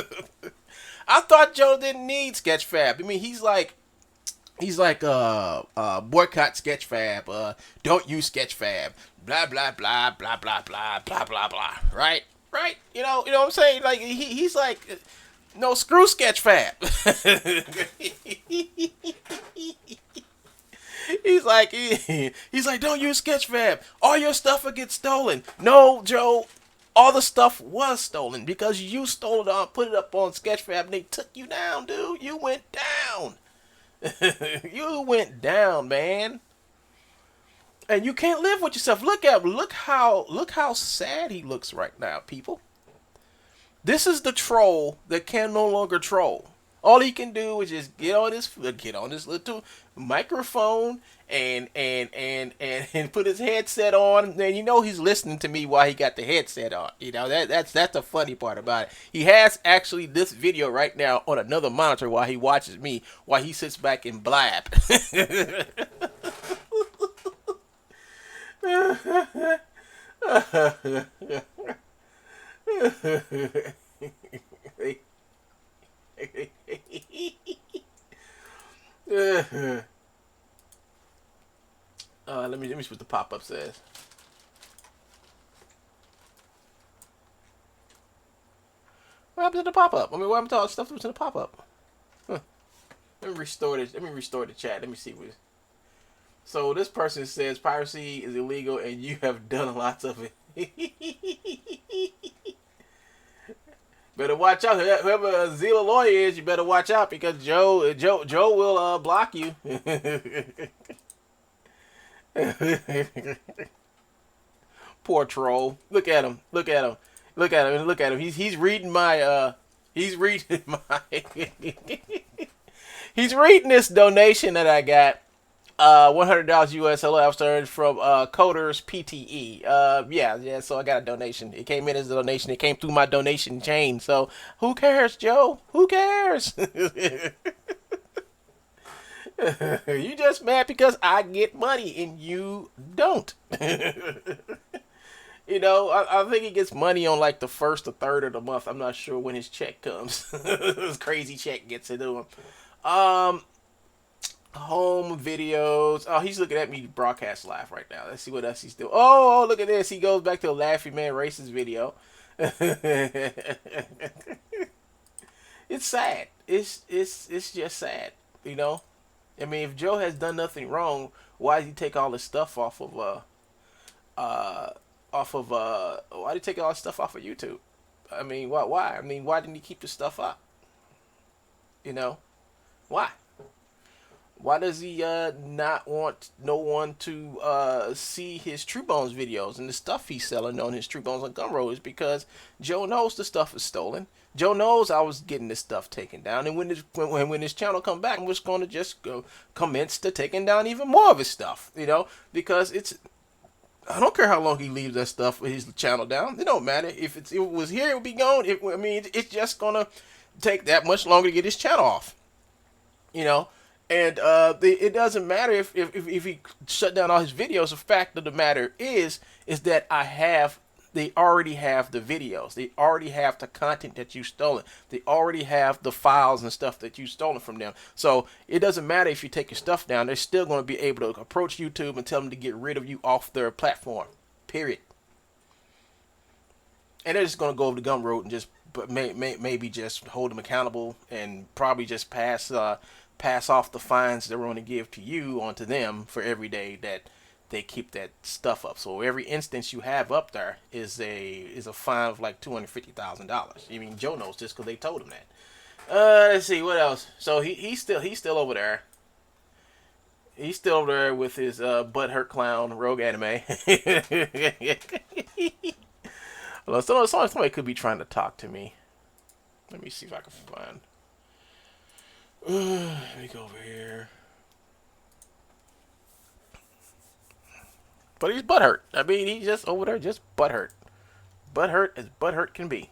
I thought Joe didn't need Sketchfab. I mean, he's like boycott Sketchfab, don't use Sketchfab, blah blah blah blah blah blah blah blah blah. Right? You know what I'm saying? Like he's like, no, screw Sketchfab. he's like, don't use Sketchfab. All your stuff will get stolen. No, Joe, all the stuff was stolen because you stole it on, put it up on Sketchfab, and they took you down, dude. You went down. You went down, man. And you can't live with yourself. Look at him. Look how sad he looks right now, people. This is the troll that can no longer troll. All he can do is just get on this little microphone and put his headset on, and you know he's listening to me while he got the headset on. You know that's the funny part about it. He has actually this video right now on another monitor while he watches me while he sits back and blab. Let me see what the pop-up says. What happened to the pop-up? I mean, what happened to all the stuff that was in the pop-up? Huh. Let me restore this. Let me restore the chat. Let me see what. So this person says piracy is illegal and you have done lots of it. Better watch out. Whoever a Zilla lawyer is, you better watch out because Joe will block you. Poor troll. Look at him. Look at him. Look at him. Look at him. He's reading my he's reading this donation that I got. $100 US hello stars from Coders PTE. Yeah, so I got a donation. It came in as a donation. It came through my donation chain. So who cares, Joe? Who cares? You just mad because I get money and you don't. You know, I think he gets money on like the first or third of the month. I'm not sure when his check comes. His crazy check gets into him. Home videos. Oh, he's looking at me broadcast live right now. Let's see what else he's doing. Oh, look at this. He goes back to the Laffy Man Racist video. It's sad. It's just sad, you know. I mean, if Joe has done nothing wrong, why did he take all this stuff off of why did he take all this stuff off of YouTube? I mean, why? I mean, why didn't he keep the stuff up? You know, why? Why does he not want no one to see his True Bones videos and the stuff he's selling on his True Bones on Gumroad? Is because Joe knows the stuff is stolen. Joe knows I was getting this stuff taken down, and when this channel come back, I'm just going to just go commence to taking down even more of his stuff, you know, because I don't care how long he leaves that stuff with his channel down. It don't matter if it was here, it would be gone. It's just gonna take that much longer to get his channel off, you know. And it doesn't matter if he shut down all his videos. The fact of the matter is that they already have the videos. They already have the content that you stolen. They already have the files and stuff that you stolen from them. So it doesn't matter if you take your stuff down. They're still going to be able to approach YouTube and tell them to get rid of you off their platform. Period. And they're just going to go over the Gumroad and just maybe just hold them accountable and probably just pass off the fines they're going to give to you onto them for every day that they keep that stuff up. So every instance you have up there is a fine of like $250,000. I mean, Joe knows this because they told him that. Let's see what else. So he's still over there. He's still over there with his butthurt clown Rogue Anime. Somebody could be trying to talk to me. Let me see if I can find. Let me go over here. But he's butthurt. I mean, he's just over there, just butthurt. Butthurt as butthurt can be.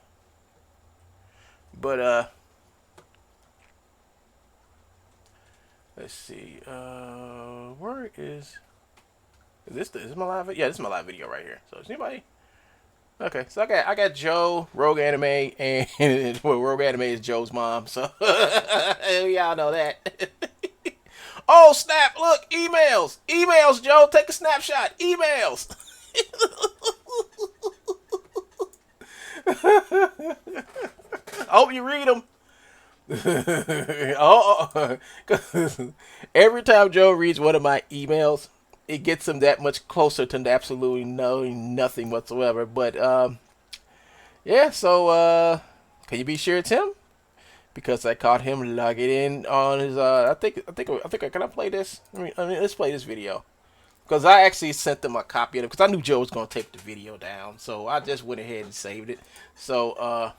But, let's see. Where is this my live video? Yeah, this is my live video right here. So, is anybody? Okay, so I got Joe, Rogue Anime, and well, Rogue Anime is Joe's mom, so y'all know that. Oh, snap, look, emails, Joe, take a snapshot, emails. I hope you read them. Oh, 'cause every time Joe reads one of my emails, it gets him that much closer to absolutely knowing nothing whatsoever. But yeah, so can you be sure it's him? Because I caught him logging in on his. Can I play this? Let's play this video. Because I actually sent them a copy of it because I knew Joe was gonna take the video down, so I just went ahead and saved it. So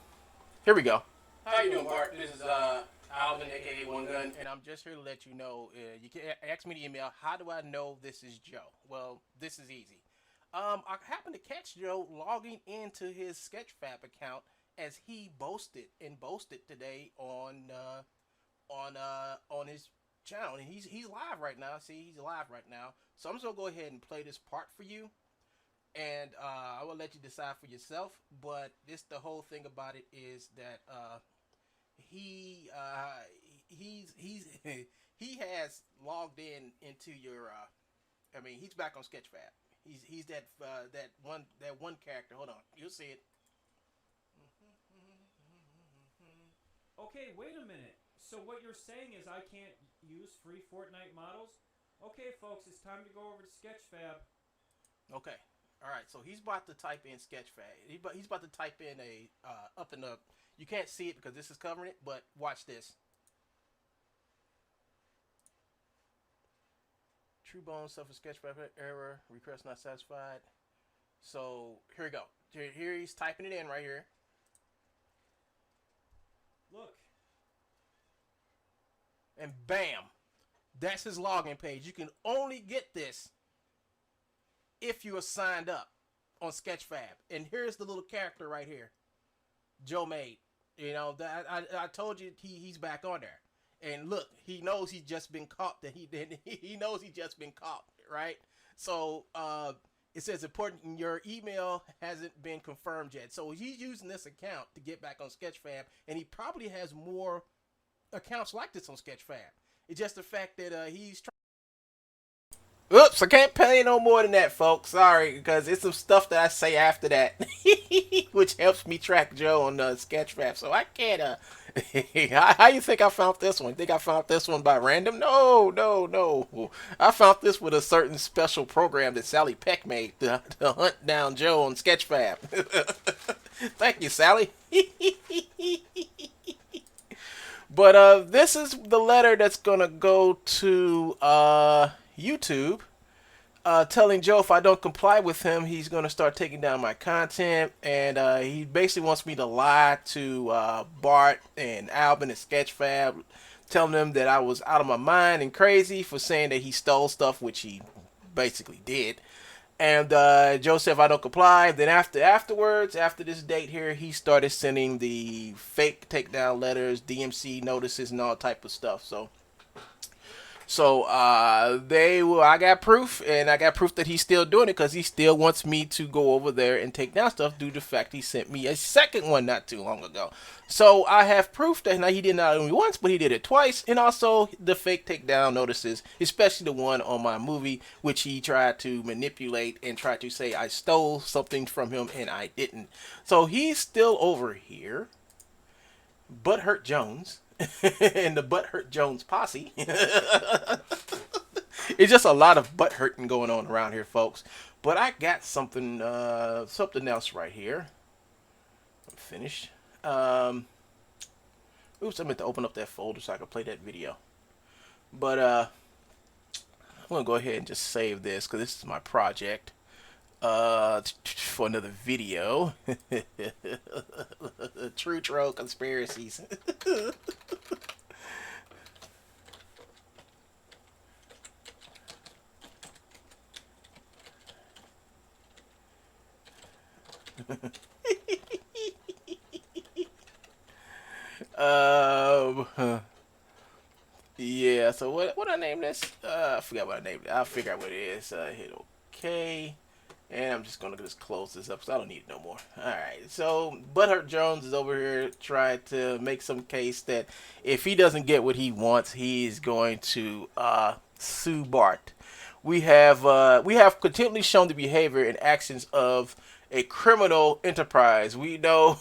here we go. How you doing, Bart? This is Alvin, aka One Gun, and I'm just here to let you know. You can ask me to email. How do I know this is Joe? Well, this is easy. I happened to catch Joe logging into his Sketchfab account as he boasted today on his channel. And he's live right now. See, he's live right now. So I'm just gonna go ahead and play this part for you, and I will let you decide for yourself. But this, the whole thing about it is that he has logged into your. He's back on Sketchfab. He's that one character. Hold on, you'll see it. Okay, wait a minute. So what you're saying is I can't use free Fortnite models? Okay, folks, it's time to go over to Sketchfab. Okay. All right. So he's about to type in Sketchfab. He's about to type in a up and up. You can't see it because this is covering it, but watch this. True Bones suffer Sketchfab error. Request not satisfied. So here we go. Here he's typing it in right here. Look. And bam, that's his login page. You can only get this if you are signed up on Sketchfab. And here's the little character right here, Joe made. You know, I told you he's back on there. And look, he knows he's just been caught. He knows he's just been caught, right? So it says important. Your email hasn't been confirmed yet. So he's using this account to get back on Sketchfab, and he probably has more accounts like this on Sketchfab. It's just the fact that he's trying. Oops, I can't play no more than that, folks. Sorry, because it's some stuff that I say after that, which helps me track Joe on Sketchfab. So I can't. How you think I found this one? Think I found this one by random? No. I found this with a certain special program that Sally Peck made to hunt down Joe on Sketchfab. Thank you, Sally. But this is the letter that's gonna go to YouTube, telling Joe if I don't comply with him, he's gonna start taking down my content, and he basically wants me to lie to Bart and Alvin and Sketchfab, telling them that I was out of my mind and crazy for saying that he stole stuff, which he basically did. And Joe said if I don't comply, then afterwards, after this date here, he started sending the fake takedown letters, DMC notices, and all type of stuff. So I got proof, and I got proof that he's still doing it because he still wants me to go over there and take down stuff due to the fact he sent me a second one not too long ago. So I have proof that now he did not only once, but he did it twice, and also the fake takedown notices, especially the one on my movie, which he tried to manipulate and tried to say I stole something from him, and I didn't. So he's still over here, Butthurt Jones. And the Butthurt Jones posse. It's just a lot of butt hurting going on around here, folks. But I got something else right here. I'm finished. Oops, I meant to open up that folder so I could play that video. But I'm gonna go ahead and just save this because this is my project for another video. True troll conspiracies. Yeah, so what I name this? I forgot what I named it. I'll figure out what it is. Hit OK. And I'm just going to just close this up because I don't need it no more. Alright, so Butthurt Jones is over here trying to make some case that if he doesn't get what he wants, he's going to sue Bart. We have continually shown the behavior and actions of a criminal enterprise. We know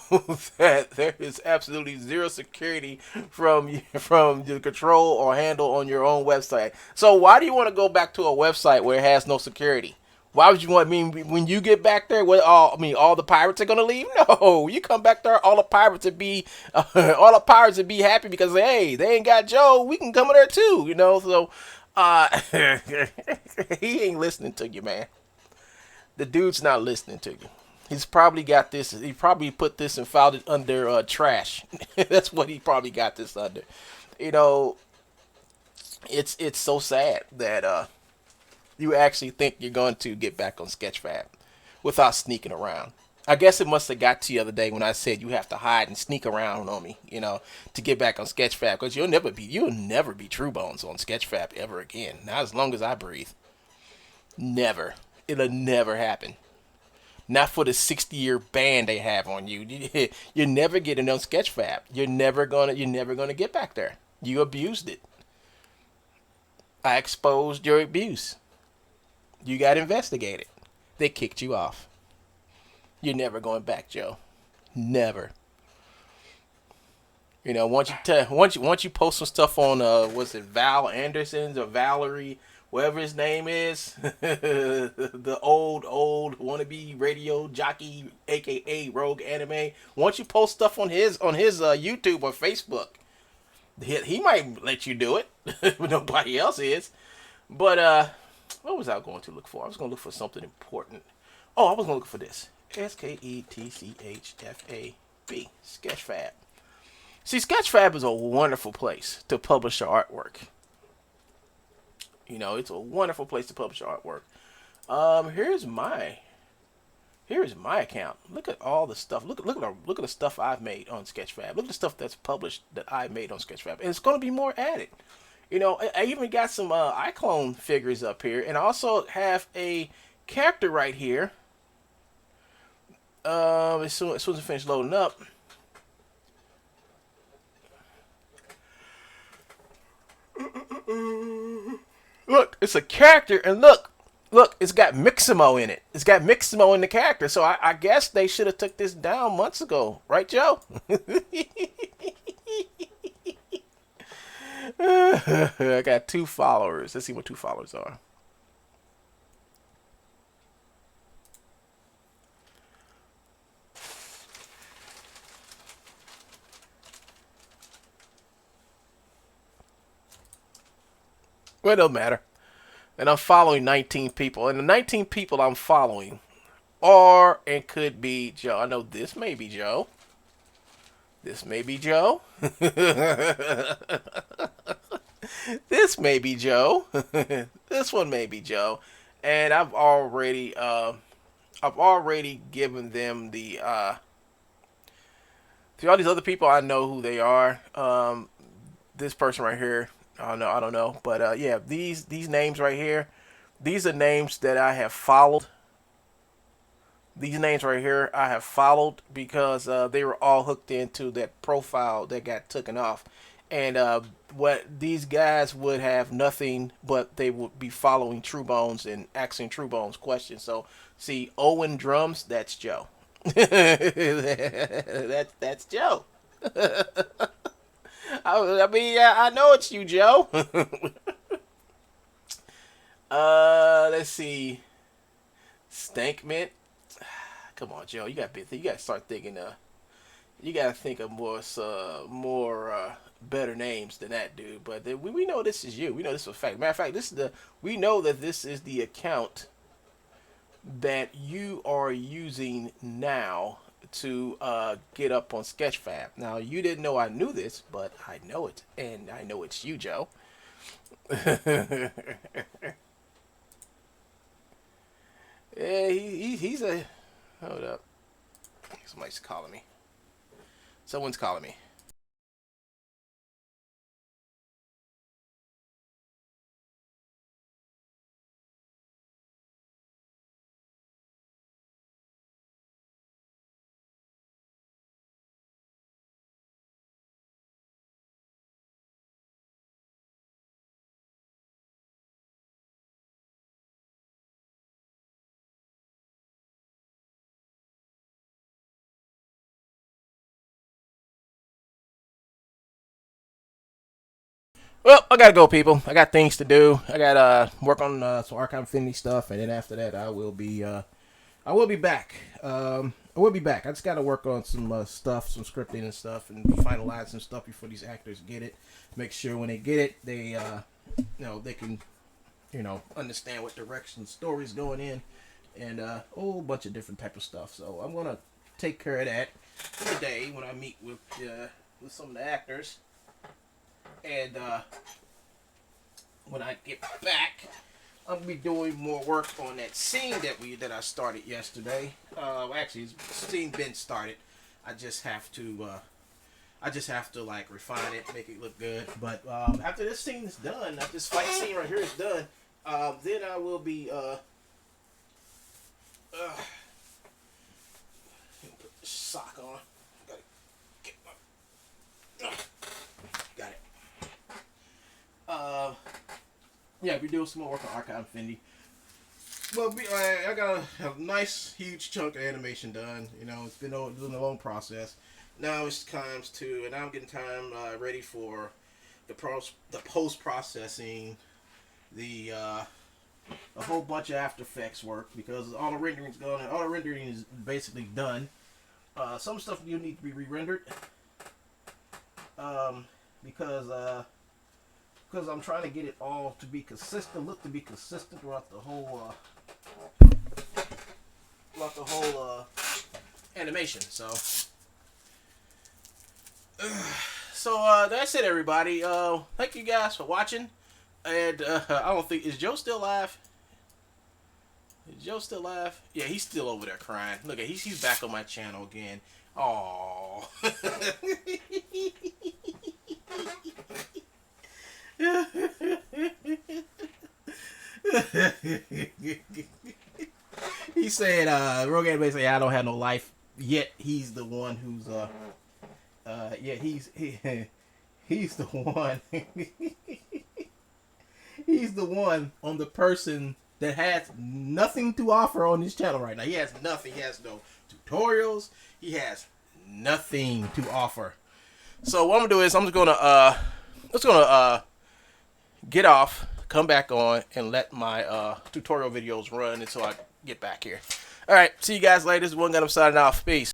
that there is absolutely zero security from the control or handle on your own website. So why do you want to go back to a website where it has no security? Why would you want? I mean, when you get back there, all the pirates are gonna leave? No, you come back there, all the pirates would be, all the pirates would be happy because hey, they ain't got Joe. We can come in there too, you know. So, he ain't listening to you, man. The dude's not listening to you. He's probably got this. He probably put this and filed it under trash. That's what he probably got this under. You know, it's so sad that you actually think you're going to get back on Sketchfab without sneaking around. I guess it must have got to you the other day when I said you have to hide and sneak around on me, you know, to get back on Sketchfab because you'll never be True Bones on Sketchfab ever again. Not as long as I breathe. Never. It'll never happen. Not for the 60-year ban they have on you. You're never getting on Sketchfab. You're never gonna get back there. You abused it. I exposed your abuse. You got investigated. They kicked you off. You're never going back, Joe. Never. You know, once you post some stuff on was it Val Anderson's or Valerie, whatever his name is, the old wannabe radio jockey, aka Rogue Anime. Once you post stuff on his YouTube or Facebook, he might let you do it, but nobody else is. But what was I going to look for? I was going to look for something important. Oh, I was going to look for this. Sketchfab. Sketchfab. See, Sketchfab is a wonderful place to publish your artwork. You know, it's a wonderful place to publish your artwork. Here's my account. Look at all the stuff. Look at the stuff I've made on Sketchfab. Look at the stuff that's published that I made on Sketchfab, and it's going to be more added. You know, I even got some iClone figures up here, and I also have a character right here. As soon as I finish loading up. Look, it's a character, and look, it's got Miximo in it. It's got Miximo in the character, so I guess they should have took this down months ago, right, Joe? I got 2 followers. Let's see what 2 followers are. Well, it don't matter. And I'm following 19 people. And the 19 people I'm following are and could be Joe. I know this may be Joe. This may be Joe. This may be Joe. This one may be Joe. And I've already given them the to all these other people. I know who they are. This person right here, I don't know, but yeah, these names right here, these are names that I have followed. These names right here I have followed because they were all hooked into that profile that got taken off. And what these guys would have nothing, but they would be following True Bones and asking True Bones questions. So see, Owen Drums, that's Joe. That's Joe. I mean, I know it's you, Joe. Let's see. Stankmint. Come on, Joe. You got to start thinking. You got to think of more better names than that, dude. But we know this is you. We know this is a fact. Matter of fact, we know that this is the account that you are using now to get up on Sketchfab. Now, you didn't know I knew this, but I know it, and I know it's you, Joe. Yeah, he's a... Hold up. Somebody's calling me. Someone's calling me. Well, I gotta go, people. I got things to do. I gotta work on some Archive Infinity stuff, and then after that, I will be back. I will be back. I just gotta work on some stuff, some scripting and stuff, and finalize some stuff before these actors get it. Make sure when they get it, they they can understand what direction the story's going in, and a whole bunch of different type of stuff. So I'm gonna take care of that today when I meet with some of the actors. And when I get back, I'm gonna be doing more work on that scene that I started yesterday. Actually, the scene been started. I just have to like refine it, make it look good. But after this scene is done, after this fight scene right here is done, then I will be put this sock on. Gotta get my, got it. Yeah, we're doing some more work on Archive Infinity. Well, I got a nice, huge chunk of animation done. It's been a long process. Now it's time to, and I'm getting time ready for the post processing, a whole bunch of After Effects work, because all the rendering's gone. All the rendering is basically done. Some stuff do need to be re-rendered. Because I'm trying to get it all to be consistent, throughout the whole animation. So that's it, everybody. Thank you guys for watching. And I don't think, is Joe still live? Is Joe still live? Yeah, he's still over there crying. Look at, he's back on my channel again. Aww. He said, Rogue Anime said, I don't have no life. Yet he's the one who's he's the one. He's the one on the person that has nothing to offer on this channel right now. He has nothing. He has no tutorials. He has nothing to offer. So what I'm gonna do is I'm just gonna get off, come back on, and let my tutorial videos run until I get back here. All right, see you guys later. This is One Gun. I'm signing off. Peace.